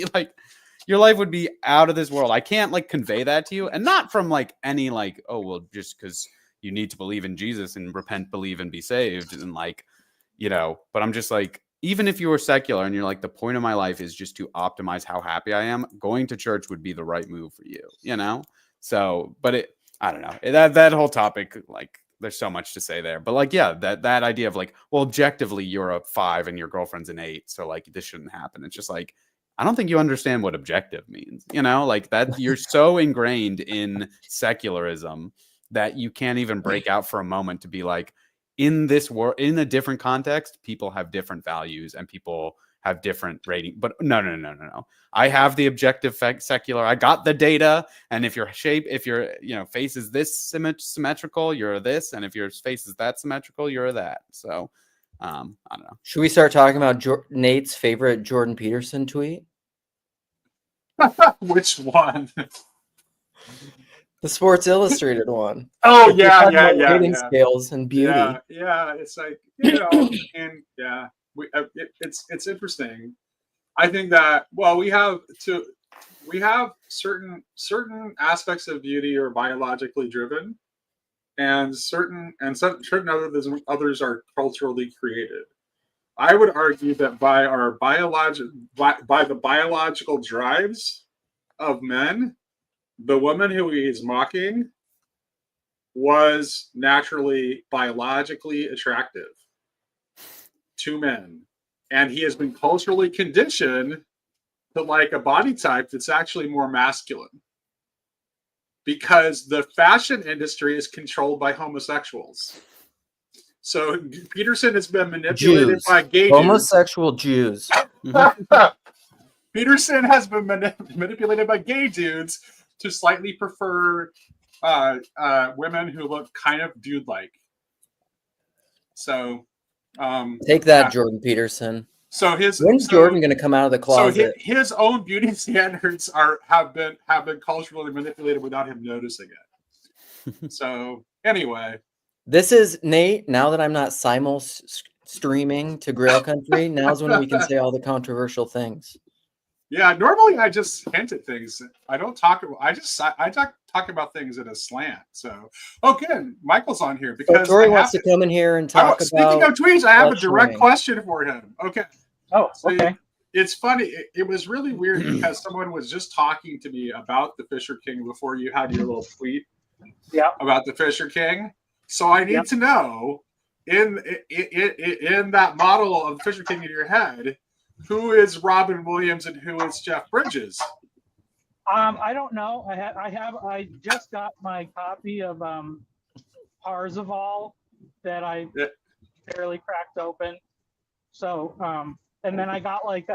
your life would be out of this world. I can't like convey that to you, and not from like any like, oh well, just because you need to believe in Jesus and repent, believe, and be saved, and like, you know. But I'm just like, even if you were secular and you're like, the point of my life is just to optimize how happy I am, going to church would be the right move for you, you know? So, but I don't know, that whole topic, like, there's so much to say there, but like, yeah, that idea of like, well, objectively you're a 5 and your girlfriend's an 8. So like, this shouldn't happen. It's just like, I don't think you understand what objective means, you know, like that you're so ingrained in secularism that you can't even break out for a moment to be like, in this world, in a different context, people have different values and people have different rating. But no. I have the objective secular. I got the data. And if your face is this symmetrical, you're this. And if your face is that symmetrical, you're that. So I don't know. Should we start talking about Nate's favorite Jordan Peterson tweet? Which one? The Sports Illustrated one. Oh yeah. Rating scales and beauty. Yeah. It's like, you know, and yeah, it's interesting. I think that we have certain aspects of beauty are biologically driven, and certain others are culturally created. I would argue that by the biological drives of men, the woman who he is mocking was naturally biologically attractive to men. And he has been culturally conditioned to like a body type that's actually more masculine. Because the fashion industry is controlled by homosexuals. So Peterson has been manipulated by gay homosexual Jews. Peterson has been manipulated by gay dudes to slightly prefer women who look kind of dude-like. So take that, Jordan Peterson. So when's Jordan going to come out of the closet? So his own beauty standards have been culturally manipulated without him noticing it. So anyway, this is Nate. Now that I'm not streaming to Grail Country, now's when we can say all the controversial things. Yeah, normally I just hint at things. I don't talk. I talk about things in a slant. So, good. Michael's on here because Tori wants to come in here and talk about. Speaking of tweets, I have a direct question for him. Okay. Oh, okay. It's funny. It was really weird because someone was just talking to me about the Fisher King before you had your little tweet. Yeah. About the Fisher King. So I need to know in that model of the Fisher King in your head, who is Robin Williams and who is Jeff Bridges? I don't know. I just got my copy of Parzival that I barely cracked open. So and then I got like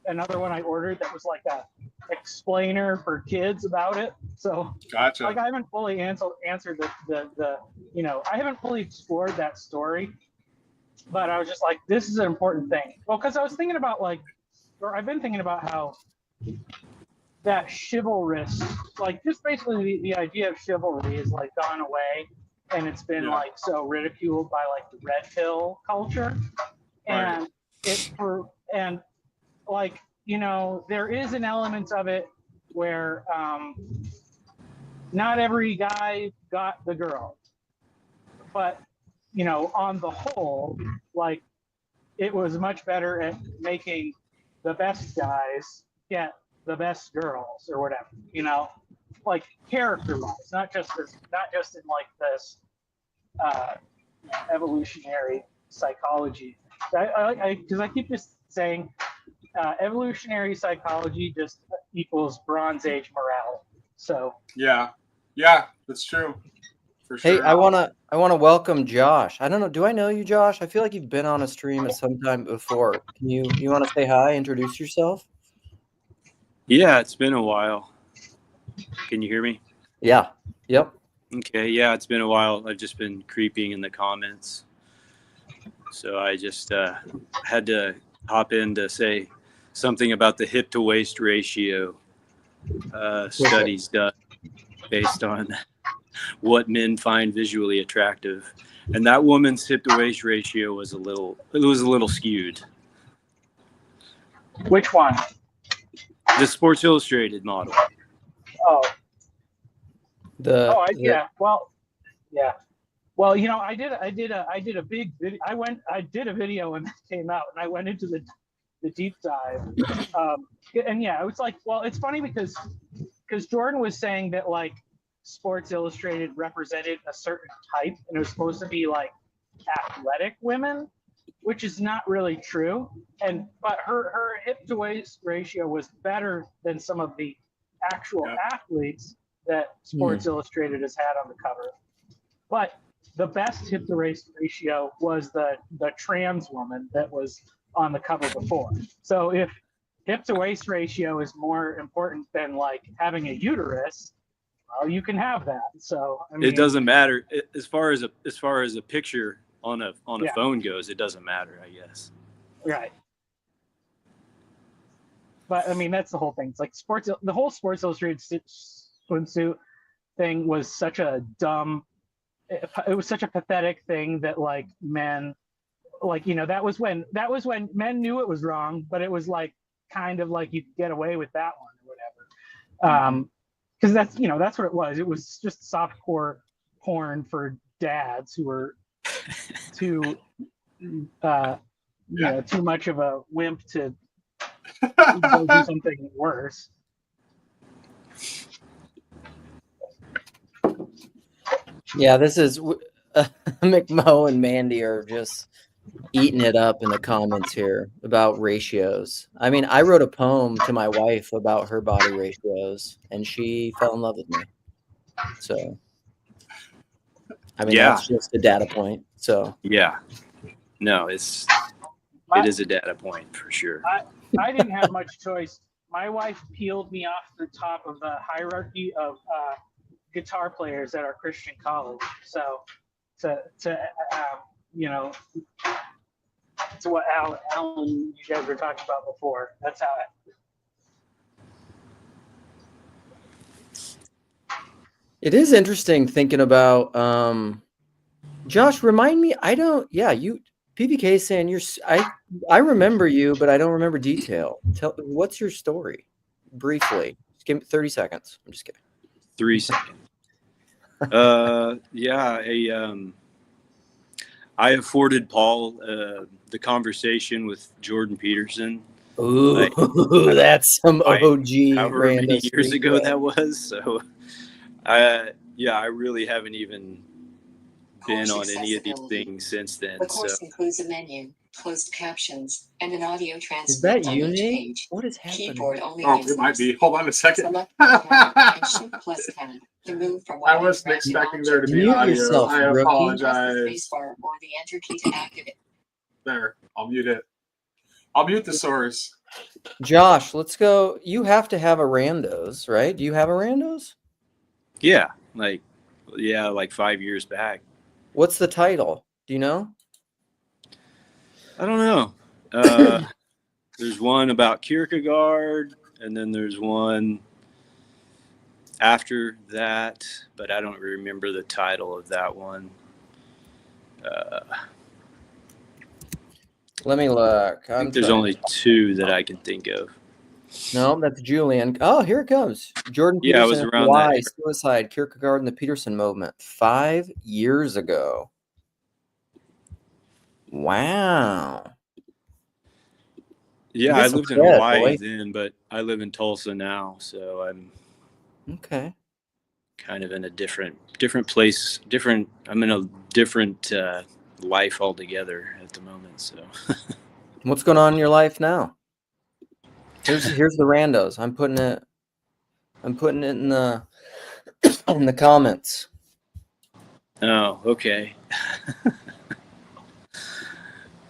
another one I ordered that was like a explainer for kids about it. So gotcha. Like I haven't fully answered the I haven't fully explored that story. But I was just like, this is an important thing. Well, because I was thinking about I've been thinking about how that chivalrous, like just basically the idea of chivalry is like gone away, and it's been like so ridiculed by like the red pill culture, and there is an element of it where not every guy got the girl, but on the whole, like it was much better at making the best guys get the best girls or whatever, like character-wise, not just in like this evolutionary psychology. Because I keep just saying evolutionary psychology just equals Bronze Age morale. So yeah, that's true. For hey, sure. I wanna welcome Josh. I don't know. Do I know you, Josh? I feel like you've been on a stream at some time before. Can you want to say hi? Introduce yourself. Yeah, it's been a while. Can you hear me? Yeah. Yep. Okay. Yeah, it's been a while. I've just been creeping in the comments, so I just had to hop in to say something about the hip to waist ratio studies done based on what men find visually attractive, and that woman's hip to waist ratio was a little skewed. Which one? The Sports Illustrated model. Oh, The yeah. Well, yeah. Well, you know, I did a big video. I did a video when that came out, and I went into the deep dive. And yeah, it was like, well, it's funny because Jordan was saying that like Sports Illustrated represented a certain type, and it was supposed to be like athletic women, which is not really true. But her hip to waist ratio was better than some of the actual athletes that Sports Illustrated has had on the cover. But the best hip to waist ratio was the trans woman that was on the cover before. So if hip to waist ratio is more important than like having a uterus, well, you can have that. So I mean, it doesn't matter as far as a picture on a phone goes. It doesn't matter, I guess. Right. But I mean, that's the whole thing. It's like the whole Sports Illustrated swimsuit thing was such a dumb. It was such a pathetic thing that like men, like, you know, that was when men knew it was wrong, but it was like kind of like you could get away with that one or whatever. Because that's, you know, that's what it was. It was just softcore porn for dads who were too too much of a wimp to go do something worse. Yeah, this is McMo and Mandy are just eating it up in the comments here about ratios. I mean, I wrote a poem to my wife about her body ratios, and she fell in love with me. So, I mean, that's just a data point. So, yeah, no, it is a data point for sure. I didn't have much choice. My wife peeled me off the top of the hierarchy of guitar players at our Christian college. So you know, to what Alan, you guys were talking about before. That's how it is interesting thinking about Josh, remind me, PVK is saying I remember you, but I don't remember detail. What's your story? Briefly. Just give me 30 seconds. I'm just kidding. 3 seconds. I afforded Paul the conversation with Jordan Peterson. Ooh, that's some OG. However many years ago that was. So, I really haven't even been on any of these things since then. The course includes a menu, closed captions, and an audio transcript. Is that you, on each Nate? page. What is happening? Keyboard only. Oh, it might be. Hold on a second. Select tab and Shift plus tab to move from I wasn't expecting there to be audio. Yourself, I rookie. apologize. Spacebar or the enter key to activate. There, I'll mute it. I'll mute the source. Josh, let's go. You have to have a Randos, right? Do you have a Randos? Yeah, like 5 years back. What's the title? Do you know? I don't know. There's one about Kierkegaard, and then there's one after that, but I don't remember the title of that one. Let me look. I think there's only two that I can think of. No, that's Julian. Oh, here it comes. Jordan Peterson. Yeah, it was around Why that. Suicide, Kierkegaard, and the Peterson movement 5 years ago. Wow. Yeah, I lived in Hawaii then, but I live in Tulsa now, so I'm okay. Kind of in a different place. I'm in a different life altogether at the moment. So, what's going on in your life now? Here's the Randos. I'm putting it in the in the comments. Oh, okay.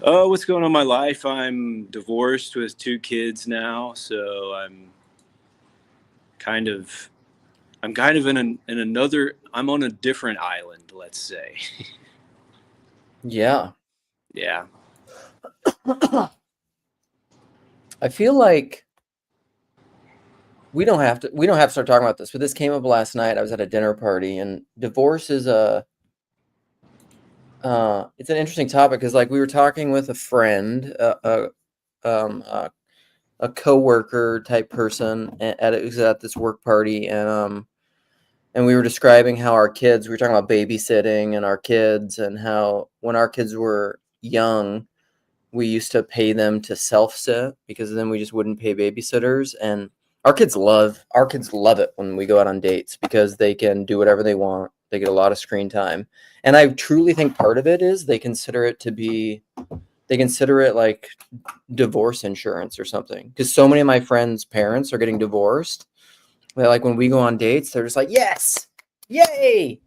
Oh, what's going on in my life? I'm divorced with 2 kids now, so I'm kind of in another. I'm on a different island, let's say. Yeah. Yeah. I feel like we don't have to start talking about this, but this came up last night. I was at a dinner party, and divorce is it's an interesting topic because, like, we were talking with a friend, a a coworker type person it was at this work party, and we were describing how we were talking about babysitting and our kids, and how when our kids were young, we used to pay them to self-sit because then we just wouldn't pay babysitters. And our kids love it when we go out on dates because they can do whatever they want. They get a lot of screen time. And I truly think part of it is they consider it like divorce insurance or something. Because so many of my friends' parents are getting divorced. They're like, when we go on dates, they're just like, yes, yay.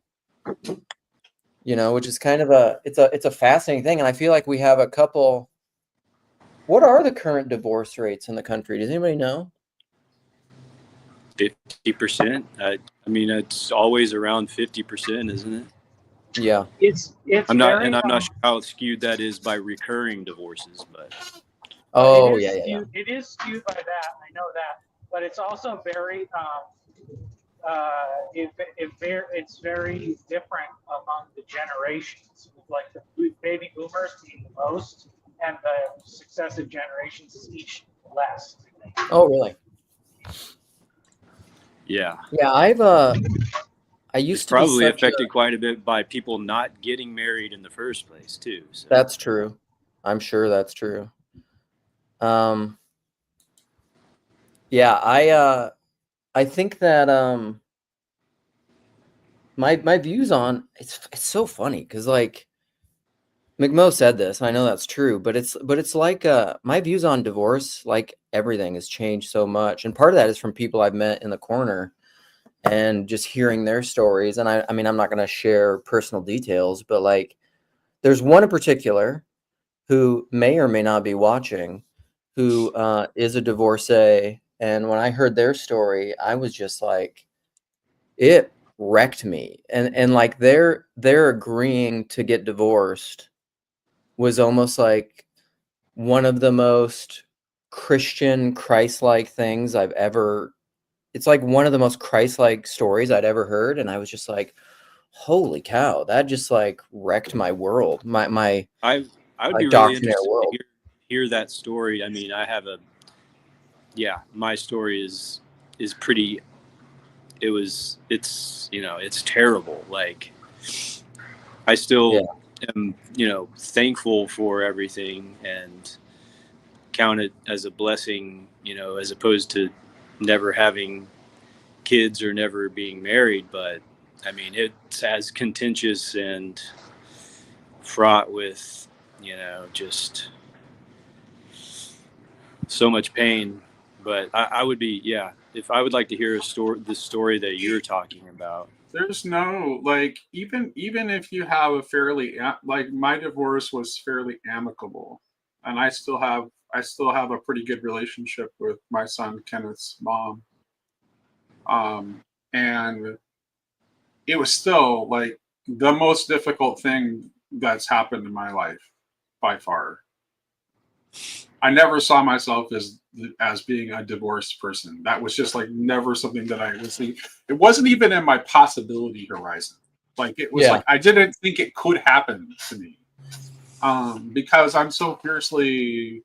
Which is kind of it's a fascinating thing. And I feel like we have a couple. What are the current divorce rates in the country? Does anybody know? 50%. I mean, it's always around 50%, isn't it? Yeah. I'm not sure how skewed that is by recurring divorces, but. Oh, it yeah. It is skewed by that. I know that, but it's also very it's very different among the generations. Like the baby boomers being the most, and the successive generations is each less. Oh, really? Yeah. Yeah, I used to probably be affected quite a bit by people not getting married in the first place too. So. That's true. I'm sure that's true. Yeah, I think that my views on it's so funny because like McMo said this, and I know that's true, but it's like my views on divorce, like everything, has changed so much, and part of that is from people I've met in the corner and just hearing their stories. And I mean, I'm not going to share personal details, but like there's one in particular who may or may not be watching, who is a divorcee, and when I heard their story, I was just like, it wrecked me, and like they're agreeing to get divorced was almost like one of the most Christian, Christ-like things I've ever. It's like one of the most Christ-like stories I'd ever heard, and I was just like, "Holy cow!" That just like wrecked my world, my I would be really doctrinaire interested world. to hear that story. I mean, my story is pretty. It's terrible. Like, I still am, thankful for everything and count it as a blessing, as opposed to never having kids or never being married. But I mean, it's as contentious and fraught with, just so much pain. But I would be, if I would like to hear the story that you're talking about. There's no, like, even if you have a fairly, like, my divorce was fairly amicable, and I still have a pretty good relationship with my son Kenneth's mom. And it was still like the most difficult thing that's happened in my life by far. I never saw myself as being a divorced person. That was just like never something that I was thinking. It wasn't even in my possibility horizon. Like it was like I didn't think it could happen to me. Because I'm such a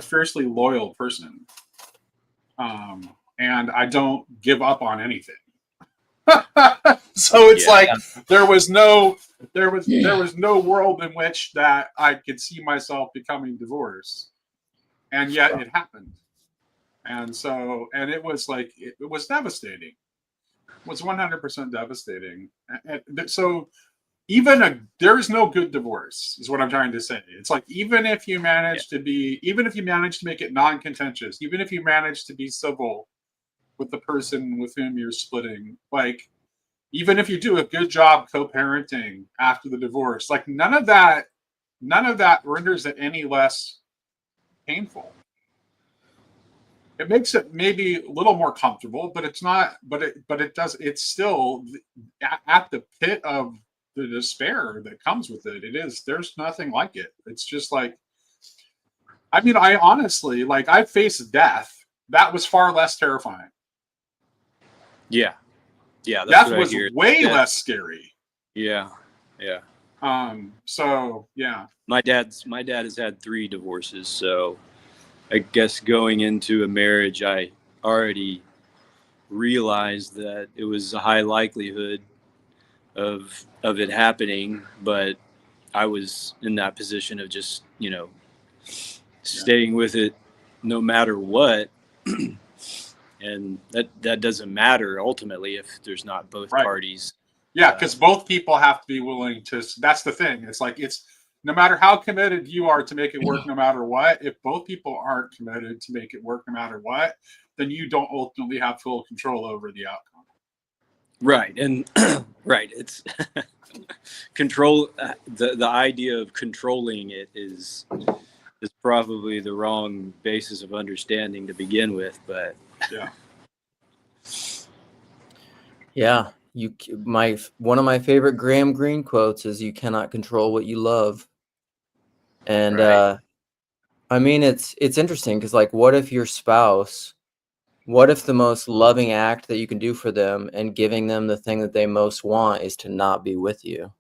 fiercely loyal person. And I don't give up on anything. So it's like there was no world in which that I could see myself becoming divorced, and yet it happened. And so, and it was like it was devastating. It was 100% devastating. And so there is no good divorce, is what I'm trying to say. It's like even if you manage to make it non-contentious, even if you manage to be civil with the person with whom you're splitting, like even if you do a good job co-parenting after the divorce, like none of that renders it any less painful. It makes it maybe a little more comfortable, but it's not, it's still at the pit of the despair that comes with it. There's nothing like it. It's just like, I mean, I honestly, like, I faced death. That was far less terrifying. Yeah, that's death what was I hear. way less scary. Yeah. So yeah. My dad has had 3 divorces, so I guess going into a marriage, I already realized that it was a high likelihood of it happening, but I was in that position of just, you know, staying with it no matter what. And that doesn't matter ultimately if there's not both parties. Yeah, because both people have to be willing to. That's the thing. It's like, it's no matter how committed you are to make it work, no matter what. If both people aren't committed to make it work, no matter what, then you don't ultimately have full control over the outcome. Right, and right, it's control. The idea of controlling it is probably the wrong basis of understanding to begin with. But yeah, one of my favorite Graham Greene quotes is, "You cannot control what you love." And I mean, it's interesting because, like, what if your spouse, what if the most loving act that you can do for them and giving them the thing that they most want is to not be with you?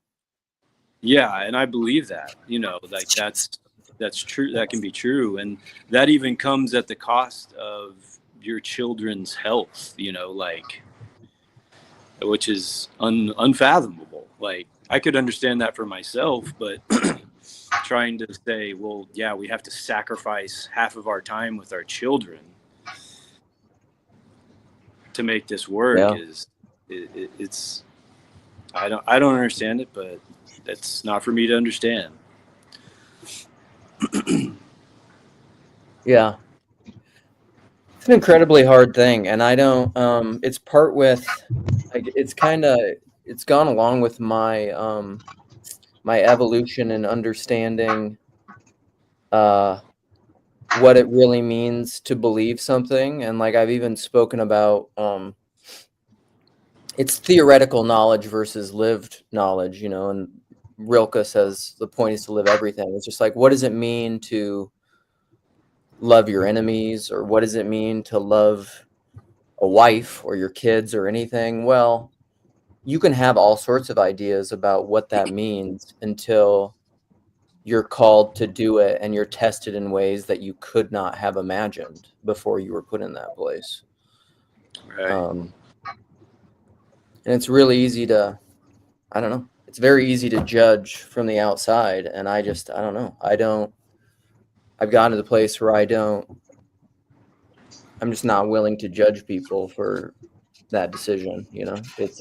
Yeah, and I believe that, you know, like that's true. That can be true, and that even comes at the cost of your children's health, you know, like, which is unfathomable. Like, I could understand that for myself, but trying to say, well, yeah, we have to sacrifice half of our time with our children to make this work it's I don't understand it, but that's not for me to understand. Yeah. It's an incredibly hard thing, and I don't it's part with, like, it's gone along with my my evolution in understanding what it really means to believe something. And, like, I've even spoken about it's theoretical knowledge versus lived knowledge, you know, and Rilke says the point is to live everything. It's just like, what does it mean to love your enemies, or what does it mean to love a wife or your kids or anything? Well, you can have all sorts of ideas about what that means until you're called to do it and you're tested in ways that you could not have imagined before you were put in that place. Right. And it's really easy to, I don't know, it's very easy to judge from the outside. And I don't know. I've gotten to the place where I'm just not willing to judge people for that decision. You know, it's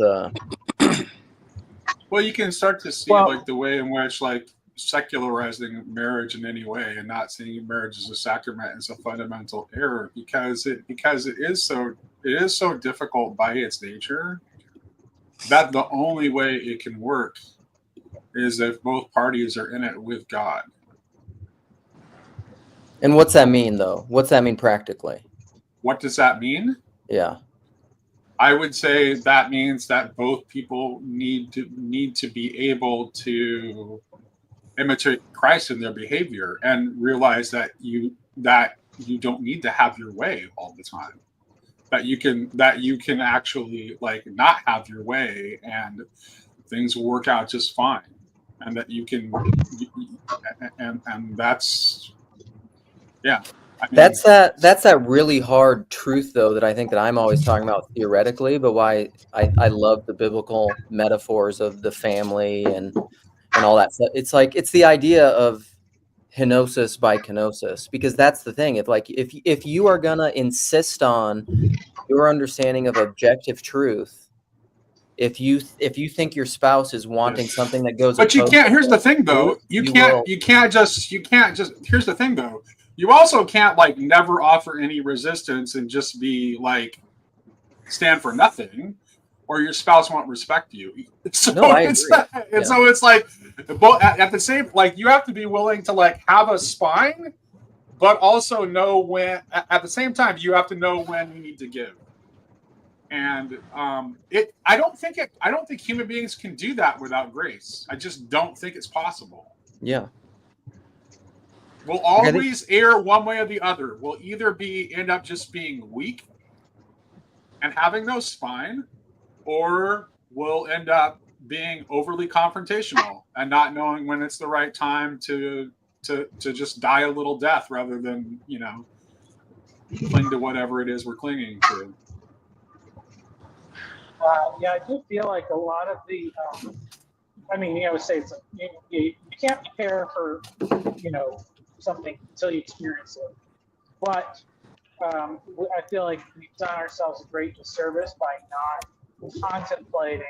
well, you can start to see like the way in which, like, secularizing marriage in any way and not seeing marriage as a sacrament is a fundamental error, because it is so difficult by its nature that the only way it can work is if both parties are in it with God. And what's that mean, though? What's that mean practically? What does that mean? Yeah. I would say that means that both people need to be able to imitate Christ in their behavior and realize that you don't need to have your way all the time. That you can actually, like, not have your way and things will work out just fine. And that you can, and that's, yeah. I mean, That's that really hard truth, though, that I think that I'm always talking about theoretically, but why I love the biblical metaphors of the family and all that stuff. It's like, it's the idea of henosis by kenosis, because that's the thing. If you are gonna insist on your understanding of objective truth, if you think your spouse is wanting something that goes, but you can't. Here's the thing, though. You can't just. Here's the thing, though. You also can't, like, never offer any resistance and just be like, stand for nothing, or your spouse won't respect you. So no, I it's agree. So it's like, at the same, like, you have to be willing to, like, have a spine, but also know when. At the same time, you have to know when you need to give. And I don't think human beings can do that without grace. I just don't think it's possible. Yeah. We'll always err one way or the other. We'll either end up just being weak and having no spine, or we'll end up being overly confrontational and not knowing when it's the right time to just die a little death rather than, you know, cling to whatever it is we're clinging to. Yeah, I do feel like a lot of the, I mean, you always say it's like, you can't prepare for, something until you experience it. But I feel like we've done ourselves a great disservice by not contemplating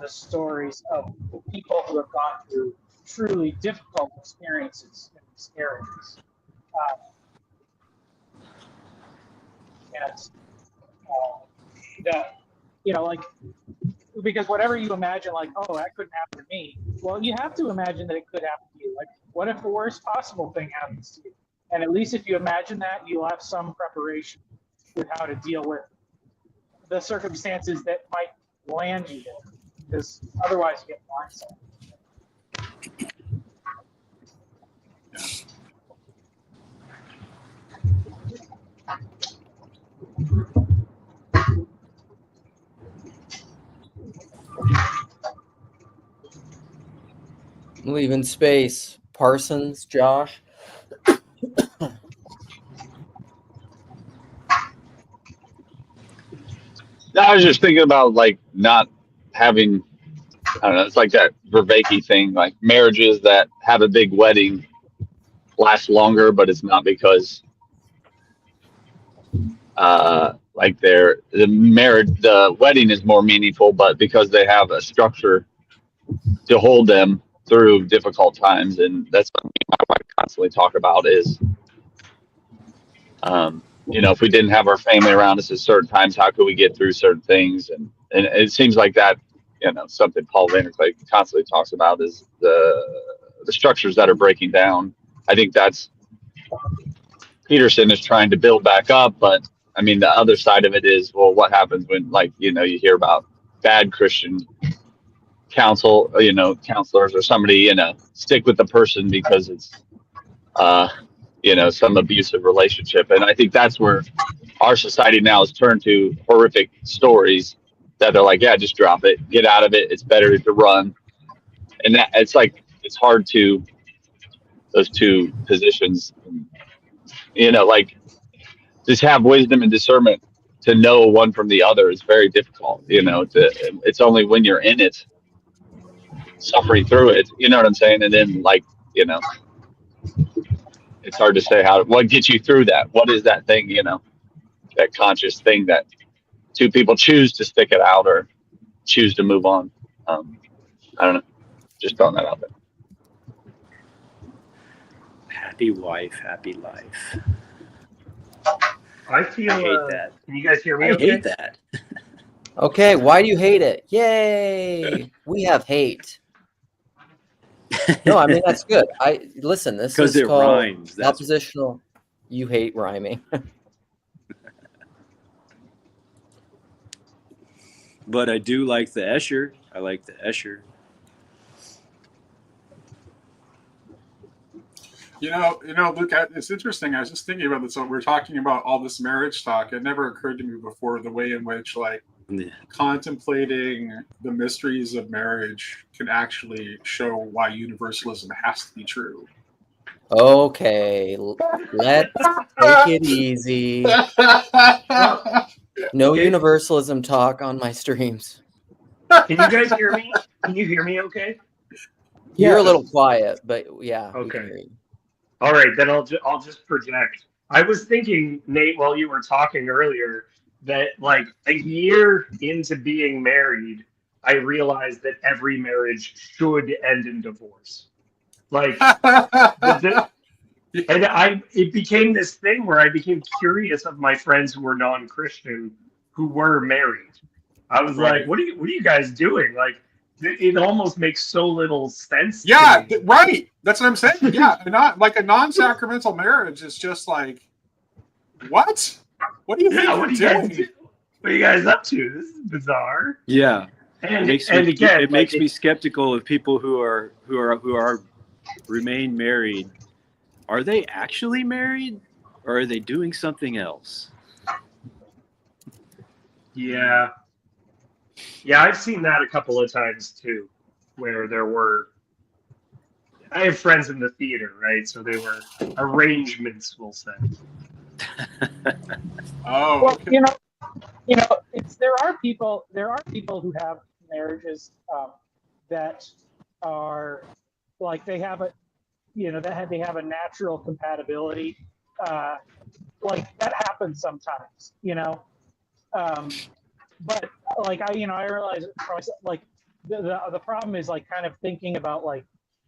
the stories of people who have gone through truly difficult experiences in these areas. Because whatever you imagine, like, oh, that couldn't happen to me. Well, you have to imagine that it could happen to you. Like, what if the worst possible thing happens to you? And at least if you imagine that, you'll have some preparation with how to deal with the circumstances that might land you there. Because otherwise you get blindsided. Leaving space. Parsons, Josh. No, I was just thinking about like not having, I don't know, it's like that Vervaeke thing, like marriages that have a big wedding last longer, but it's not because like the wedding is more meaningful, but because they have a structure to hold them through difficult times. And that's what my wife constantly talk about is, if we didn't have our family around us at certain times, how could we get through certain things? And it seems like that, something Paul Vanderclay constantly talks about is the structures that are breaking down. I think that's Peterson is trying to build back up, but I mean, the other side of it is, well, what happens when, like, you hear about bad Christian counselors or somebody, stick with the person because it's, some abusive relationship. And I think that's where our society now has turned to horrific stories that they're like, yeah, just drop it, get out of it. It's better to run. And that, it's like, it's hard to, those two positions, like just have wisdom and discernment to know one from the other is very difficult. It's only when you're in it, suffering through it, you know what I'm saying? And then it's hard to say what gets you through that. What is that thing, that conscious thing that two people choose to stick it out or choose to move on. I don't know. Just throwing that out there. Happy wife, happy life. I feel. I hate that. Can you guys hear me? I okay? hate that. Okay, why do you hate it? Yay! We have hate. No, I mean that's good. Listen. This is it called rhymes. That's oppositional. You hate rhyming. But I do like the Escher. I like the Escher. Luke, it's interesting. I was just thinking about this. So we're talking about all this marriage talk. It never occurred to me before the way in which, contemplating the mysteries of marriage can actually show why universalism has to be true. Okay, let's take it easy. No universalism talk on my streams. Can you guys hear me? Can you hear me okay? You're a little quiet, but yeah. Okay. All right, then I'll just project. I was thinking, Nate, while you were talking earlier, that like a year into being married, I realized that every marriage should end in divorce. Like, it became this thing where I became curious of my friends who were non-Christian who were married. I was like, what are you guys doing? Like, it almost makes so little sense. Yeah, right. That's what I'm saying. Yeah, not like a non-sacramental marriage is just like, what? What do you think you're doing? What are you guys up to? This is bizarre. Yeah, and it makes me skeptical of people who remain married. Are they actually married, or are they doing something else? Yeah. Yeah, I've seen that a couple of times too, where I have friends in the theater, right? So they were arrangements, we'll say. Oh, Well, okay. there are people who have marriages that are like they have a they have a natural compatibility. Like that happens sometimes, but like I realize like the problem is like kind of thinking about like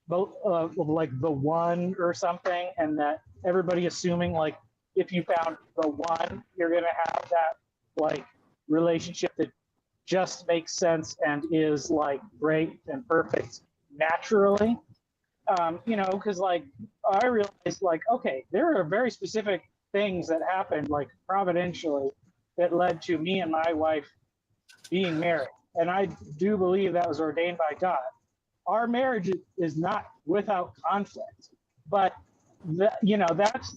both like the one or something, and that everybody assuming like if you found the one, you're gonna have that like relationship that just makes sense and is like great and perfect naturally. Because like I realized like, okay, there are very specific things that happened like providentially that led to me and my wife being married. And I do believe that was ordained by God. Our marriage is not without conflict, but that's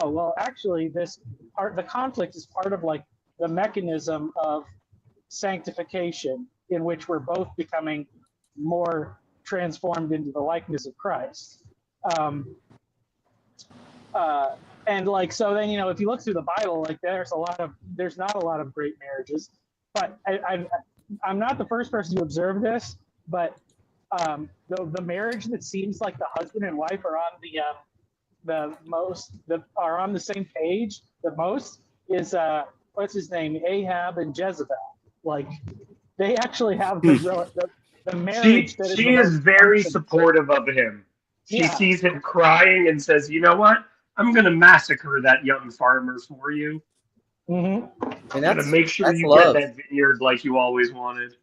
oh, well, actually the conflict is part of like the mechanism of sanctification in which we're both becoming more transformed into the likeness of Christ. And like, so then, if you look through the Bible, like there's not a lot of great marriages, but I'm not the first person to observe this, but the marriage that seems like the husband and wife are are on the same page the most is what's his name, Ahab and Jezebel. Like they actually have the marriage she is very supportive of him. She sees him crying and says, "You know what? I'm going to massacre that young farmer for you. Mm-hmm. I'm going to make sure you love. get that vineyard like you always wanted."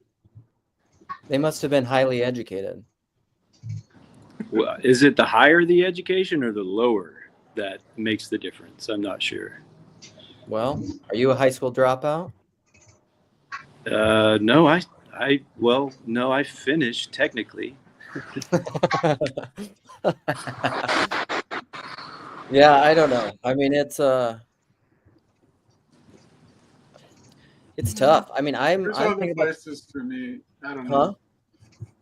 They must have been highly educated. Well, is it the higher the education or the lower that makes the difference? I'm not sure. Well, are you a high school dropout? No, I finished technically. Yeah, I don't know. I mean, it's tough. I mean, There's I'm other thinking places for me. I don't Huh? know.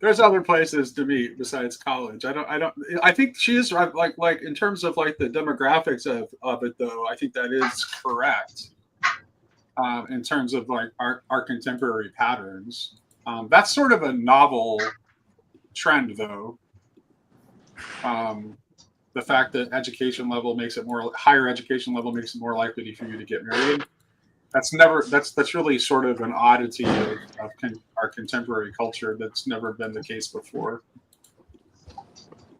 There's other places to meet besides college. I think she is right. Like in terms of like the demographics of it, though. I think that is correct. In terms of like our contemporary patterns, that's sort of a novel trend, though. The fact that higher education level makes it more likely for you to get married. That's really sort of an oddity of our contemporary culture that's never been the case before.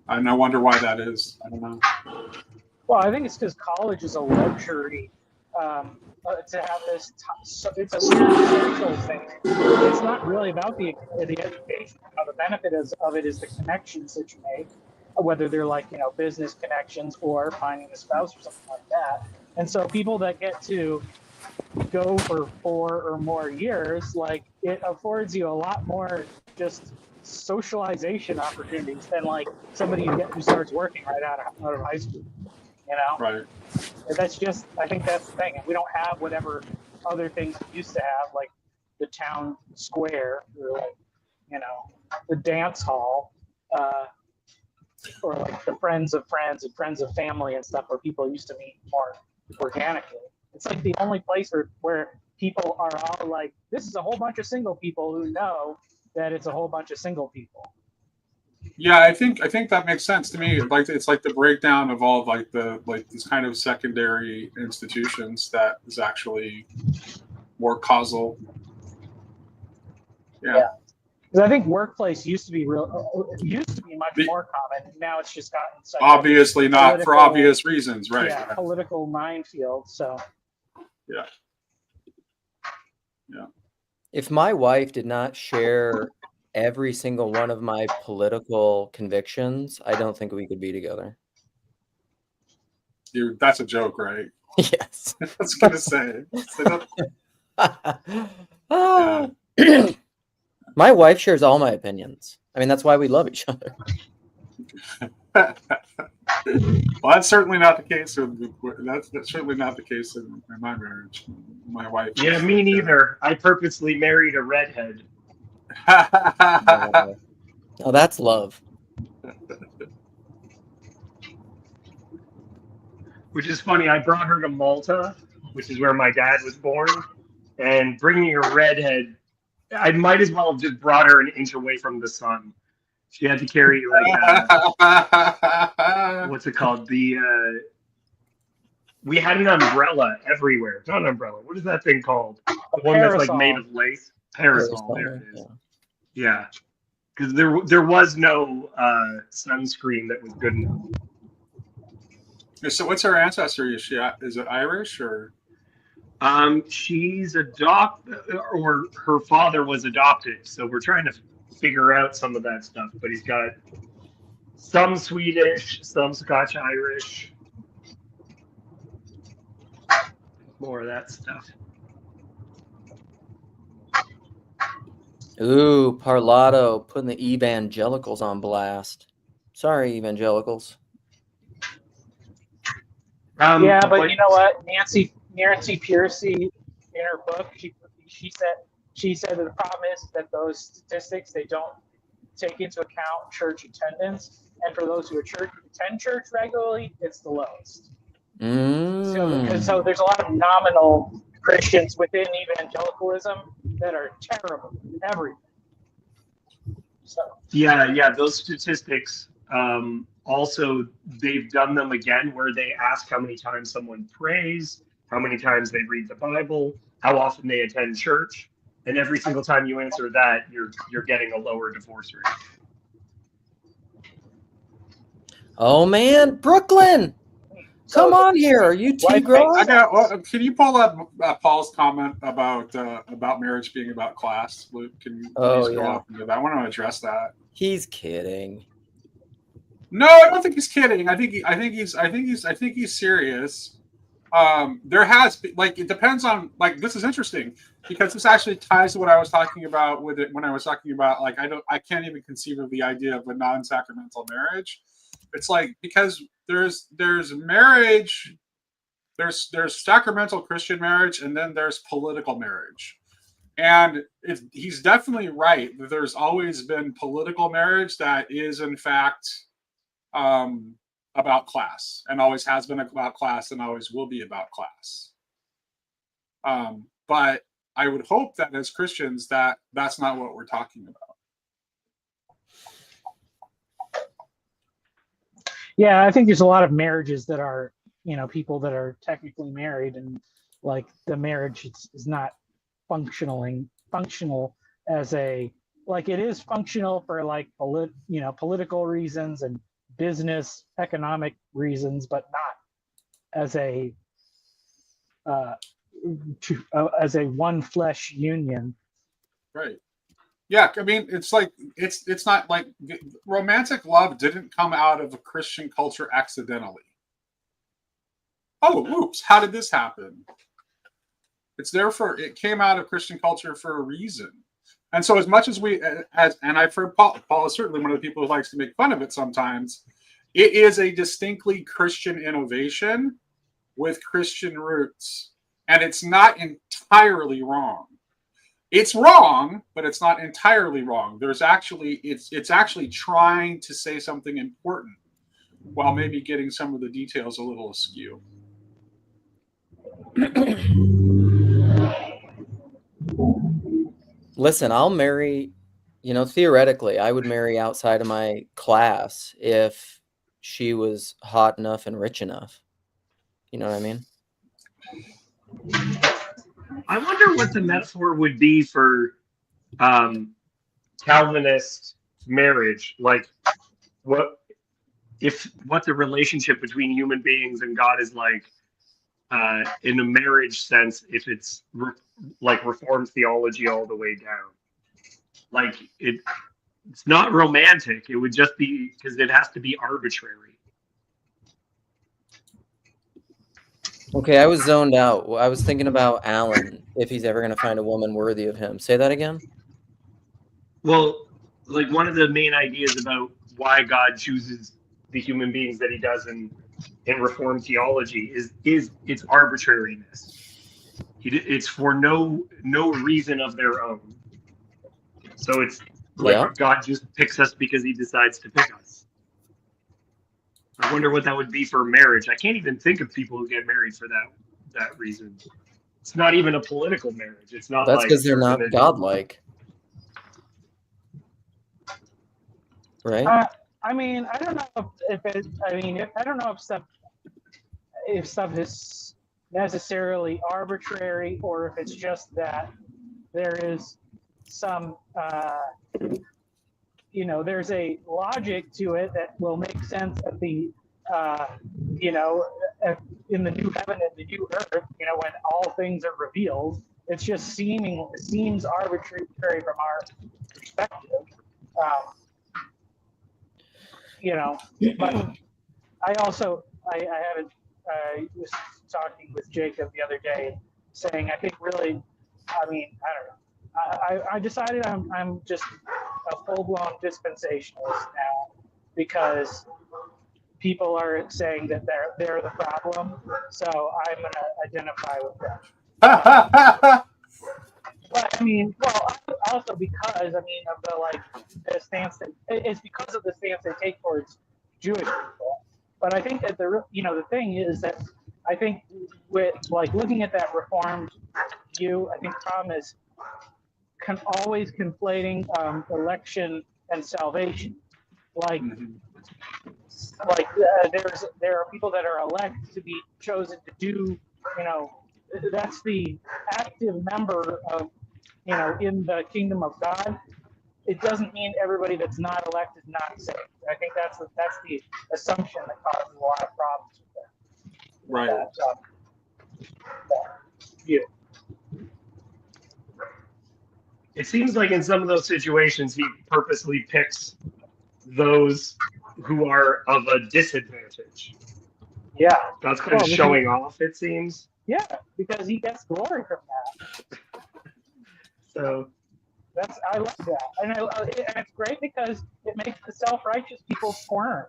And I wonder why that is. I don't know. Well, I think it's because college is a luxury to have this. It's a weird social thing. It's not really about the education. The benefit of it is the connections that you make, whether they're like business connections or finding a spouse or something like that. And so people that get to go for 4 or more years, like it affords you a lot more just socialization opportunities than like somebody who starts working right out of high school. Right. I think that's the thing. And we don't have whatever other things we used to have, like the town square or like, the dance hall, or like the friends of friends and friends of family and stuff where people used to meet more organically. It's like the only place where people are all like, this is a whole bunch of single people who know that it's a whole bunch of single people. Yeah, I think that makes sense to me. Like it's like the breakdown of all of these kind of secondary institutions that is actually more causal. Yeah. Because I think workplace used to be much more common. Now it's just gotten such obviously not for obvious reasons, right? Yeah, political minefield. So. Yeah. Yeah. If my wife did not share every single one of my political convictions, I don't think we could be together. Dude, that's a joke, right? Yes. I was gonna say. My wife shares all my opinions. I mean, that's why we love each other. Well, that's certainly not the case. That's certainly not the case in my marriage. My wife. Yeah, me neither. I purposely married a redhead. Oh, that's love. which is funny. I brought her to Malta, which is where my dad was born, and bringing a redhead, I might as well have just brought her an inch away from the sun. She had to carry like what's it called? We had an umbrella everywhere. Not an umbrella. What is that thing called? The one that's like made of lace. Parasol. There it is. Yeah. Because there was no sunscreen that was good enough. So what's her ancestry? Is it Irish or? She's adopted, or her father was adopted. So we're trying to figure out some of that stuff. But he's got some Swedish, some Scotch Irish, more of that stuff. Ooh, Parlato putting the evangelicals on blast. Sorry, evangelicals. Yeah, but you know what? Nancy Pearcey in her book, she said that the problem is that those statistics, they don't take into account church attendance, and for those who attend church regularly, it's the lowest. So there's a lot of nominal Christians within evangelicalism that are terrible everything. So yeah, those statistics. Also, they've done them again where they ask how many times someone prays, how many times they read the Bible, how often they attend church, and every single time you answer that, you're getting a lower divorce rate. Oh man, Brooklyn, come on here. Are you T-Grog? Can you pull up Paul's comment about marriage being about class, Luke? Can you please go off into that? I want to address that. He's kidding. No, I don't think he's kidding. I think he's serious. There has been, like, it depends on, like, this is interesting because this actually ties to what I was talking about with it when I was talking about, like, I can't even conceive of the idea of a non-sacramental marriage. It's like, because there's marriage, there's sacramental Christian marriage, and then there's political marriage. And he's definitely right that there's always been political marriage that is, in fact, about class, and always has been about class, and always will be about class. But I would hope that as Christians, that's not what we're talking about. yeah, I think there's a lot of marriages that are, people that are technically married, and like the marriage is not functional as a, like, it is functional for like political reasons and business economic reasons, but not as a one flesh union. Right. Yeah, I mean, it's like it's not like romantic love didn't come out of a Christian culture accidentally. Oh, oops, how did this happen? It came out of Christian culture for a reason. And so as much as and I've heard Paul is certainly one of the people who likes to make fun of it sometimes, it is a distinctly Christian innovation with Christian roots. And it's not entirely wrong. It's wrong, but it's not entirely wrong. It's actually trying to say something important while maybe getting some of the details a little askew. Listen, I'll marry, theoretically, I would marry outside of my class if she was hot enough and rich enough. You know what I mean? I wonder what the metaphor would be for Calvinist marriage. Like, what the relationship between human beings and God is like in a marriage sense, if it's like Reformed theology all the way down. Like, it's not romantic. It would just be, because it has to be arbitrary. Okay, I was zoned out. I was thinking about Alan, if he's ever going to find a woman worthy of him. Say that again? Well, like, one of the main ideas about why God chooses the human beings that he does in Reformed theology is its arbitrariness. It's for no reason of their own. So it's like God just picks us because he decides to pick us. I wonder what that would be for marriage. I can't even think of people who get married for that reason. It's not even a political marriage. It's not That's like because they're not gonna godlike, right? I mean, I don't know if it. I mean, I don't know if stuff is necessarily arbitrary or if it's just that there is some, there's a logic to it that will make sense at the, in the new heaven and the new earth, when all things are revealed. It seems arbitrary from our perspective. But I was talking with Jacob the other day, saying I think really, I mean, I don't know. I decided I'm just a full-blown dispensationalist now because people are saying that they're the problem, so I'm gonna identify with them. But I mean, also because of the stance that it's because of the stance they take towards Jewish people. But I think that the thing is that I think with looking at that Reformed view, I think the problem is always conflating election and salvation. There are people that are elected to be chosen to do, that's the active member of, in the kingdom of God. It doesn't mean everybody that's not elected is not saved. I think that's the assumption that causes a lot of problems with that. Right. View. It seems like in some of those situations, he purposely picks those who are of a disadvantage. Yeah. That's kind of showing off, it seems. Yeah, because he gets glory from that. So I love that, and it's great because it makes the self-righteous people squirm.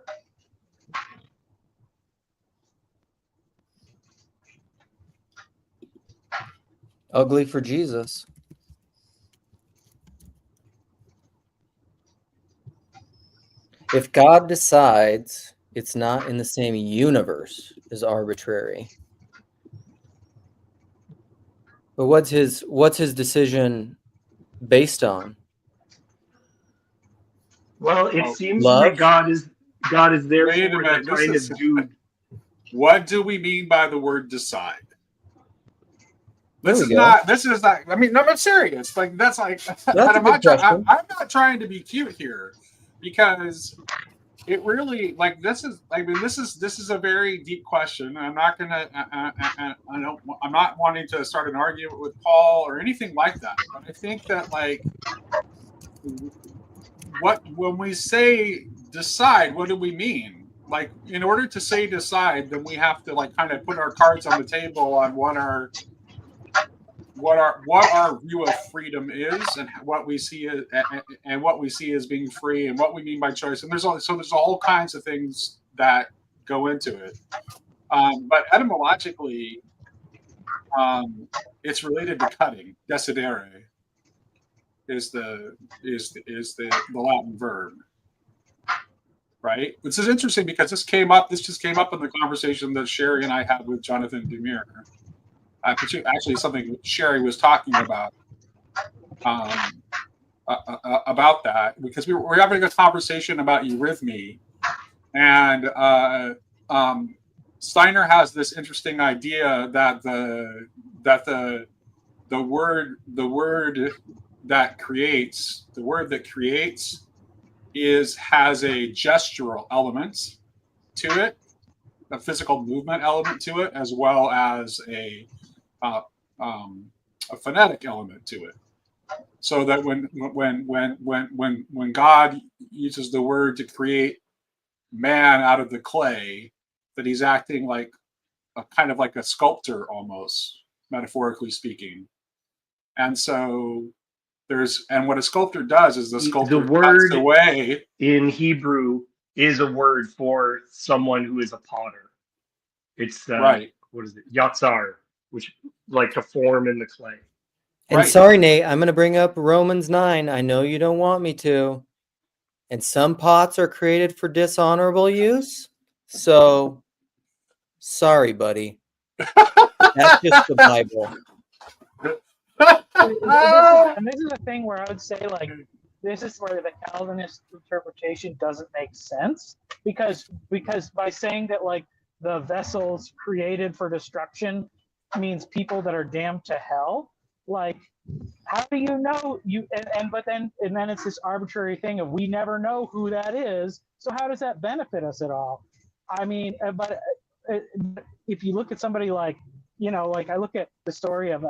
Ugly for Jesus. If God decides it's not in the same universe is arbitrary. But what's his decision based on? Well, it seems love? like God is there Wait a for minute, the kind this of dude. What do we mean by the word decide? This is go. not. I mean, no, I'm serious. That's a good question. I'm not trying to be cute here, because it really this is a very deep question. I'm not gonna. I'm not wanting to start an argument with Paul or anything like that. But I think that when we say decide, what do we mean? In order to say decide, then we have to kind of put our cards on the table on what our view of freedom is, and what we see as being free, and what we mean by choice. And there's all kinds of things that go into it. But etymologically, it's related to cutting. Decidere is the Latin verb, right? This is interesting because this just came up in the conversation that Sherry and I had with Jonathan Demir. Actually, something Sherry was talking about that, because we were having a conversation about eurythmy, and Steiner has this interesting idea that the word that creates has a gestural element to it, a physical movement element to it, as well as a phonetic element to it. So that when God uses the word to create man out of the clay, that he's acting like a sculptor, almost, metaphorically speaking. And so what a sculptor does is the sculptor cuts away. In Hebrew is a word for someone who is a potter. It's right. What is it? Yatzar, which to form in the clay. And sorry, Nate, I'm going to bring up Romans 9. I know you don't want me to. And some pots are created for dishonorable use, So, sorry, buddy. That's just the Bible. And this is a thing where I would say, like, this is where the Calvinist interpretation doesn't make sense, because by saying that, like, the vessels created for destruction means people that are damned to hell, like, how do you know but then it's this arbitrary thing of we never know who that is, so how does that benefit us at all? I mean, but if you look at somebody like, like I look at the story of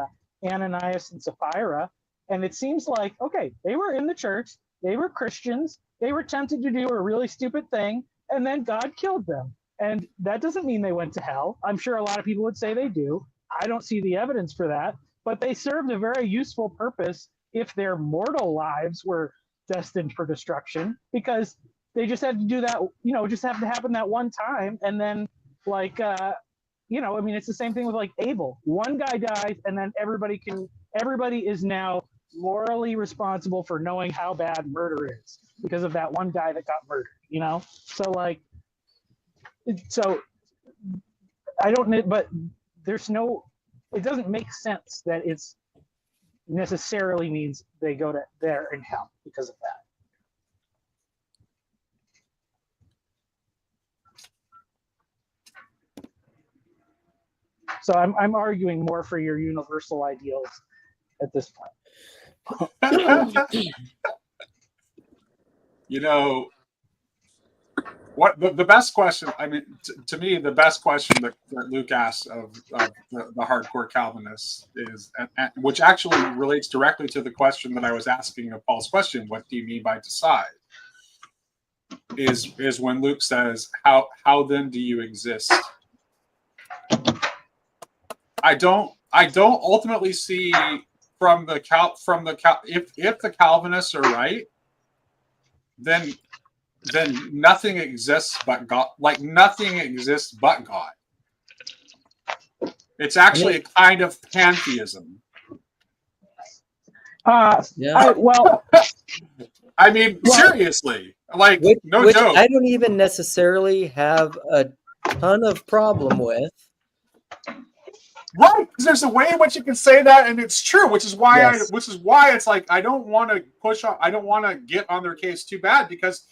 Ananias and Sapphira, and it seems like, okay, they were in the church, they were Christians, they were tempted to do a really stupid thing, and then God killed them. And that doesn't mean they went to hell. I'm sure a lot of people would say they do. I don't see the evidence for that, but they served a very useful purpose if their mortal lives were destined for destruction, because they just had to do that, just have to happen that one time. And then, like, I mean, it's the same thing with, like, Abel. One guy dies, and then everybody is now morally responsible for knowing how bad murder is because of that one guy that got murdered, So, like, so I don't, but there's no, it doesn't make sense that it's necessarily means they go to there in hell because of that. So I'm arguing more for your universal ideals at this point. What the best question? I mean, to me, the best question that Luke asked of the hardcore Calvinists is, which actually relates directly to the question that I was asking of Paul's question. What do you mean by decide? Is when Luke says, "How then do you exist?" I don't ultimately see if the Calvinists are right, then nothing exists but God. Like, nothing exists but God. It's actually a kind of pantheism. Yeah. I mean, seriously, like, no joke. I don't even necessarily have a ton of problem with. Right, because there's a way in which you can say that, and it's true, which is why it's like I don't want to push on. I don't want to get on their case too bad, because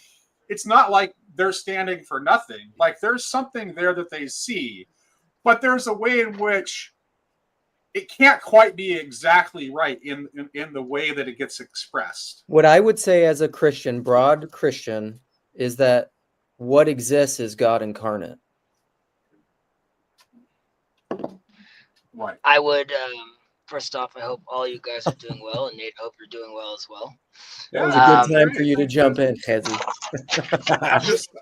it's not like they're standing for nothing. Like, there's something there that they see, but there's a way in which it can't quite be exactly right in the way that it gets expressed. What I would say as a Christian, broad Christian, is that what exists is God incarnate. Right. I would, first off, I hope all you guys are doing well, and Nate, I hope you're doing well as well. That was a good time for you to jump in, Hezzy.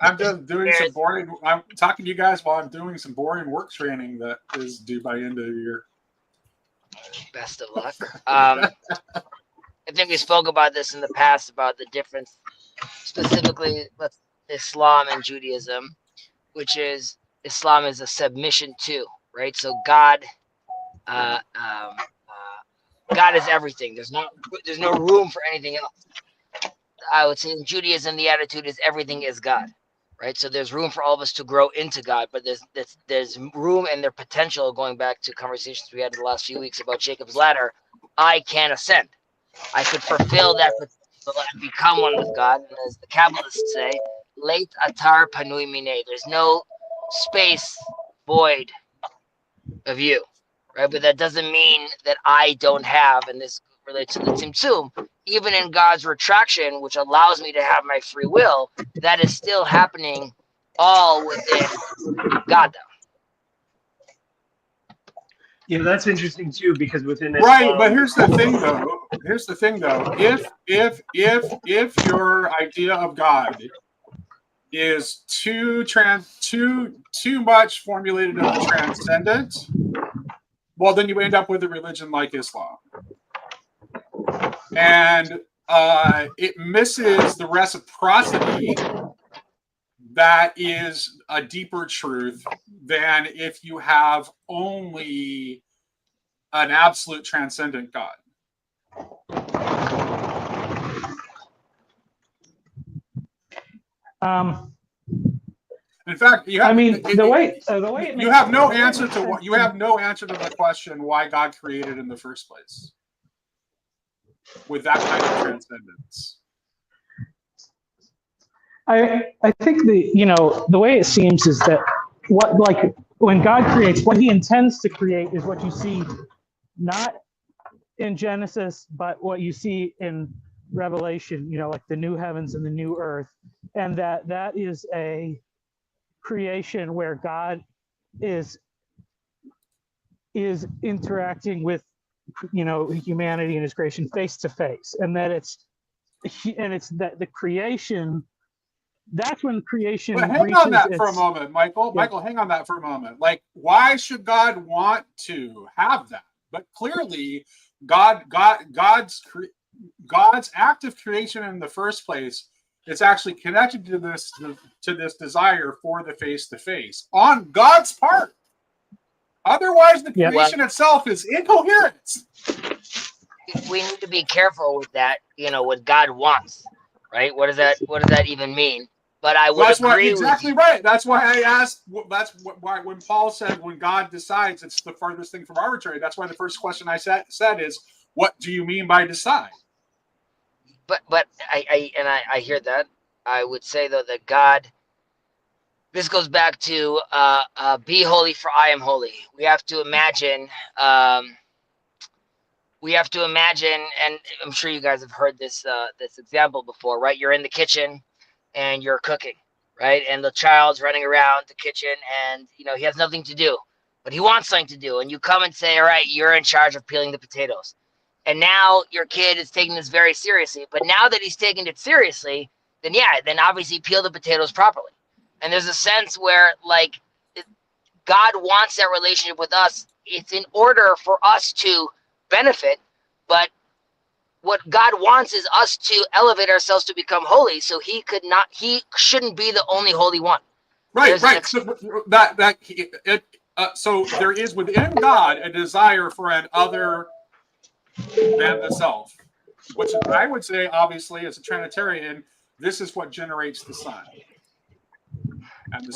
I'm just doing some boring. I'm talking to you guys while I'm doing some boring work training that is due by end of the year. Best of luck. I think we spoke about this in the past, about the difference, specifically with Islam and Judaism, which is Islam is a submission to, right? So God is everything. There's no room for anything else. I would say in Judaism, the attitude is everything is God, right? So there's room for all of us to grow into God, but there's room and their potential, going back to conversations we had in the last few weeks about Jacob's ladder. I can ascend. I could fulfill that potential and become one with God. And as the Kabbalists say, leit atar panui mine. There's no space void of you, right? But that doesn't mean that I don't have, and this relates to the Tzimtzum, even in God's retraction, which allows me to have my free will, that is still happening all within God, though. Yeah, that's interesting too, because within this, right. But here's the thing, though. If your idea of God is too much formulated of the transcendent, well, then you end up with a religion like Islam, and it misses the reciprocity that is a deeper truth than if you have only an absolute transcendent God. In fact, you have, I mean, the way it you makes have no the way it answer makes to what sense you have no answer to the question why God created in the first place with that kind of transcendence. I think the way it seems is that when God creates, what he intends to create is what you see not in Genesis, but what you see in Revelation, like the new heavens and the new earth, and that is a creation where God is interacting with humanity and his creation face to face, and it's that the creation, that's when creation But hang reaches on that for a its moment, Michael. yeah. Michael, hang on that for a moment. Like, why should God want to have that? But clearly, God's act of creation in the first place is actually connected to this desire for the face to face on God's part. Otherwise, the creation itself is incoherent. We need to be careful with that. What God wants, right? What does that even mean? But I would agree exactly right. That's why I asked. That's why when Paul said when God decides, it's the farthest thing from arbitrary. That's why the first question I said is, "What do you mean by decide?" But I hear that. I would say though that God. This goes back to be holy, for I am holy. We have to imagine. And I'm sure you guys have heard this example before, right? You're in the kitchen and you're cooking, right? And the child's running around the kitchen and, he has nothing to do, but he wants something to do. And you come and say, all right, you're in charge of peeling the potatoes. And now your kid is taking this very seriously. But now that he's taking it seriously, then obviously peel the potatoes properly. And there's a sense where, like, God wants that relationship with us. It's in order for us to benefit, but what God wants is us to elevate ourselves to become holy. So he shouldn't be the only holy one. Right. So there is within God a desire for an other than the self, which I would say, obviously, as a Trinitarian, this is what generates the Son.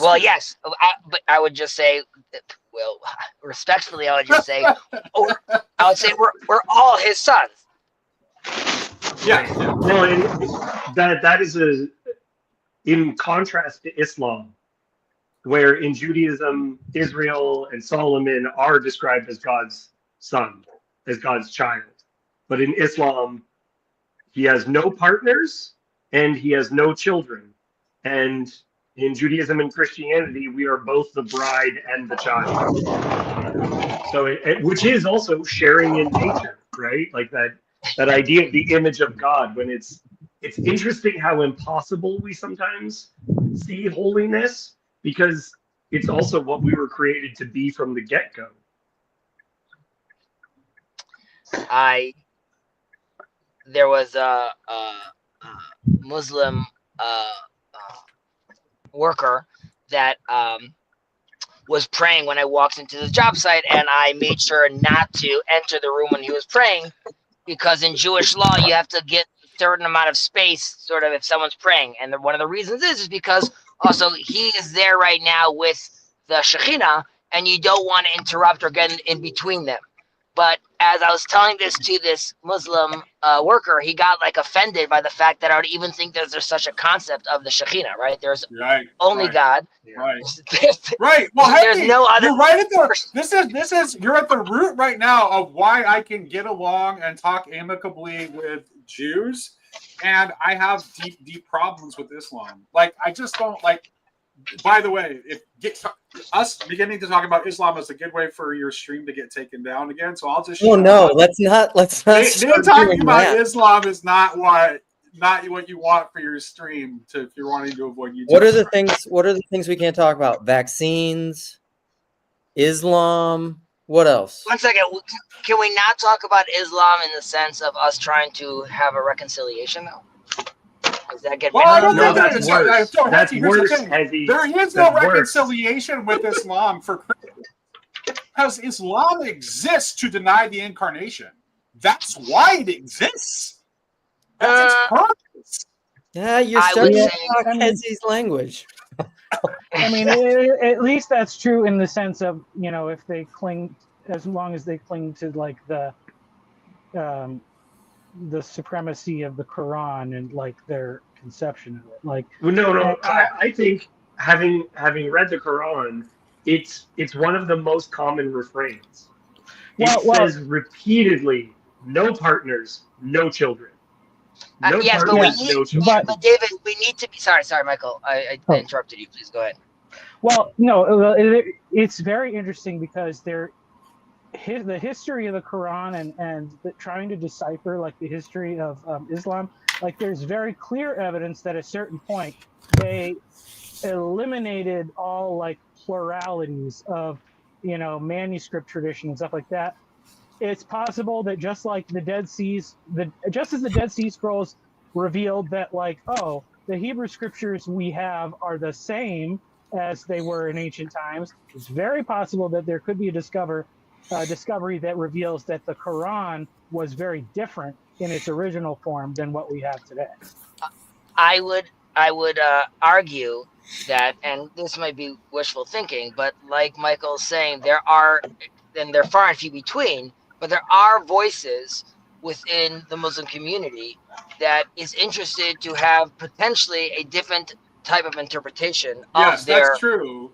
Well, yes, but I would just say, respectfully, I would just say, we're all his sons. Yeah. No, and that is in contrast to Islam, where in Judaism, Israel and Solomon are described as God's son, as God's child. But in Islam, he has no partners and he has no children. And in Judaism and Christianity, we are both the bride and the child. So, which is also sharing in nature, right? Like that idea of the image of God. When it's interesting how impossible we sometimes see holiness, because it's also what we were created to be from the get-go. There was a Muslim worker that was praying when I walked into the job site, and I made sure not to enter the room when he was praying, because in Jewish law you have to get a certain amount of space, sort of, if someone's praying. And one of the reasons is because also he is there right now with the Shekhinah, and you don't want to interrupt or get in between them. But as I was telling this to this Muslim worker, he got like offended by the fact that I would even think that there's such a concept of the Shekhinah, right? There's only God. Right. Right. Well, there's no other. You're right at the. You're at the root right now of why I can get along and talk amicably with Jews, and I have deep problems with Islam. Like, I just don't like. By the way, us beginning to talk about Islam is a good way for your stream to get taken down again. So I'll just. Oh no! Let's not. Me talking about Islam is not what you want for your stream. If you're wanting to avoid YouTube. What are the things? What are the things we can't talk about? Vaccines, Islam. What else? 1 second. Can we not talk about Islam in the sense of us trying to have a reconciliation, though? Does that get I don't think that's worse. That's worse. There is no reconciliation with Islam because Islam exists to deny the incarnation. That's why it exists. That's its purpose. Yeah, you're starting to talk Hezy's language. I mean, at least that's true in the sense of, you know, if they cling, as long as they cling to like the supremacy of the Quran and like their conception of it. Like, well, no. I think having read the Quran, it's one of the most common refrains. It says repeatedly, "No partners, no children." No yes, but partners, we need, no children. but David, we need to be sorry, Michael. I interrupted you. Please go ahead. Well, no, it's very interesting because the history of the Quran and trying to decipher like the history of Islam, like there's very clear evidence that at a certain point they eliminated all like pluralities of, you know, manuscript tradition and stuff like that. It's possible that just like the Dead Seas, just as the Dead Sea Scrolls revealed that like, oh, the Hebrew scriptures we have are the same as they were in ancient times, it's very possible that there could be a discovery that reveals that the Quran was very different in its original form than what we have today. I would argue that, and this might be wishful thinking, but like Michael's saying, there are, and they're far and few between, but there are voices within the Muslim community that is interested to have potentially a different type of interpretation yes, of their. That's true.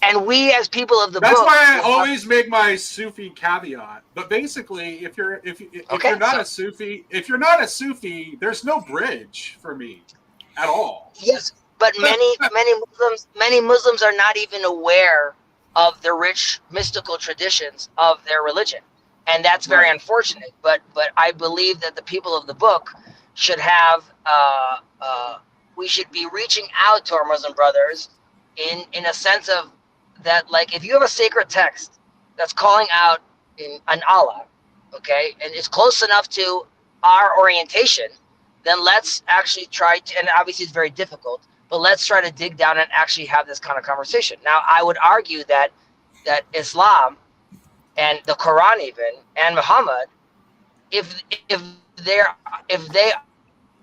And we, as people of the that's book, why I always make my Sufi caveat. But basically, if you're not a Sufi, there's no bridge for me at all. Yes, but many Muslims are not even aware of the rich mystical traditions of their religion, and that's very unfortunate. But I believe that the people of the book should have we should be reaching out to our Muslim brothers in a sense of that, like, if you have a sacred text that's calling out in an Allah, okay, and it's close enough to our orientation, then let's actually try to, and obviously it's very difficult, but let's try to dig down and actually have this kind of conversation. Now, I would argue that Islam and the Quran even and Muhammad, if they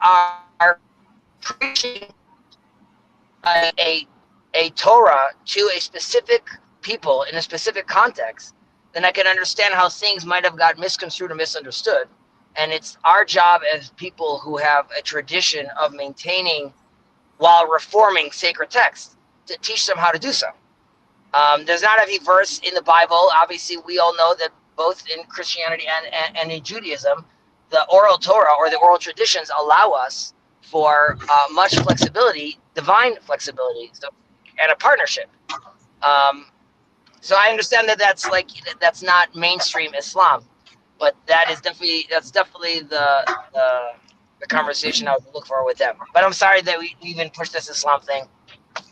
are preaching a Torah to a specific people in a specific context, then I can understand how things might have got misconstrued or misunderstood. And it's our job as people who have a tradition of maintaining while reforming sacred texts to teach them how to do so. There's not every verse in the Bible. Obviously, we all know that both in Christianity and in Judaism, the oral Torah or the oral traditions allow us for much flexibility, divine flexibility, and a partnership. So I understand that that's not mainstream Islam, but that's definitely the conversation I would look for with them. But I'm sorry that we even pushed this Islam thing.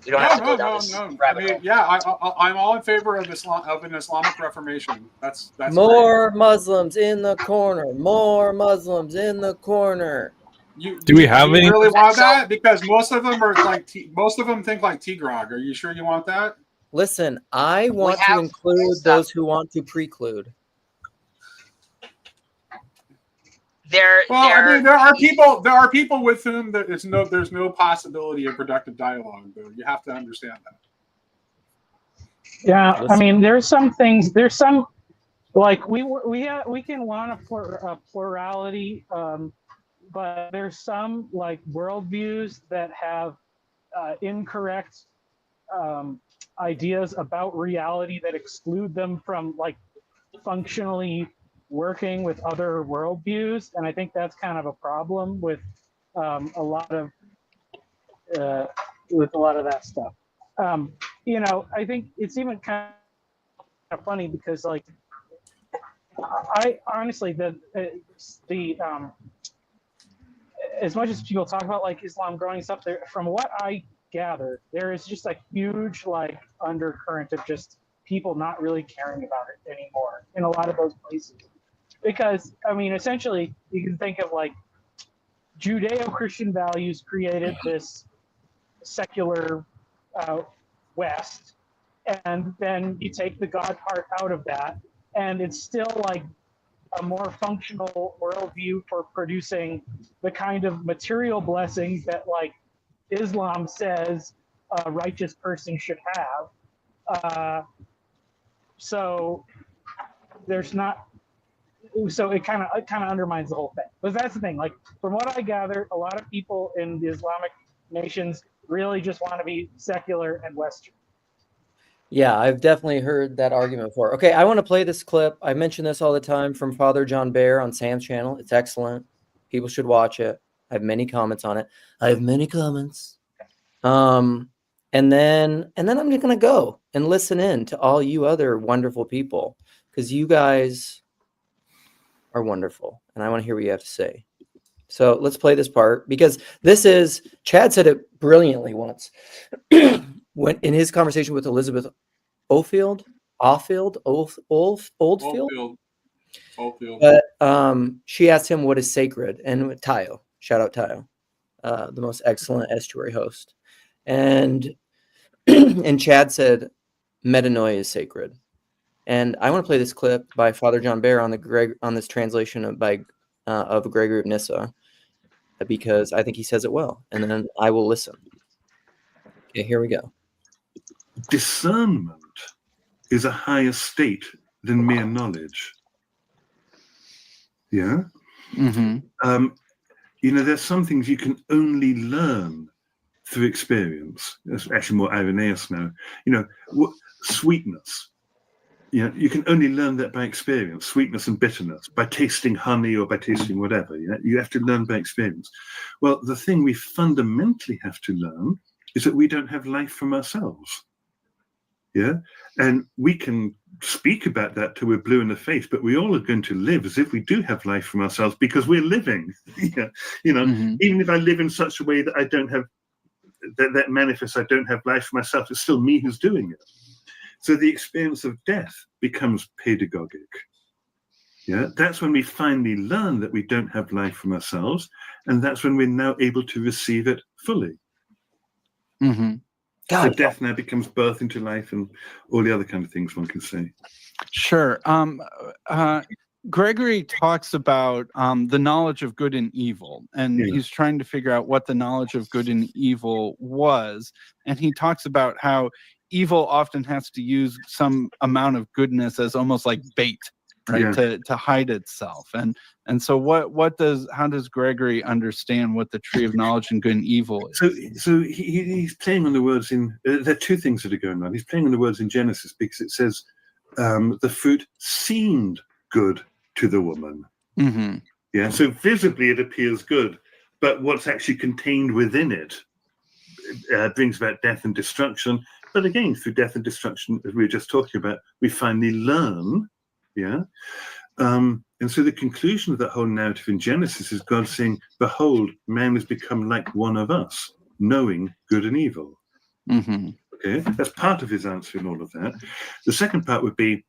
We don't have to go down this rabbit hole. Yeah, I'm all in favor of an Islamic Reformation. That's more great. Muslims in the corner. More Muslims in the corner. Do we have any? You really want that? Because most of them are like most of them think like T-Grog. Are you sure you want that? Listen, I want to include those who want to preclude. There are people with whom there's no possibility of productive dialogue. Though you have to understand that. Yeah, I mean, there's some things. There's some like we can want a plurality, but there's some like worldviews that have incorrect ideas about reality that exclude them from like functionally working with other worldviews, and I think that's kind of a problem with a lot of that stuff. You know, I think it's even kind of funny because, like, I honestly as much as people talk about like Islam growing stuff, there, from what I gather, there is just a huge like undercurrent of just people not really caring about it anymore in a lot of those places. Because, I mean, essentially, you can think of like Judeo-Christian values created this secular West, and then you take the God part out of that, and it's still like a more functional worldview for producing the kind of material blessings that like Islam says a righteous person should have. So there's not. So it kind of undermines the whole thing. But that's the thing. Like from what I gather, a lot of people in the Islamic nations really just want to be secular and Western. Yeah, I've definitely heard that argument before. Okay, I want to play this clip. I mention this all the time from Father John Bear on Sam's channel. It's excellent. People should watch it. I have many comments on it. And then I'm just gonna go and listen in to all you other wonderful people, because you guys are wonderful, and I want to hear what you have to say. So let's play this part, because this is, Chad said it brilliantly once when in his conversation with Elizabeth Oldfield. But she asked him what is sacred, and Tayo, shout out Tayo, the most excellent estuary host, and and Chad said metanoia is sacred. And I want to play this clip by Father John Bear on this translation of Gregory of Nyssa, because I think he says it well, and then I will listen. Okay, here we go. Discernment is a higher state than mere knowledge. Yeah? Mm-hmm. There's some things you can only learn through experience. It's actually more Irenaeus now. Sweetness. You can only learn that by experience, sweetness and bitterness, by tasting honey or by tasting whatever. You have to learn by experience. Well, the thing we fundamentally have to learn is that we don't have life from ourselves. Yeah, and we can speak about that till we're blue in the face, but we all are going to live as if we do have life from ourselves, because we're living. Even if I live in such a way that I don't have that manifests I don't have life for myself, it's still me who's doing it. So the experience of death becomes pedagogic. Yeah, that's when we finally learn that we don't have life from ourselves, and that's when we're now able to receive it fully. Mm-hmm. So death now becomes birth into life and all the other kind of things one can say. Sure. Gregory talks about the knowledge of good and evil, and he's trying to figure out what the knowledge of good and evil was. And he talks about how evil often has to use some amount of goodness as almost like bait, right? To hide itself. And so how does Gregory understand what the tree of knowledge and good and evil is? So he's playing on the words there are two things that are going on. He's playing on the words in Genesis, because it says the fruit seemed good to the woman. Mm-hmm. Yeah, so visibly it appears good, but what's actually contained within it brings about death and destruction. But again, through death and destruction, as we were just talking about, we finally learn. Yeah. And so the conclusion of that whole narrative in Genesis is God saying, behold, man has become like one of us, knowing good and evil. Mm-hmm. Okay, that's part of his answer in all of that. The second part would be,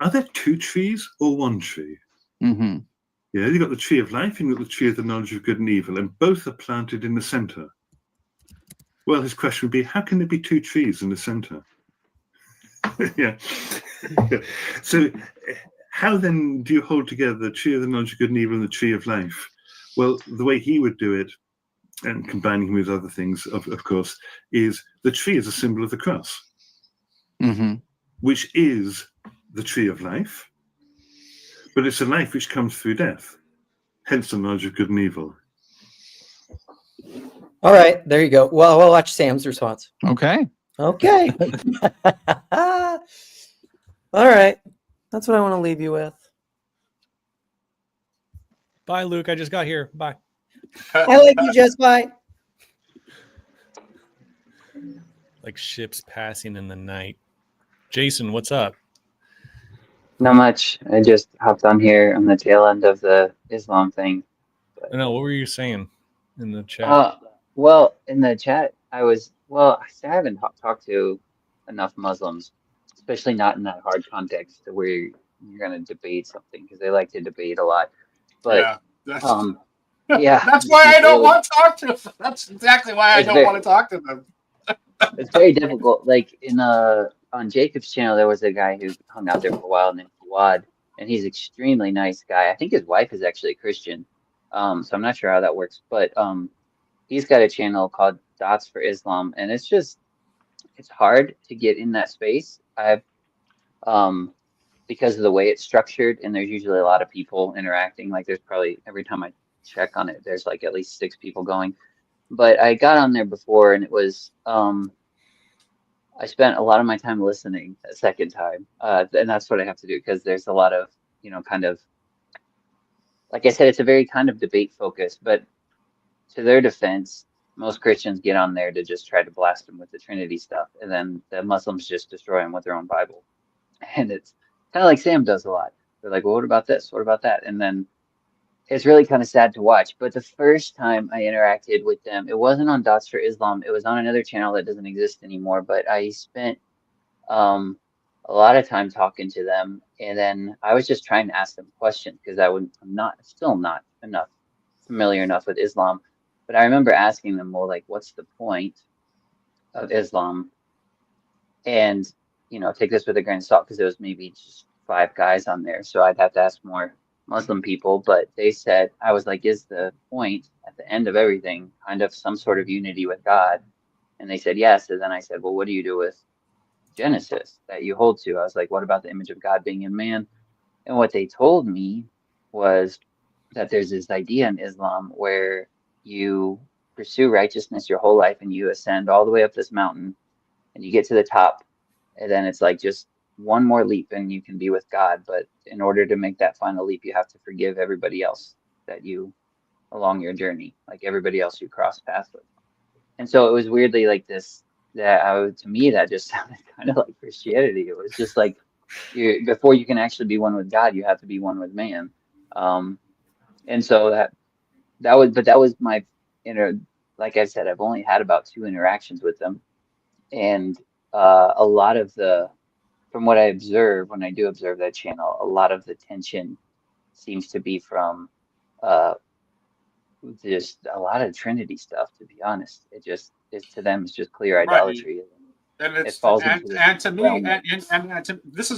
are there two trees or one tree? Mm-hmm. Yeah, you've got the tree of life and you've got the tree of the knowledge of good and evil, and both are planted in the center. Well, his question would be, how can there be two trees in the center? Yeah. So how then do you hold together the tree of the knowledge of good and evil and the tree of life? Well, the way he would do it, and combining with other things, of course, is the tree is a symbol of the cross, which is the tree of life, but it's a life which comes through death, hence the knowledge of good and evil. All right, there you go. Well, we'll watch Sam's response. Okay. All right. That's what I want to leave you with. Bye, Luke. I just got here. Bye. I like you, just bye. Like ships passing in the night. Jason, what's up? Not much. I just hopped on here on the tail end of the Islam thing. No, what were you saying in the chat? Well, in the chat, I haven't talked to enough Muslims, especially not in that hard context where you're going to debate something, because they like to debate a lot. But that's why I don't want to talk to them. That's exactly why I don't want to talk to them. It's very difficult. Like on Jacob's channel, there was a guy who hung out there for a while named Whát, and he's an extremely nice guy. I think his wife is actually a Christian, so I'm not sure how that works. But he's got a channel called Dots for Islam, and it's just it's hard to get in that space. I've because of the way it's structured, and there's usually a lot of people interacting. Like there's probably every time I check on it, there's like at least 6 people going. But I got on there before, and it was I spent a lot of my time listening a second time, and that's what I have to do because there's a lot of kind of like I said, it's a very kind of debate focus. But to their defense, most Christians get on there to just try to blast them with the Trinity stuff, and then the Muslims just destroy them with their own Bible. And it's kind of like Sam does a lot. They're like, well, what about this? What about that? And then it's really kind of sad to watch. But the first time I interacted with them, it wasn't on Dots for Islam. It was on another channel that doesn't exist anymore. But I spent a lot of time talking to them, and then I was just trying to ask them questions because I'm still not familiar enough with Islam. But I remember asking them, well, like, what's the point of Islam? And take this with a grain of salt because there was maybe just 5 guys on there, so I'd have to ask more Muslim people. But they said, I was like, is the point at the end of everything kind of some sort of unity with God? And they said yes. And then I said, well, what do you do with Genesis that you hold to? I was like, what about the image of God being in man? And what they told me was that there's this idea in Islam where you pursue righteousness your whole life and you ascend all the way up this mountain and you get to the top, and then it's like just one more leap and you can be with God. But in order to make that final leap, you have to forgive everybody else that you along your journey, like everybody else you cross paths with. And so it was weirdly like this to me that just sounded kind of like Christianity. It was just like before you can actually be one with God, you have to be one with man. And so that was my like I said, I've only had about 2 interactions with them. And a lot of from what I observe, when I do observe that channel, a lot of the tension seems to be from just a lot of Trinity stuff, to be honest. To them, it's just clear idolatry. Right. And it falls into and to me,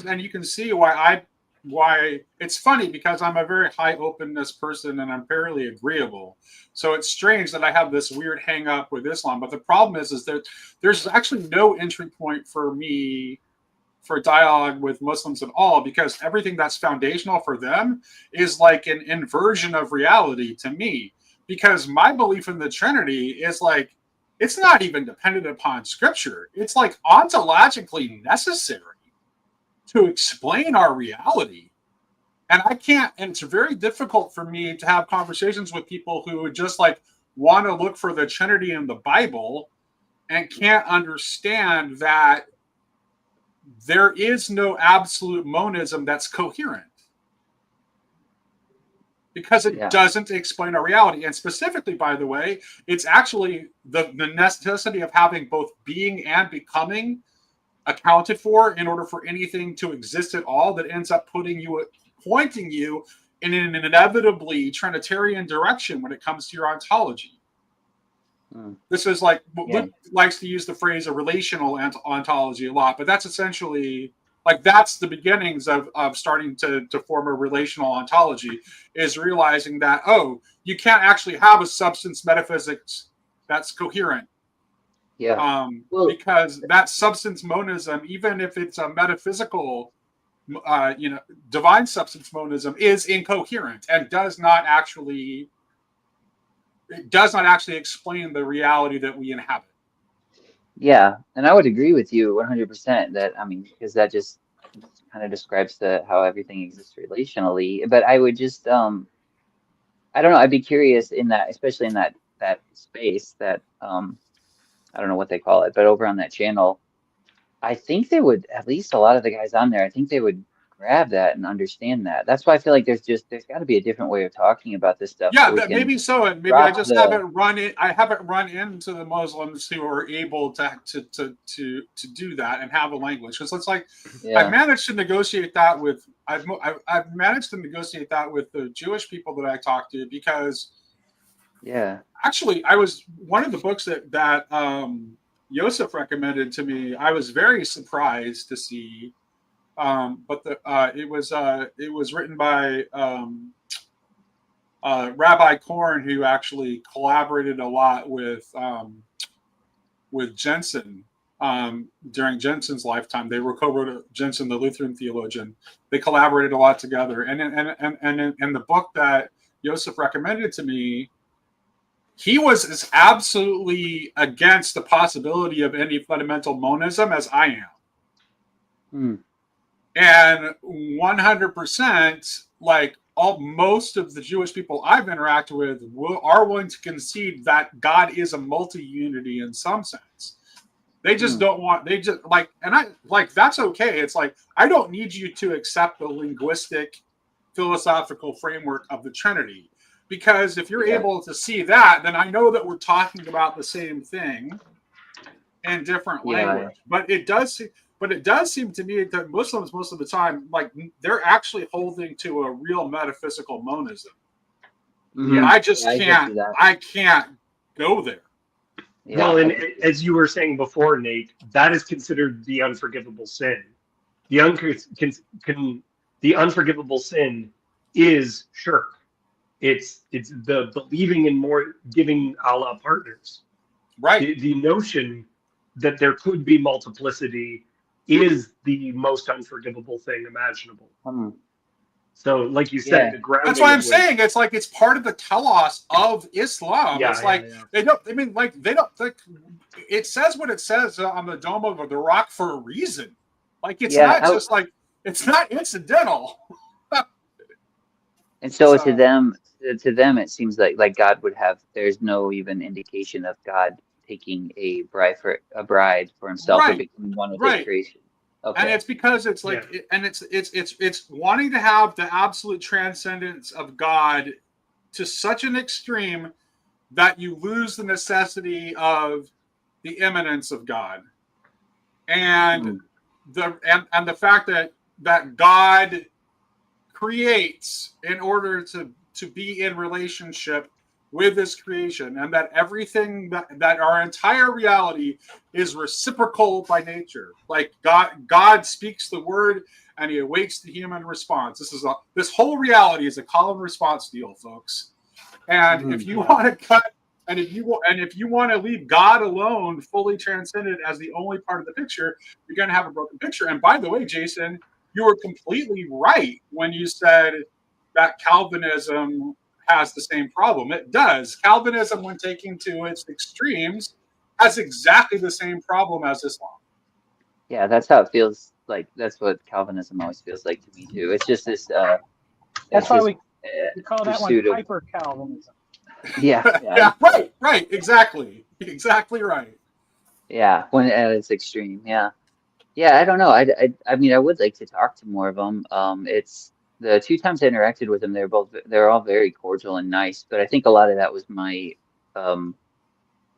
and you can see why it's funny because I'm a very high openness person and I'm fairly agreeable. So it's strange that I have this weird hang up with Islam. But the problem is that there's actually no entry point for me for dialogue with Muslims at all, because everything that's foundational for them is like an inversion of reality to me. Because my belief in the Trinity is like, it's not even dependent upon scripture. It's like ontologically necessary to explain our reality. And it's very difficult for me to have conversations with people who just like want to look for the Trinity in the Bible and can't understand that there is no absolute monism that's coherent. Because it doesn't explain our reality. And specifically, by the way, it's actually the necessity of having both being and becoming accounted for in order for anything to exist at all that ends up pointing you in an inevitably Trinitarian direction when it comes to your ontology. This is like, Luke likes to use the phrase a relational ontology a lot, but that's essentially like that's the beginnings of starting to form a relational ontology, is realizing that, you can't actually have a substance metaphysics that's coherent. Because that substance monism, even if it's a metaphysical, divine substance monism, is incoherent and does not actually explain the reality that we inhabit. Yeah, and I would agree with you 100% that, because that just kind of describes how everything exists relationally. But I would just, I don't know, I'd be curious in that, especially in that space that, I don't know what they call it, but over on that channel, I think they would, at least a lot of the guys on there, I think they would grab that and understand that. That's why I feel like there's got to be a different way of talking about this stuff. Yeah, maybe so, and maybe I just haven't run into the Muslims who are able to do that and have a language, because it's like I've managed to negotiate that with I've managed to negotiate that with the Jewish people that I talk to, because actually I was one of the books that Yosef recommended to me. I was very surprised to see. But it was written by Rabbi Korn, who actually collaborated a lot with Jensen during Jensen's lifetime. They were co-wrote Jensen, the Lutheran theologian. They collaborated a lot together. And in the book that Joseph recommended to me, he was as absolutely against the possibility of any fundamental monism as I am. And 100%, like most of the Jewish people I've interacted with are willing to concede that God is a multi-unity in some sense. They just don't want, they just that's okay. It's like, I don't need you to accept the linguistic, philosophical framework of the Trinity. Because if you're able to see that, then I know that we're talking about the same thing in different language. But it does seem to me that Muslims most of the time, like, they're actually holding to a real metaphysical monism. I just can't. I can't go there. Well, and as you were saying before, Nate, that is considered the unforgivable sin. The unforgivable sin is shirk. It's the believing in more giving Allah partners. Right. The notion that there could be multiplicity is the most unforgivable thing imaginable. So, like you said, the grounding. That's why I'm saying it's like it's part of the telos of Islam. It's like they don't. I mean, like they don't. Like, it says what it says on the Dome of the Rock for a reason. Like it's not just like it's not incidental. And so to them, it seems like God would have. There's no even indication of God taking a bride for himself or becoming one with his creation. Okay. And it's because it's like, and it's wanting to have the absolute transcendence of God to such an extreme that you lose the necessity of the immanence of God, and the fact that God creates in order to be in relationship with this creation, and that everything that our entire reality is reciprocal by nature. Like God speaks the word and he awaits the human response. This whole reality is a call and response deal, folks. And if you want to cut, and if you want to leave God alone, fully transcended as the only part of the picture, you're going to have a broken picture. And by the way, Jason, you were completely right when you said that Calvinism has the same problem. It does. Calvinism, when taken to its extremes, has exactly the same problem as Islam. Yeah, that's how it feels like. That's what Calvinism always feels like to me too. It's just this. That's why we call that one hyper Calvinism. Yeah. Right. Exactly right. Yeah, when at its extreme. Yeah. I don't know. I mean, I would like to talk to more of them. It's the 2 times I interacted with them, they're all very cordial and nice. But I think a lot of that was my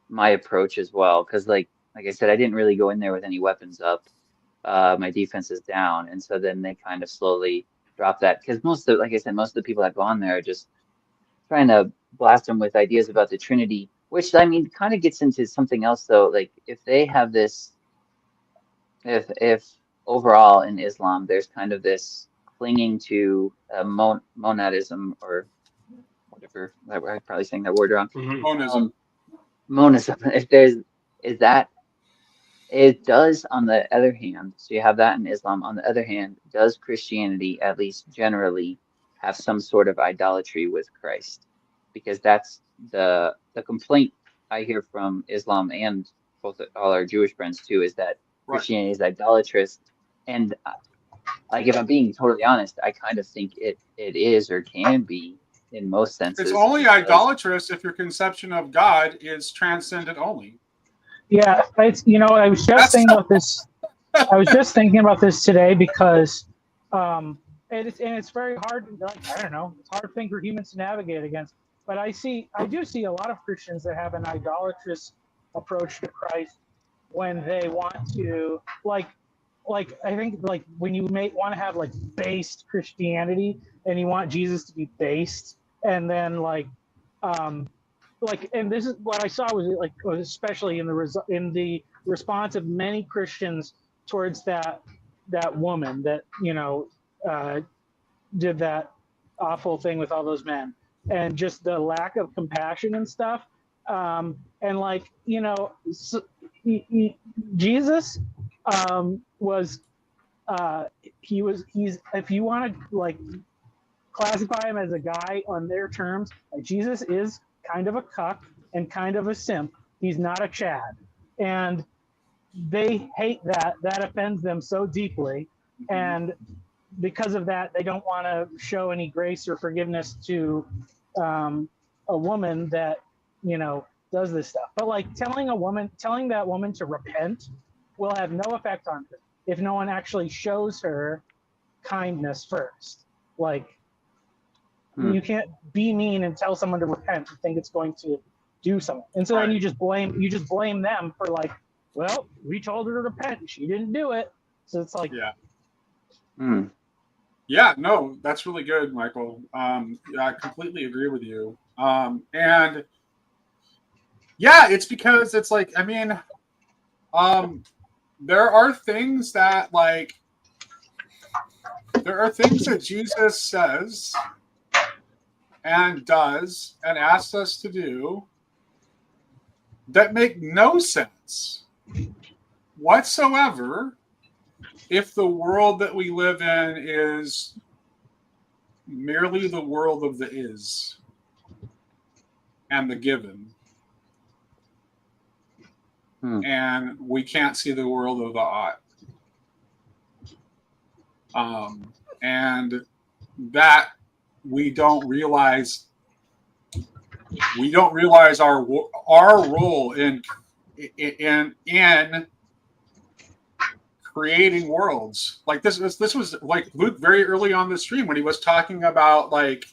my approach as well, because like I said, I didn't really go in there with any weapons up. My defense is down, and so then they kind of slowly drop that, because most of the people that go on there are just trying to blast them with ideas about the Trinity, which I mean kind of gets into something else though. Like if they have this, if overall in Islam there's kind of this clinging to monadism or whatever, I'm probably saying that word wrong. Monism. If it does, on the other hand, so you have that in Islam. On the other hand, does Christianity, at least generally, have some sort of idolatry with Christ? Because that's the complaint I hear from Islam and all our Jewish friends too, is that Christianity is idolatrous. And like, if I'm being totally honest, I kind of think it is or can be in most senses. It's only idolatrous if your conception of God is transcendent only. Yeah, I was just thinking about this. I was just thinking about this today because it's very hard. I don't know. It's a hard thing for humans to navigate against. But I do see a lot of Christians that have an idolatrous approach to Christ when they want to I think like when you want to have like based Christianity and you want Jesus to be based, and then and this is what I saw was especially in the response of many Christians towards that woman that did that awful thing with all those men, and just the lack of compassion and stuff, Jesus was he's if you want to like classify him as a guy on their terms, like Jesus is kind of a cuck and kind of a simp. He's not a Chad, and they hate that. That offends them so deeply, and because of that, they don't want to show any grace or forgiveness to a woman that does this stuff. But like telling that woman to repent will have no effect on her if no one actually shows her kindness first. Like you can't be mean and tell someone to repent and think it's going to do something. And so then you just blame them for like, well, we told her to repent and she didn't do it. So it's like, yeah, no, that's really good, Michael. I completely agree with you. And yeah, it's because it's like, I mean, there are things that Jesus says and does and asks us to do that make no sense whatsoever if the world that we live in is merely the world of the is and the given. And we can't see the world of the ought. And that we don't realize our role in creating worlds. Like this was like Luke very early on the stream when he was talking about like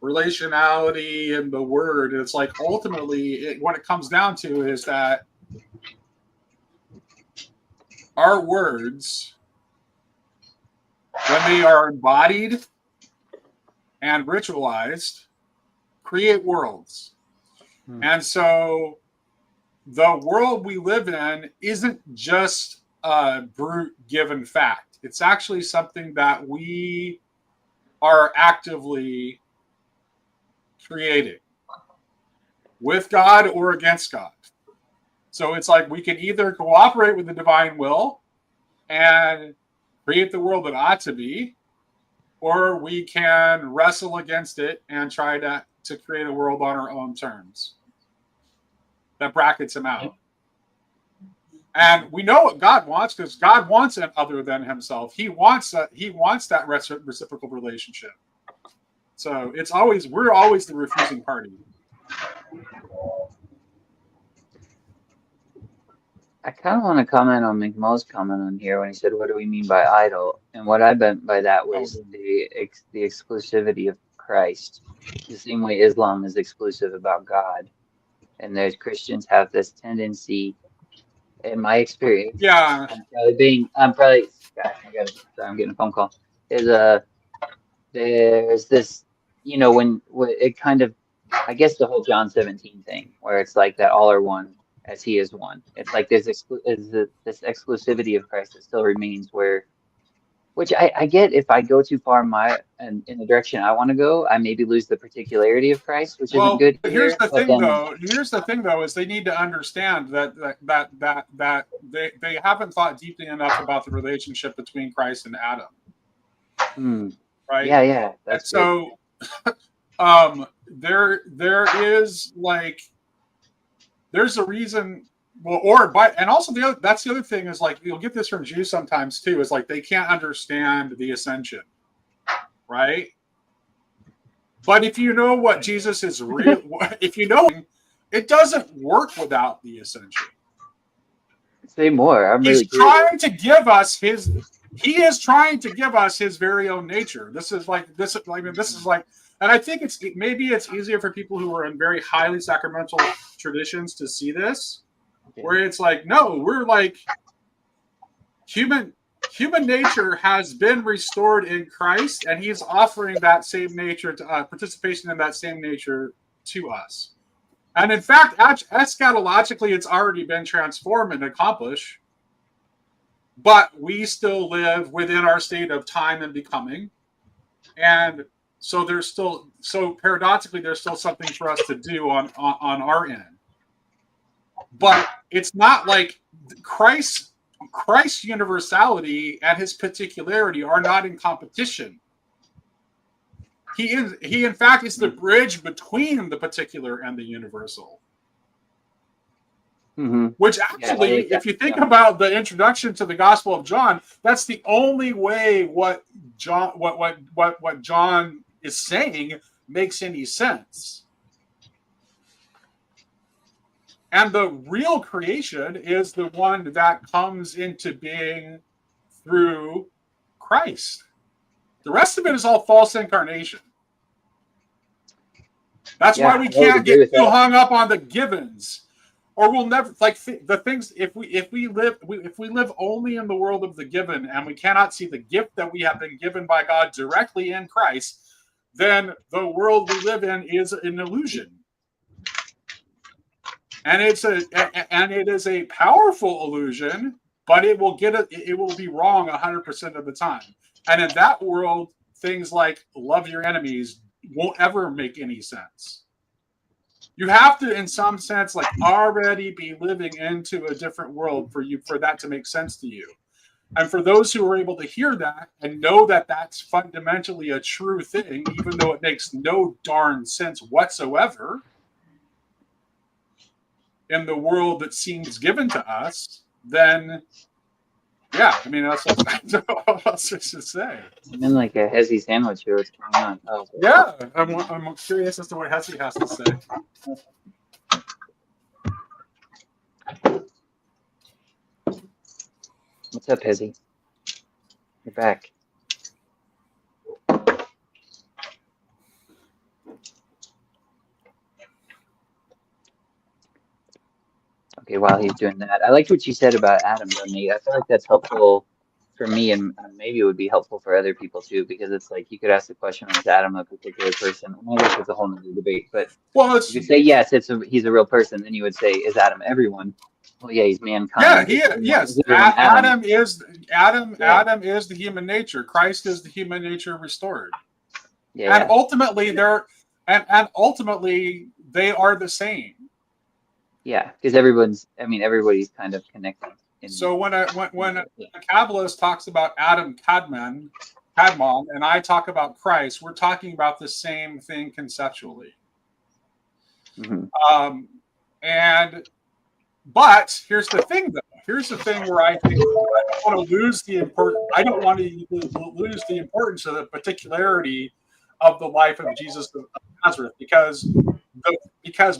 relationality and the word. It's like ultimately what it comes down to is that our words, when they are embodied and ritualized, create worlds. And so the world we live in isn't just a brute given fact. It's actually something that we are actively creating with God or against God. So it's like we can either cooperate with the divine will and create the world that ought to be, or we can wrestle against it and try to create a world on our own terms that brackets him out. And we know what God wants because God wants it other than himself. He wants that reciprocal relationship. So we're always the refusing party. I kind of want to comment on McMull's comment on here when he said, "What do we mean by idol?" And what I meant by that was the exclusivity of Christ, the same way Islam is exclusive about God, and there's Christians have this tendency, in my experience. Yeah, I'm probably. Gosh, I'm getting a phone call. There's this, when it kind of, I guess the whole John 17 thing, where it's like that all are one as he is one. It's like there's this exclusivity of Christ that still remains which I get if I go too far in the direction I want to go, I maybe lose the particularity of Christ, which isn't good. Here's the thing though, is they need to understand that they haven't thought deeply enough about the relationship between Christ and Adam. Right? Yeah. That's so there is like there's a reason. Well, and also that's the other thing is like you'll get this from Jews sometimes too. Is like they can't understand the ascension, right? But if you know what Jesus is real, if you know him, it doesn't work without the ascension. Say more. He's trying to give us his. He is trying to give us his very own nature. This is like, and I think maybe it's easier for people who are in very highly sacramental traditions to see this. Where it's like, no, we're like human nature has been restored in Christ, and he's offering that same nature to participation in that same nature to us. And in fact, eschatologically, it's already been transformed and accomplished, but we still live within our state of time and becoming. And so paradoxically, there's still something for us to do on our end. But it's not like Christ's universality and his particularity are not in competition. He in fact is the bridge between the particular and the universal. Which actually, if you think about the introduction to the Gospel of John, that's the only way what John is saying makes any sense. And the real creation is the one that comes into being through Christ. The rest of it is all false incarnation. That's why we can't get too hung up on the givens. Or we'll never the things. If we live only in the world of the given, and we cannot see the gift that we have been given by God directly in Christ, then the world we live in is an illusion, and it is a powerful illusion. But it will be wrong 100% of the time. And in that world, things like love your enemies won't ever make any sense. You have to, in some sense, already be living into a different world for that to make sense to you. And for those who are able to hear that and know that that's fundamentally a true thing, even though it makes no darn sense whatsoever in the world that seems given to us, then yeah, I mean, that's what else to say. I'm in like a hezzy sandwich here. What's going on? Oh, yeah, I'm curious as to what Hezzy has to say. What's up, Hezzy? You're back. Okay, while he's doing that, I liked what you said about Adam, though, Nate. I feel like that's helpful for me, and maybe it would be helpful for other people too, because it's like you could ask the question, is Adam a particular person? And I guess it's a whole nother debate, but you could say yes, he's a real person. Then you would say, is Adam everyone? Well, yeah, he's mankind. Yeah, yes. Adam is the human nature. Christ is the human nature restored. Yeah. And ultimately they are the same. Yeah, because everybody's kind of connected. So when a Kabbalist talks about Adam Kadmon, and I talk about Christ, we're talking about the same thing conceptually. But here's the thing, though. Here's the thing where I think I don't want to lose the importance of the particularity of the life of Jesus of Nazareth, because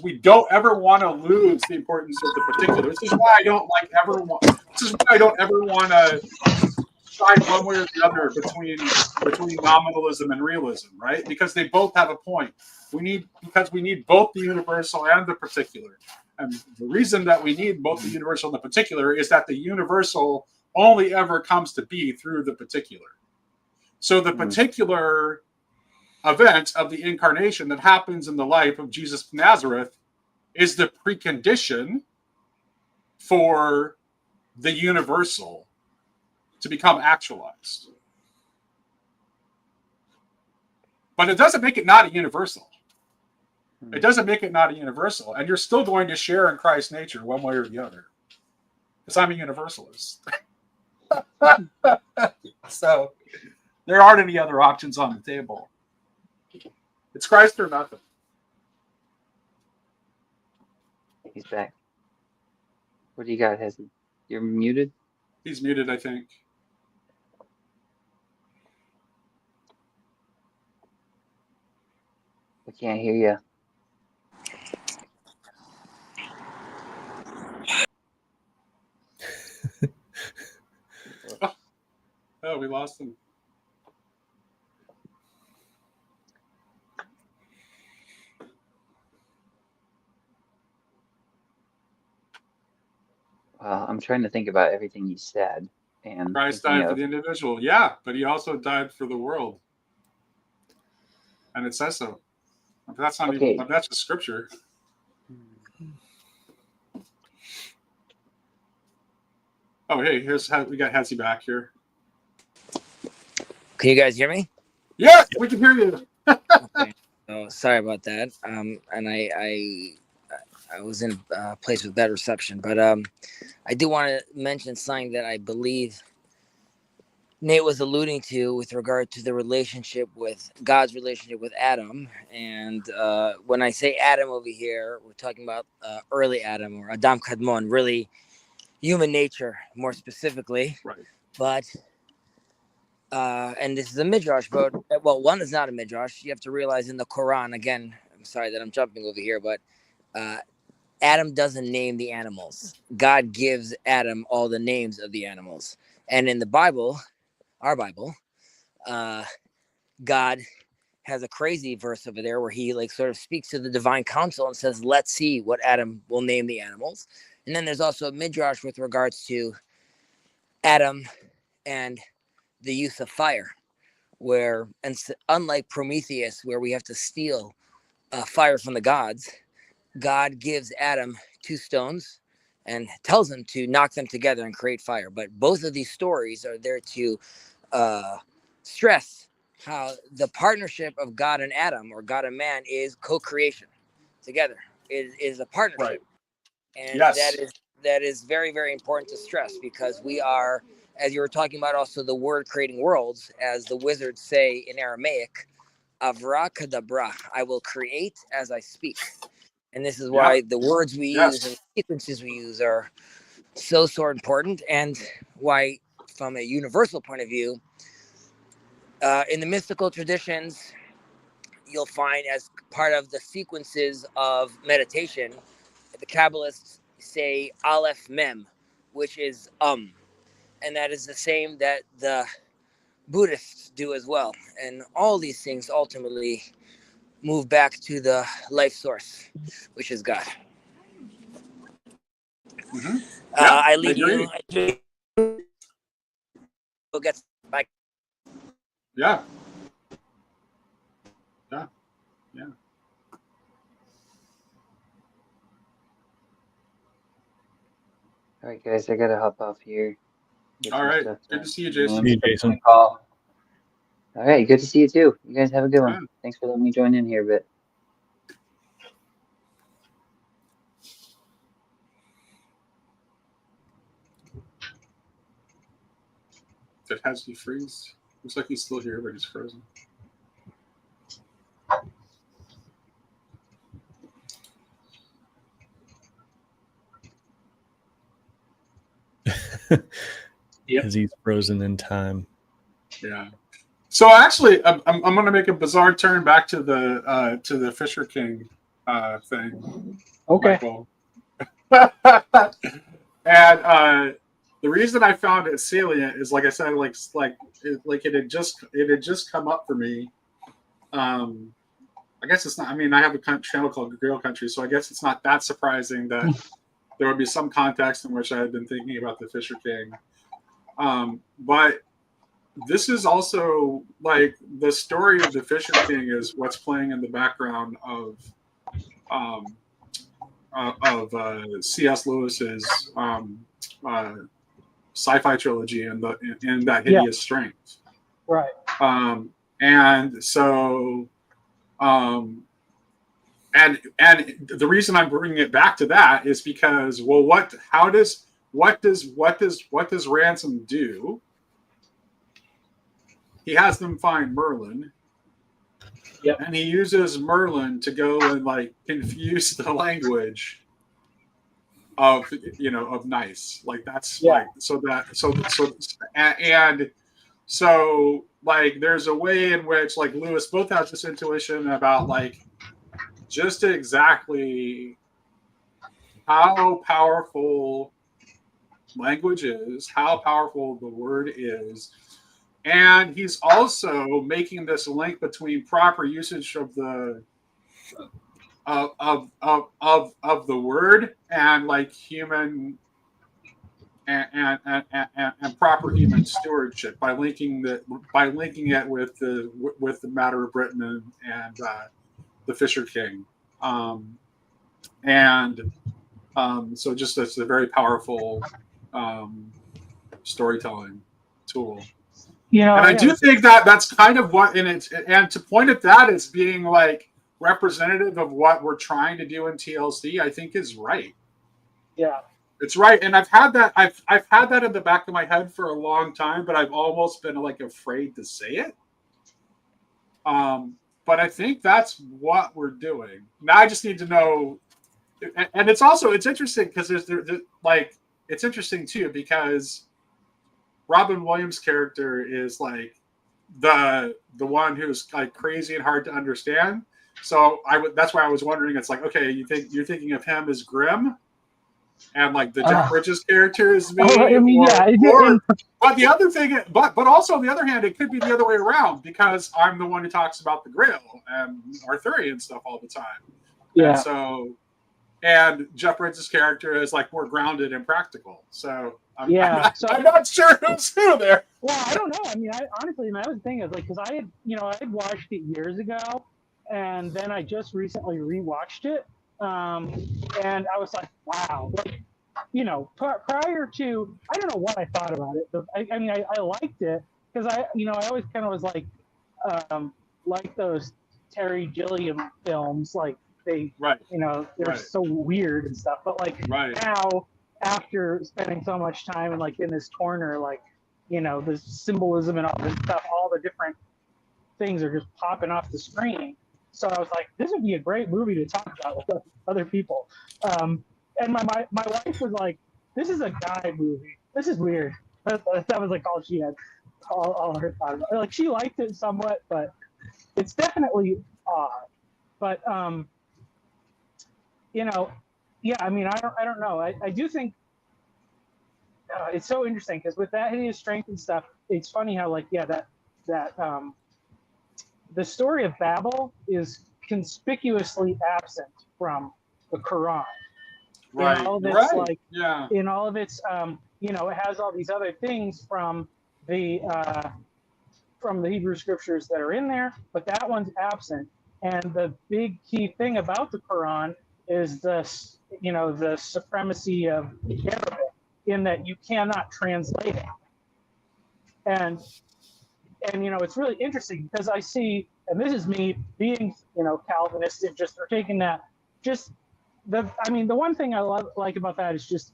we don't ever want to lose the importance of the particular. This is why I don't ever want to decide one way or the other between nominalism and realism, right? Because they both have a point. We need both the universal and the particular. And the reason that we need both the universal and the particular is that the universal only ever comes to be through the particular. So the particular event of the incarnation that happens in the life of Jesus of Nazareth is the precondition for the universal to become actualized. But it doesn't make it not a universal. It doesn't make it not a universal. And you're still going to share in Christ's nature one way or the other. Because I'm a universalist. So there aren't any other options on the table. It's Christ or nothing. He's back. What do you got, Hezzy? You're muted? He's muted, I think. I can't hear you. Oh, we lost him. Well, I'm trying to think about everything you said. And Christ died for the individual. Yeah, but he also died for the world. And it says so. That's not even, that's just scripture. Oh, hey, we got Hezzy back here. Can you guys hear me? Yes, we can hear you. Okay. Oh, sorry about that. And I I was in a place with better reception. But I do want to mention something that I believe Nate was alluding to with regard to the relationship with God's relationship with Adam. And when I say Adam over here, we're talking about early Adam, or Adam Kadmon, really human nature more specifically. Right. But and this is a midrash, but well, one is not a midrash. You have to realize in the Quran, again, I'm sorry that I'm jumping over here, but Adam doesn't name the animals. God gives Adam all the names of the animals. And in the Bible, our Bible, God has a crazy verse over there where he like sort of speaks to the divine council and says, let's see what Adam will name the animals. And then there's also a midrash with regards to Adam and the use of fire, where, and unlike Prometheus, where we have to steal fire from the gods, God gives Adam 2 stones and tells him to knock them together and create fire. But both of these stories are there to stress how the partnership of God and Adam, or God and man, is co-creation together. It is a partnership. Right. And Yes. that is very, very important to stress, because we are, as you were talking about, also the word creating worlds, as the wizards say in Aramaic, Avra kadabra, I will create as I speak. And this is why the words we use and sequences we use are so important, and why, from a universal point of view, in the mystical traditions, you'll find as part of the sequences of meditation, the Kabbalists say Aleph Mem, which is and that is the same that the Buddhists do as well. And all these things ultimately move back to the life source, which is God. Mm-hmm. I leave you. We'll get back. Yeah. All right, guys, I gotta hop off here. All right. Good to see you, Jason. See you, Jason. All right, good to see you too. You guys have a good one. Thanks for letting me join in here a bit. Did Hasty freeze? Looks like he's still here, but he's frozen. Because he's frozen in time. Yeah. So actually, I'm going to make a bizarre turn back to the Fisher King thing. Okay. And the reason I found it salient is, like I said, it had just come up for me. I guess it's not. I mean, I have a channel called Grill Country, so I guess it's not that surprising that there would be some context in which I had been thinking about the Fisher King. But this is also like the story of the Fisher King is what's playing in the background of C.S. Lewis's sci-fi trilogy and that hideous strength. Right. And so, and the reason I'm bringing it back to that is because, well, what does Ransom do? He has them find Merlin. Yep. And he uses Merlin to go and like confuse the language of nice. Like that's like so like there's a way in which like Lewis both has this intuition about like just exactly how powerful language is, how powerful the word is. And he's also making this link between proper usage of the of the word and like human and proper human stewardship by linking it with the Matter of Britain and the Fisher King, so just it's a very powerful storytelling tool. You know, and I do think that that's kind of what, and to point at that as being like representative of what we're trying to do in TLC, I think is right. Yeah. It's right. And I've had that in the back of my head for a long time, but I've almost been like afraid to say it. But I think that's what we're doing. Now I just need to know, and it's interesting because it's interesting too, because Robin Williams' character is like the one who's like crazy and hard to understand. So that's why I was wondering. It's like, okay, you're thinking of him as grim, and like the Jeff Bridges character is me. But the other thing, but also on the other hand, it could be the other way around, because I'm the one who talks about the grill and Arthurian stuff all the time. Yeah. And Jeff Bridges' character is like more grounded and practical. So I'm not sure who's who there. Well, I don't know. I mean, honestly, my other thing is like, because I had watched it years ago, and then I just recently rewatched it, and I was like, wow, like, prior to, I don't know what I thought about it, but I mean, I liked it because I always kind of was like those Terry Gilliam films, like they're so weird and stuff, but like now, after spending so much time in this corner, the symbolism and all this stuff, all the different things are just popping off the screen. So I was like, this would be a great movie to talk about with other people. And my wife was like, this is a guy movie. This is weird. That was like all she had, all her thought about it. Like, she liked it somewhat, but it's definitely odd. But yeah, I mean, I don't know. I do think it's so interesting because with that hideous strength and stuff, it's funny how the story of Babel is conspicuously absent from the Quran. Right. In all of its, in all of its, it has all these other things from the Hebrew scriptures that are in there, but that one's absent. And the big key thing about the Quran is the supremacy of Arabic, in that you cannot translate it. And it's really interesting because I see, and this is me being, Calvinistic, or taking that, the one thing I like about that is just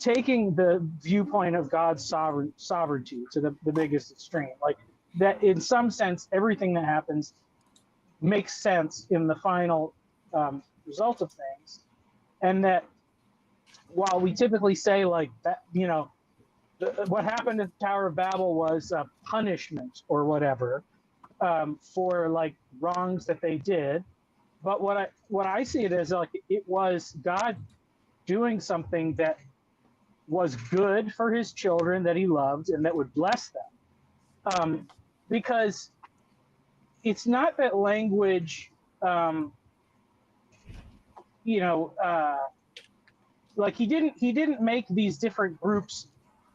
taking the viewpoint of God's sovereignty to the biggest extreme. Like, that in some sense, everything that happens makes sense in the final result of things. And that while we typically say like that, what happened at the Tower of Babel was a punishment or whatever for like wrongs that they did. But what I see it as, like, it was God doing something that was good for his children that he loved and that would bless them. Because it's not that language, like he didn't make these different groups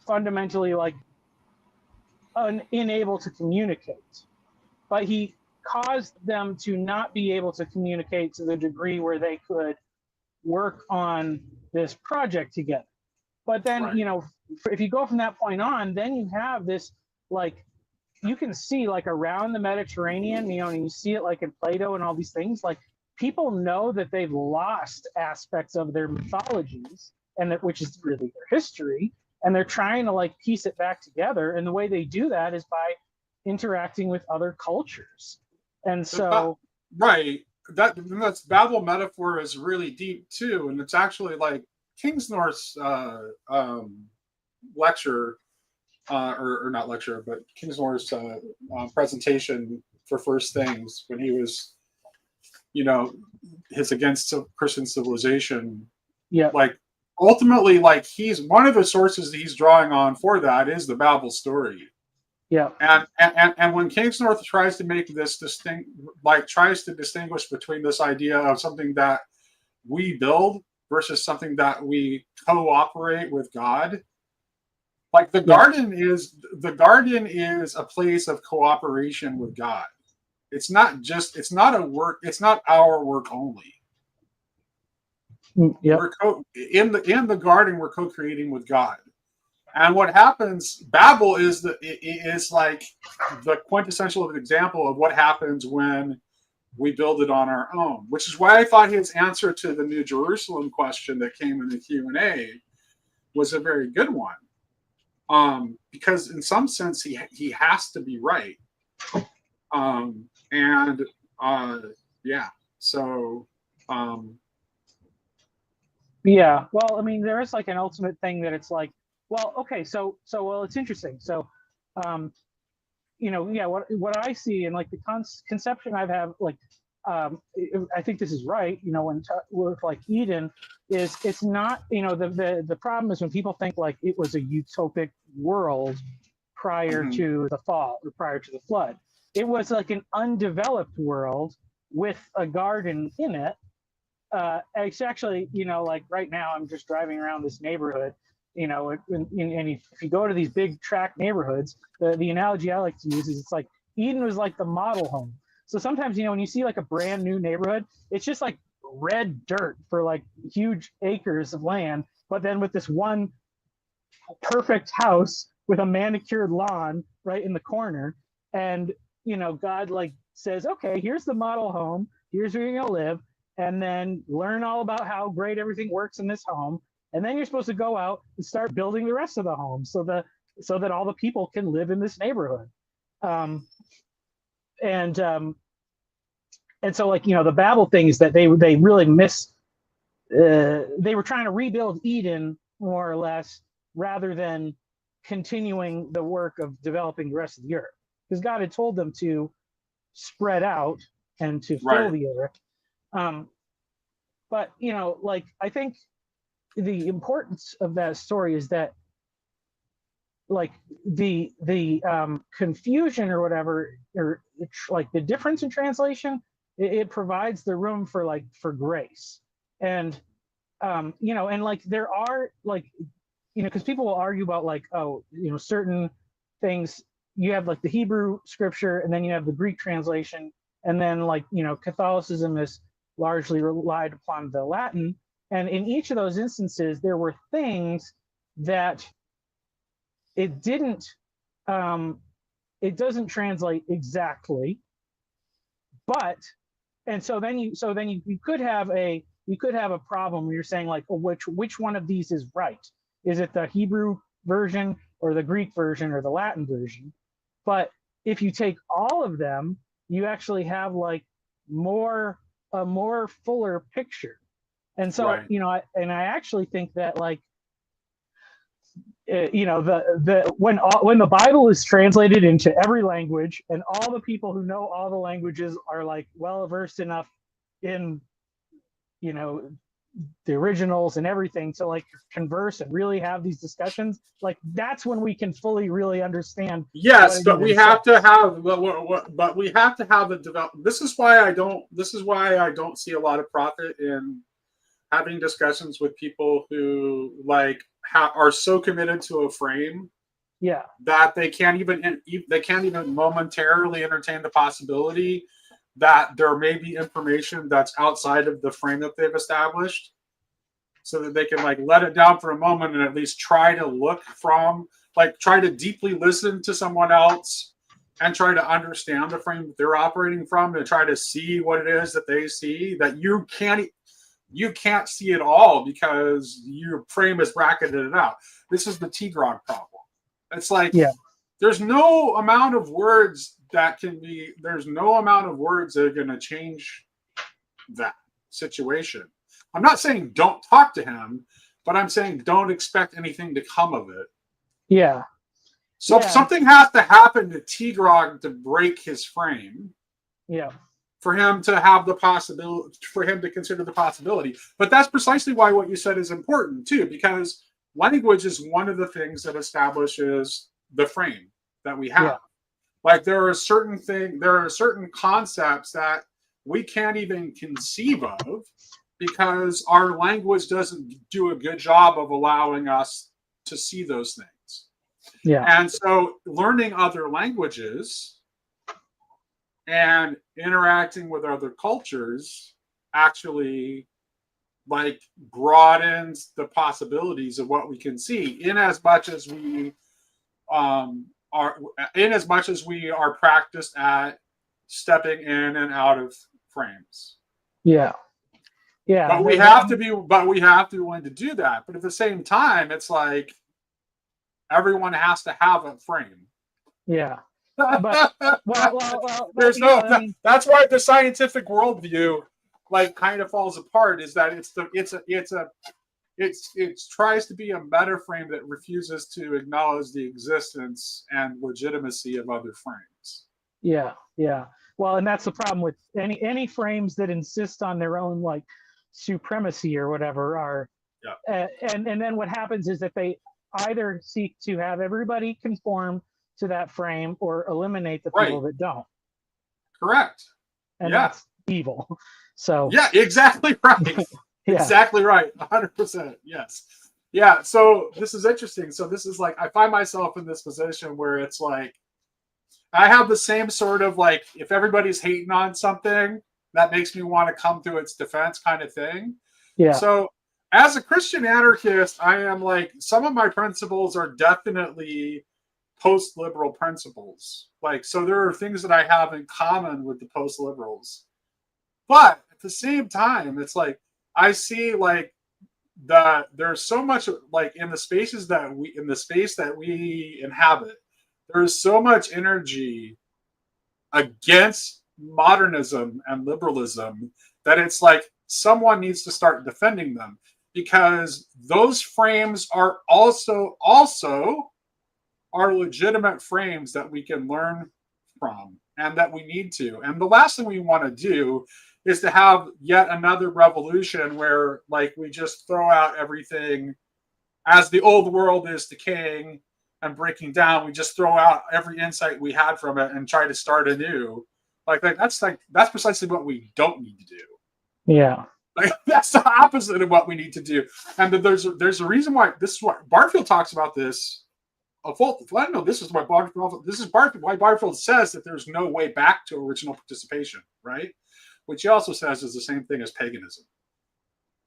fundamentally like unable to communicate, but he caused them to not be able to communicate to the degree where they could work on this project together. But then, if you go from that point on, then you have this, like, you can see like around the Mediterranean, and you see it like in Plato and all these things, like people know that they've lost aspects of their mythologies, and which is really their history, and they're trying to like piece it back together. And the way they do that is by interacting with other cultures. And so, that's Babel metaphor is really deep too, and it's actually like Kingsnorth's lecture, or not lecture, but Kingsnorth's presentation for First Things when he was, his against Christian civilization. Yeah. Like ultimately, like he's one of the sources that he's drawing on for that is the Babel story. Yeah. And when Kingsnorth tries to make this tries to distinguish between this idea of something that we build versus something that we cooperate with God. Like the garden is a place of cooperation with God. It's not our work only. Yeah. In the garden, we're co-creating with God. And what happens, Babel is like the quintessential example of what happens when we build it on our own, which is why I thought his answer to the New Jerusalem question that came in the Q&A was a very good one. Because in some sense, he has to be right. Yeah, so... Yeah, well, I mean, there is like an ultimate thing that it's like, well, okay, so well, it's interesting. So, you know, yeah, what I see and like the conception I've had, like, I think this is right. You know, when with like Eden, is it's not, you know, the problem is when people think like it was a utopic world prior to the fall or prior to the flood. It was like an undeveloped world with a garden in it. It's actually, you know, like right now I'm just driving around this neighborhood, you know, and if you go to these big tract neighborhoods, the analogy I like to use is it's like Eden was like the model home. So sometimes, you know, when you see like a brand new neighborhood, it's just like red dirt for like huge acres of land, but then with this one perfect house with a manicured lawn right in the corner. And, you know, God like says, okay, here's the model home. Here's where you're going to live. And then learn all about how great everything works in this home. And then you're supposed to go out and start building the rest of the home so that all the people can live in this neighborhood. And so, like, you know, the Babel thing is that they really they were trying to rebuild Eden more or less rather than continuing the work of developing the rest of the earth, because God had told them to spread out and to fill the earth. But, you know, like, I think the importance of that story is that, like, the confusion or whatever, or like the difference in translation, it provides the room for grace. And you know, and like there are, like, you know, because people will argue about like, oh, you know, certain things, you have like the Hebrew scripture and then you have the Greek translation, and then, like, you know, Catholicism is largely relied upon the Latin. And in each of those instances, there were things that it doesn't translate exactly, but, and so then you could have a problem where you're saying like, oh, which one of these is right? Is it the Hebrew version or the Greek version or the Latin version? But if you take all of them, you actually have like a more fuller picture. And so, you know, I actually think that, like, you know, when the Bible is translated into every language and all the people who know all the languages are like well versed enough in, you know, the originals and everything to like converse and really have these discussions, like that's when we can fully really understand. Yes, but we have to have the develop. This is why I don't see a lot of profit in having discussions with people who like are so committed to a frame, that they can't even momentarily entertain the possibility that there may be information that's outside of the frame that they've established, so that they can like let it down for a moment and at least try to deeply listen to someone else and try to understand the frame that they're operating from, and try to see what it is that they see that you can't see it all because your frame has bracketed it out. This is the T-Grog problem. It's like, there's no amount of words that are going to change that situation. I'm not saying don't talk to him, but I'm saying don't expect anything to come of it. Yeah. So something has to happen to T-Grog to break his frame. Yeah. For him to have the possibility, for him to consider the possibility. But that's precisely why what you said is important too, because language is one of the things that establishes the frame that we have. Yeah. Like there are certain concepts that we can't even conceive of because our language doesn't do a good job of allowing us to see those things. Yeah. And so learning other languages and interacting with other cultures actually like broadens the possibilities of what we can see, in as much as we are practiced at stepping in and out of frames. Yeah. Yeah. But we have to be willing to do that. But at the same time, it's like everyone has to have a frame. Yeah. But There's that's why the scientific worldview like kind of falls apart, is that it tries to be a meta frame that refuses to acknowledge the existence and legitimacy of other frames. Yeah, yeah. Well, and that's the problem with any frames that insist on their own like supremacy or whatever are. Yeah. And then what happens is that they either seek to have everybody conform to that frame or eliminate the people that don't. Correct. And that's evil. So yeah, exactly right. Yeah. Exactly right. 100%. Yes. Yeah. So this is interesting. So this is like, I find myself in this position where it's like, I have the same sort of like, if everybody's hating on something, that makes me want to come to its defense kind of thing. Yeah. So as a Christian anarchist, I am like, some of my principles are definitely post-liberal principles. Like, so there are things that I have in common with the post-liberals. But at the same time, it's like, I see like there's so much like in the space that we inhabit, there's so much energy against modernism and liberalism that it's like someone needs to start defending them, because those frames are also are legitimate frames that we can learn from and that we need to. And the last thing we want to do is to have yet another revolution where like we just throw out everything as the old world is decaying and breaking down. We just throw out every insight we had from it and try to start anew. That's precisely what we don't need to do. Yeah. Like, that's the opposite of what we need to do. And there's a reason why this is what Barfield talks about this. This is why Barfield says that there's no way back to original participation, right? Which he also says is the same thing as paganism,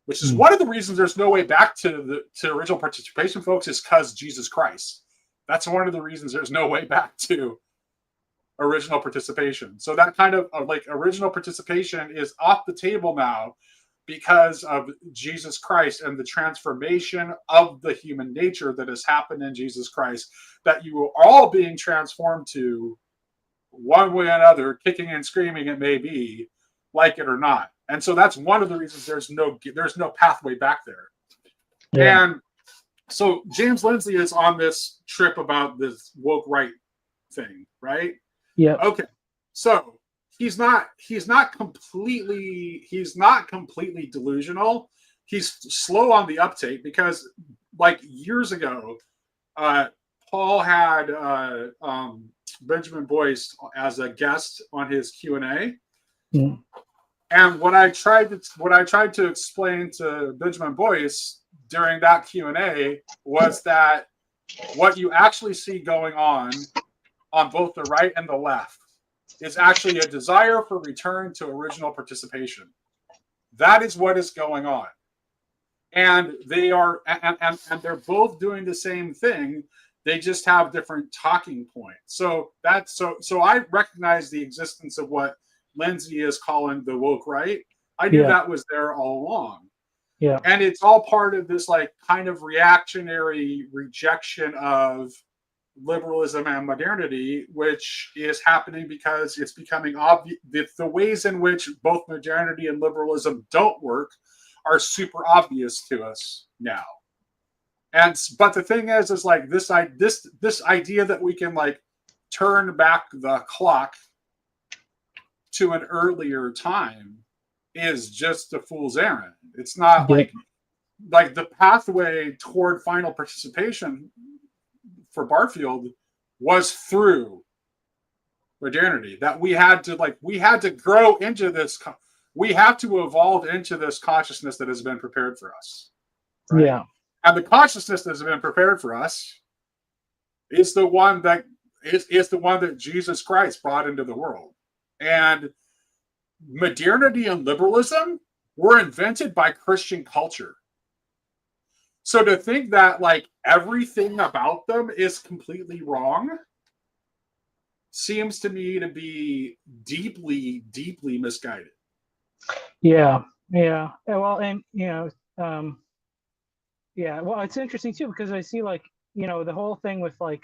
which is one of the reasons there's no way back to original participation, folks, is because Jesus Christ. That's one of the reasons there's no way back to original participation. So that kind of like original participation is off the table now because of Jesus Christ and the transformation of the human nature that has happened in Jesus Christ, that you are all being transformed to one way or another, kicking and screaming it may be, like it or not. And so that's one of the reasons there's no pathway back there. Yeah. And so James Lindsay is on this trip about this woke right thing, right? Yeah. Okay. So he's not completely delusional. He's slow on the uptake because like years ago, Paul had Benjamin Boyce as a guest on his Q&A. Yeah. And what I tried to explain to Benjamin Boyce during that Q&A was that what you actually see going on both the right and the left is actually a desire for return to original participation. That is what is going on. And they are and they're both doing the same thing. They just have different talking points. So I recognize the existence of what Lindsay is calling the woke right. I knew that was there all along. Yeah. And it's all part of this like kind of reactionary rejection of liberalism and modernity, which is happening because it's becoming obvious that the ways in which both modernity and liberalism don't work are super obvious to us now. But the thing is like this idea that we can like turn back the clock to an earlier time is just a fool's errand. It's not like the pathway toward final participation for Barfield was through modernity, that we had to grow into this, we have to evolve into this consciousness that has been prepared for us. Right? Yeah. And the consciousness that has been prepared for us is the one that Jesus Christ brought into the world. And modernity and liberalism were invented by Christian culture. So to think that like everything about them is completely wrong seems to me to be deeply, deeply misguided. Yeah, yeah. Well, and yeah. Well, it's interesting too because I see like the whole thing with like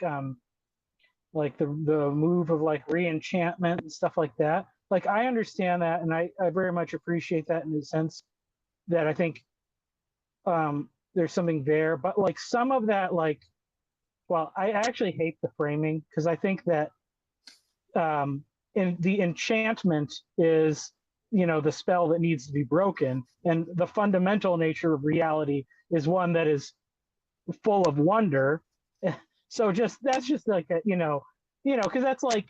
the move of like re-enchantment and stuff like that. Like I understand that, and I very much appreciate that in the sense that I think there's something there, but like some of that like, well, I actually hate the framing because I think that in the enchantment is the spell that needs to be broken, and the fundamental nature of reality is one that is full of wonder. So that's just like a because that's like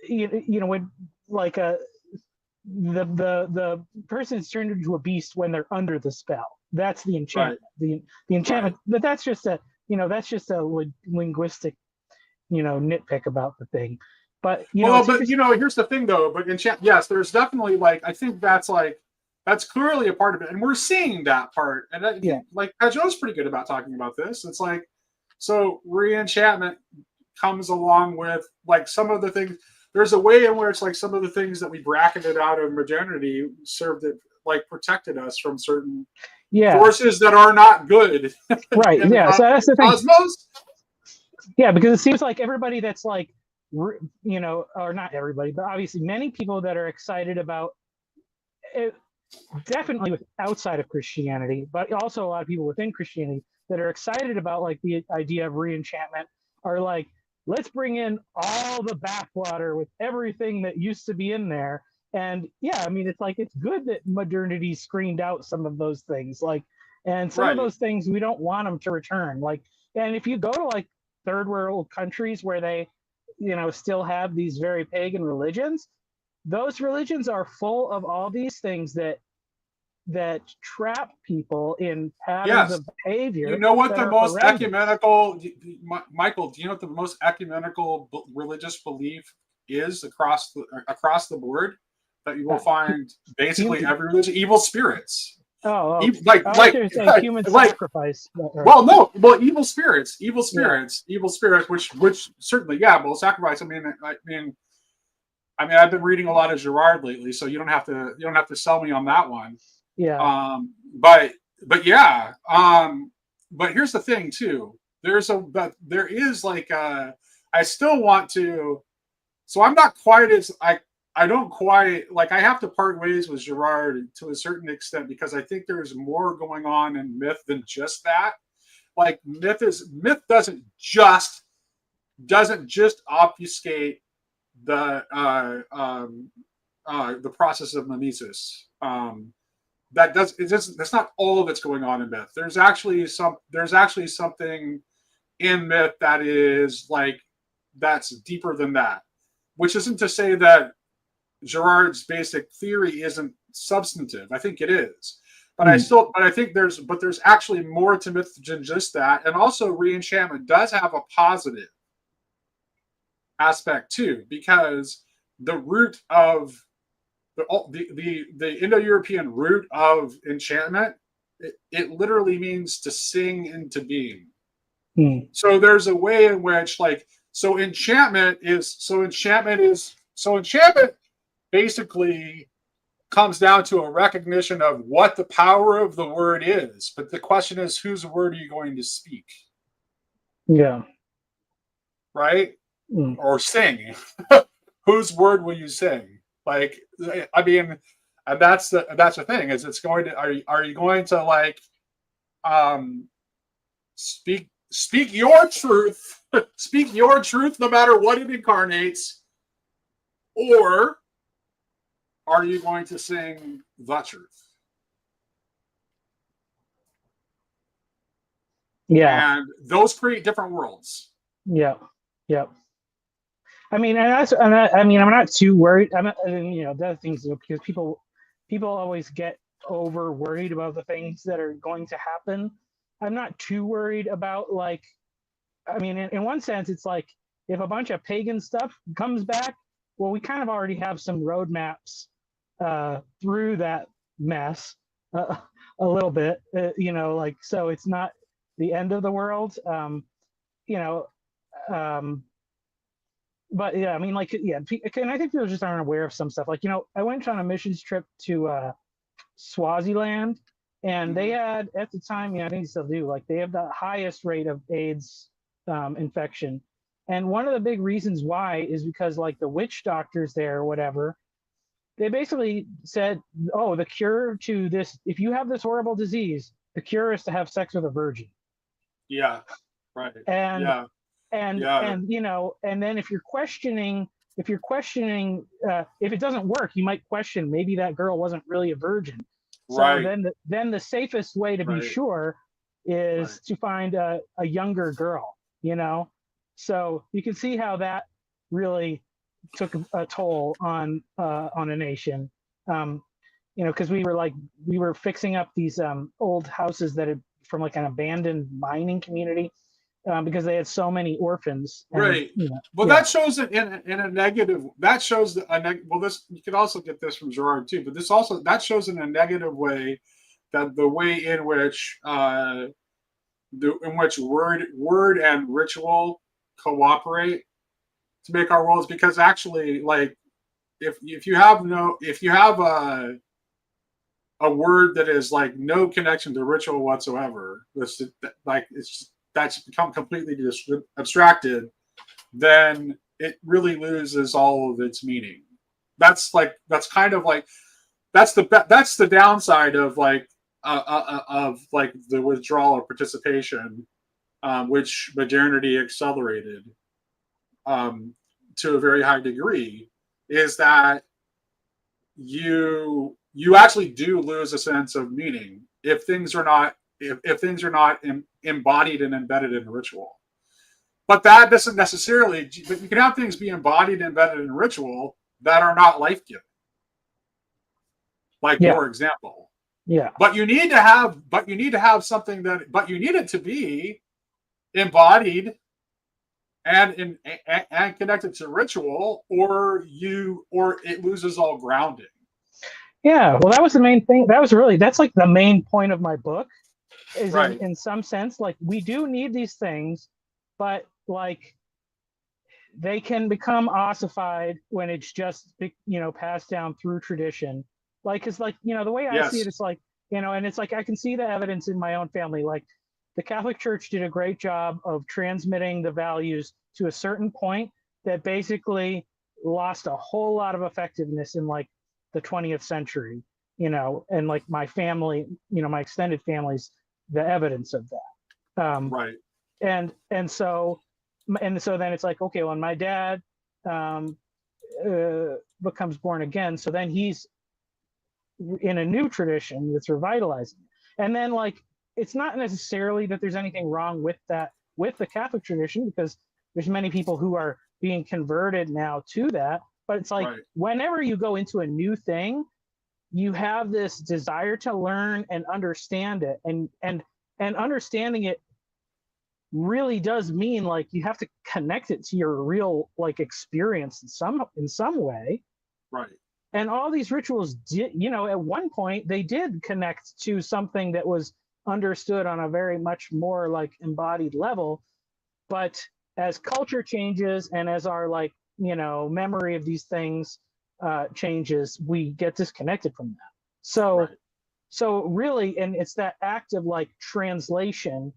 when like the person is turned into a beast when they're under the spell. That's the enchantment. The enchantment, but that's just a linguistic nitpick about the thing. But here's the thing though. But yes, there's definitely like I think that's clearly a part of it, and we're seeing that part. And like Joe's pretty good about talking about this. It's like so re-enchantment comes along with like some of the things. There's a way in which like some of the things that we bracketed out of modernity served it like protected us from certain forces that are not good. Right. Yeah. So that's the thing. Cosmos. Yeah, because it seems like everybody that's like, or not everybody, but obviously many people that are excited about it, definitely with outside of Christianity, but also a lot of people within Christianity that are excited about like the idea of re-enchantment are like, let's bring in all the bathwater with everything that used to be in there. And yeah, I mean, it's like, it's good that modernity screened out some of those things. Like, and some of those things, we don't want them to return. Like, and if you go to like third world countries where they, still have these very pagan religions, those religions are full of all these things that trap people in patterns of behavior. You know what the most ecumenical, Michael, do you know what the most ecumenical religious belief is across the board? That you will find basically every religion, evil spirits. Human sacrifice. Evil spirits, which certainly, well, sacrifice. I mean, I've been reading a lot of Gerard lately, so you don't have to sell me on that one. Yeah. But here's the thing too. There is like I still want to. So I'm not quite as I don't quite like I have to part ways with Gerard to a certain extent because I think there's more going on in myth than just that. Like myth doesn't just obfuscate the process of mimesis. That's not all that's going on in myth. There's actually something in myth that is like that's deeper than that. Which isn't to say that Gerard's basic theory isn't substantive. I think it is. But I think there's actually more to myth than just that. And also re-enchantment does have a positive aspect too, because the root of the Indo-European root of enchantment, it literally means to sing into being. So there's a way in which enchantment basically comes down to a recognition of what the power of the word is. But the question is, whose word are you going to speak? Yeah. Right? Or sing. Whose word will you sing? Like, I mean, and that's the thing is it's going to, are you going to like speak your truth, speak your truth no matter what it incarnates, or are you going to sing the truth? Yeah. And those create different worlds. Yeah. Yeah. I mean, I'm not too worried. The other things because people always get over worried about the things that are going to happen. I'm not too worried about like, I mean, in one sense, it's like if a bunch of pagan stuff comes back, well, we kind of already have some roadmaps through that mess a little bit, like, so it's not the end of the world, but yeah, I mean, like, yeah, and I think people just aren't aware of some stuff. Like, I went on a missions trip to Swaziland, and they had at the time, I think they still do, like they have the highest rate of AIDS infection. And one of the big reasons why is because like the witch doctors there or whatever, they basically said, oh, the cure to this, if you have this horrible disease, the cure is to have sex with a virgin. Yeah. Right. And yeah. and you know, and then if you're questioning if it doesn't work, you might question maybe that girl wasn't really a virgin. So Right. then the safest way to be Right. sure is to find a younger girl, you know. So you can see how that really took a toll on a nation. You know, because we were fixing up these old houses that had from like an abandoned mining community because they had so many orphans. And, Right. you know, Well, yeah. that shows it in a negative. That shows well, this you can also get this from Gerard too, but that shows in a negative way that the way in which word and ritual cooperate to make our worlds, because actually, like if you have a word that is like no connection to ritual whatsoever, that's become completely abstracted, then it really loses all of its meaning. That's the downside of the withdrawal of participation, which modernity accelerated to a very high degree, is that you actually do lose a sense of meaning if things are not embodied and embedded in ritual. But that doesn't necessarily. But you can have things be embodied and embedded in ritual that are not life giving. Like for example. Yeah. But you need to have something that. But you need it to be embodied and connected to ritual, or it loses all grounding. Yeah, well, that was the main thing. That's like the main point of my book, is Right. in some sense, like we do need these things, but like they can become ossified when it's just, you know, passed down through tradition. Like, it's like, you know, the way I see it, it's like, you know, and it's like I can see the evidence in my own family. Like the Catholic Church did a great job of transmitting the values to a certain point that basically lost a whole lot of effectiveness in like the 20th century, you know, and like my family, you know, my extended family's the evidence of that. Right. And so then it's like, okay, well, my dad becomes born again, so then he's in a new tradition that's revitalizing. And then like it's not necessarily that there's anything wrong with that, with the Catholic tradition, because there's many people who are being converted now to that. But it's like whenever you go into a new thing, you have this desire to learn and understand it, and understanding it really does mean like you have to connect it to your real like experience in some way. Right. And all these rituals did, you know, at one point they did connect to something that was understood on a very much more like embodied level. But as culture changes and as our like, you know, memory of these things changes, we get disconnected from that. So really, and it's that act of like translation,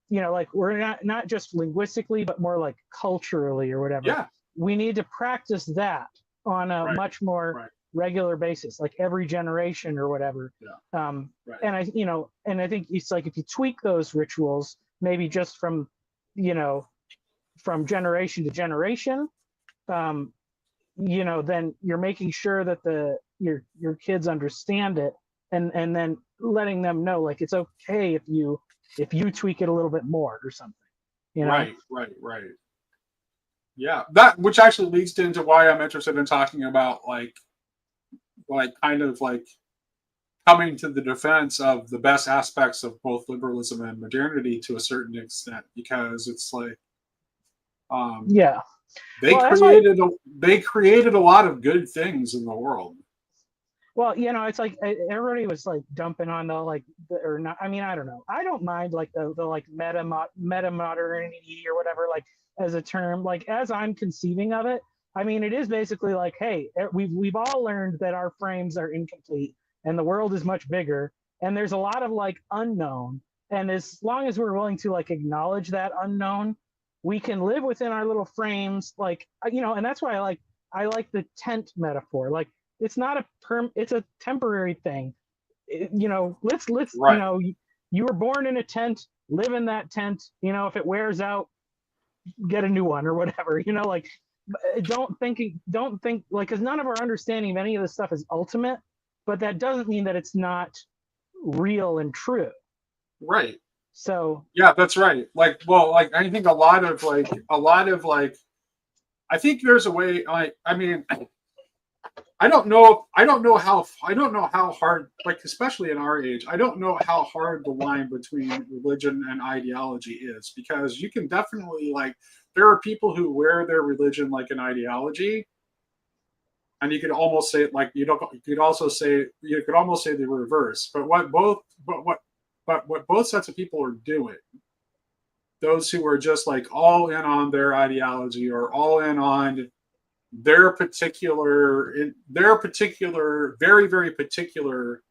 you know, like we're not just linguistically, but more like culturally or whatever. Yeah. We need to practice that on a much more regular basis, like every generation or whatever. Yeah. And I, you know, and I think it's like if you tweak those rituals, maybe just from, you know, from generation to generation, you know, then you're making sure that your kids understand it, and then letting them know like it's okay if you tweak it a little bit more or something, you know? Right. Yeah, that which actually leads into why I'm interested in talking about like kind of like coming to the defense of the best aspects of both liberalism and modernity to a certain extent, because it's like they created a lot of good things in the world. Well, you know, it's like everybody was like dumping on the like, or not. I mean, I don't know. I don't mind like the like meta modernity or whatever, like as a term, like as I'm conceiving of it. I mean, it is basically like, hey, we've all learned that our frames are incomplete and the world is much bigger, and there's a lot of like unknown. And as long as we're willing to like acknowledge that unknown, we can live within our little frames, like, you know. And that's why I like the tent metaphor. Like, it's not it's a temporary thing. You know, let's Right. you know, you were born in a tent, live in that tent. You know, if it wears out, get a new one or whatever. You know, like, don't think like, because none of our understanding of any of this stuff is ultimate, but that doesn't mean that it's not real and true. Right. So yeah, that's right. Like, well, like, I think a lot of like, I think there's a way, like, I mean, I don't know how hard, like, especially in our age, I don't know how hard the line between religion and ideology is, because you can definitely, like, there are people who wear their religion like an ideology, and you could almost say, like, you could almost say the reverse. But what both sets of people are doing, those who are just like all in on their ideology or all in on their particular, very, very particular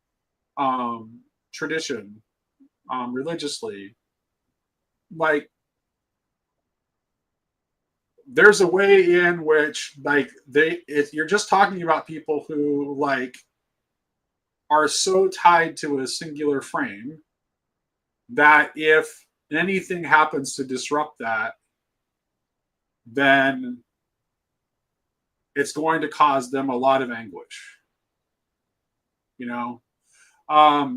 tradition, religiously, like, there's a way in which, like, you're just talking about people who, like, are so tied to a singular frame that if anything happens to disrupt that, then it's going to cause them a lot of anguish, you know? I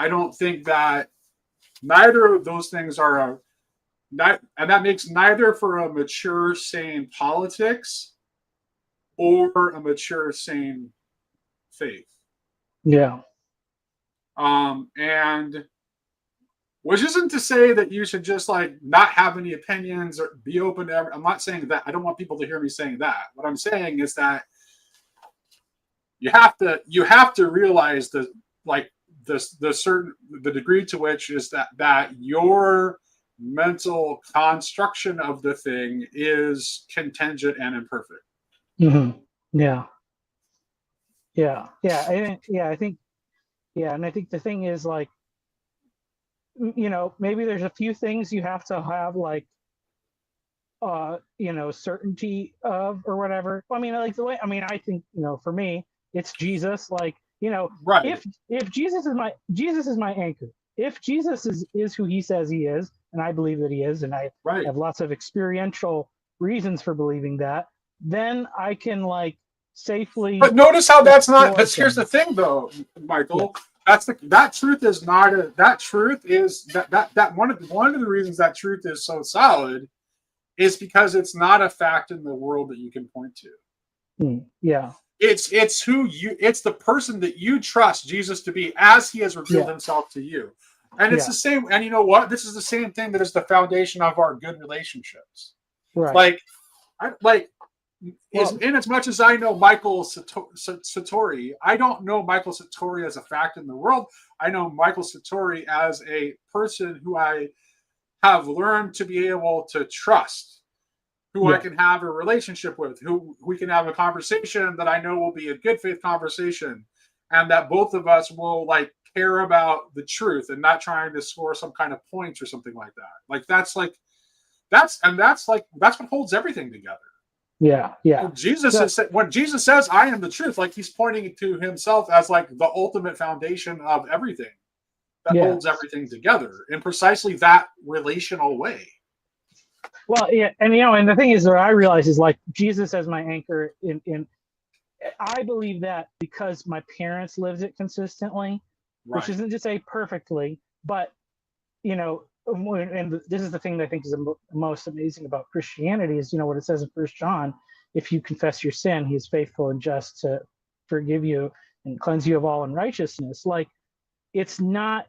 don't think that neither of those things are and that makes neither for a mature, sane politics or a mature, sane faith. yeah. And which isn't to say that you should just, like, not have any opinions or be open to I'm not saying that. I don't want people to hear me saying that. What I'm saying is that you have to realize that, like, the degree to which is that your mental construction of the thing is contingent and imperfect. Mm-hmm. Yeah. I think and I think the thing is, like, you know, maybe there's a few things you have to have, like, you know, certainty of or whatever. I mean, like, I think, you know, for me, it's Jesus. Like, you know, right. If Jesus is my anchor, if Jesus is who he says he is, and I believe that he is, and I have lots of experiential reasons for believing that, then I can, like, safely. But notice how that's not. But here's the thing, though, Michael. Yeah. That truth is not that truth is that one of the reasons that truth is so solid is because it's not a fact in the world that you can point to. Yeah. It's the person that you trust Jesus to be as he has revealed himself to you. And it's the same. And you know what? This is the same thing that is the foundation of our good relationships. Right. In as much as I know Michael Satori, I don't know Michael Satori as a fact in the world. I know Michael Satori as a person who I have learned to be able to trust, who I can have a relationship with, who we can have a conversation that I know will be a good faith conversation, and that both of us will, like, care about the truth and not trying to score some kind of points or something like that. Like, that's what holds everything together. Yeah. When Jesus says, "I am the truth," like, he's pointing to himself as, like, the ultimate foundation of everything that holds everything together in precisely that relational way. Well, yeah, and, you know, and the thing is, that I realize is, like, Jesus as my anchor in I believe that because my parents lived it consistently, which isn't to say perfectly, but, you know, and this is the thing that I think is the most amazing about Christianity is, you know, what it says in 1 John, if you confess your sin, he is faithful and just to forgive you and cleanse you of all unrighteousness. Like, it's not,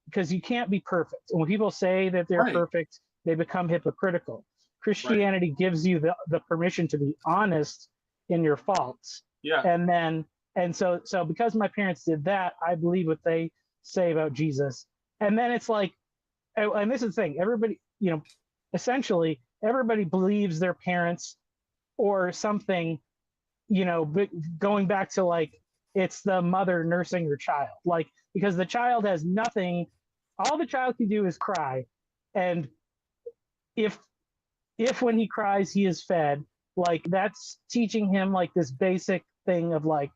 because you can't be perfect. And when people say that they're perfect, they become hypocritical. Christianity gives you the permission to be honest in your faults. Yeah. And so because my parents did that, I believe what they say about Jesus. And then it's like, and this is the thing, everybody, you know, essentially everybody believes their parents or something you know, but going back to like, it's the mother nursing her child, like, because the child has nothing, all the child can do is cry. And if when he cries, he is fed, like that's teaching him like this basic thing of like,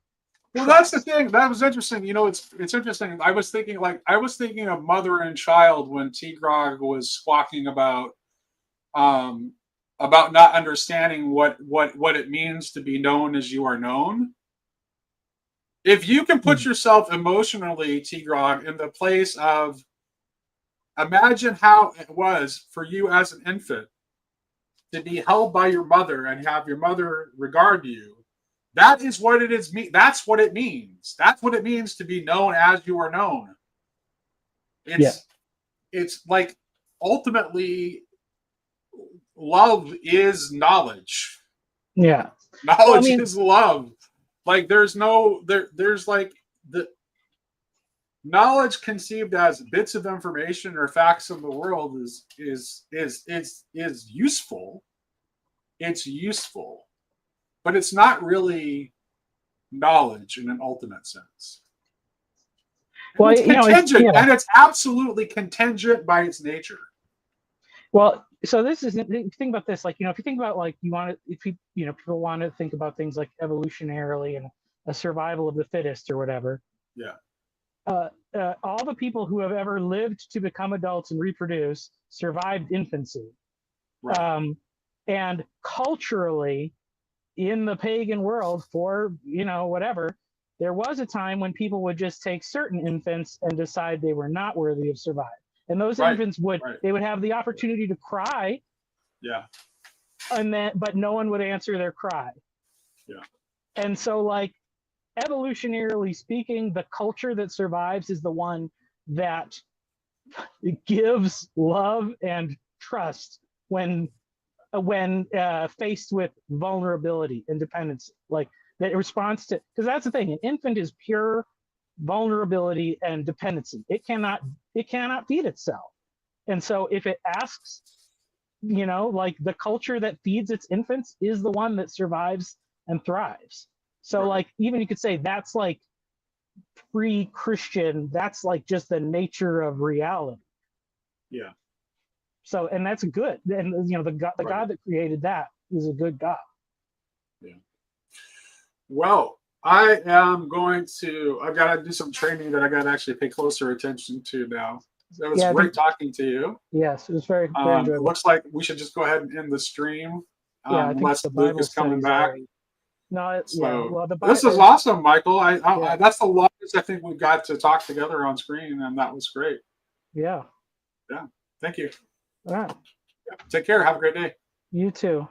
well, that's the thing. That was interesting. You know, it's interesting. I was thinking of mother and child when T-Grog was squawking about not understanding what it means to be known as you are known. If you can put yourself emotionally, T-Grog, in the place of, imagine how it was for you as an infant to be held by your mother and have your mother regard you. That is what it is. That's what it means. That's what it means to be known as you are known. It's like ultimately love is knowledge. Yeah. Knowledge is love. Like there's like the knowledge conceived as bits of information or facts of the world is useful. It's useful. But it's not really knowledge in an ultimate sense. Well, it's contingent, and it's absolutely contingent by its nature. Well, so this is, think about this, like, you know, if you think about like, people want to think about things like evolutionarily and a survival of the fittest or whatever. Yeah. All the people who have ever lived to become adults and reproduce survived infancy. Right. And culturally, in the pagan world, for, you know, whatever, there was a time when people would just take certain infants and decide they were not worthy of survive. And those infants they would have the opportunity to cry. Yeah. But no one would answer their cry. Yeah. And so, like, evolutionarily speaking, the culture that survives is the one that gives love and trust when faced with vulnerability and dependency, like that response to, because that's the thing, an infant is pure vulnerability and dependency. It cannot feed itself. And so if it asks, you know, like the culture that feeds its infants is the one that survives and thrives. So like, even you could say that's like pre-Christian, that's like just the nature of reality. Yeah. So, and that's good. And, you know, the God that created that is a good God. Yeah. Well, I've got to do some training that I got to actually pay closer attention to now. It was great talking to you. Yes, it was very It enjoyable. looks like we should just go ahead and end the stream unless the Luke is coming back. This is awesome, Michael. That's the longest I think we got to talk together on screen, and that was great. Yeah. Yeah. Thank you. All right. Take care. Have a great day. You too.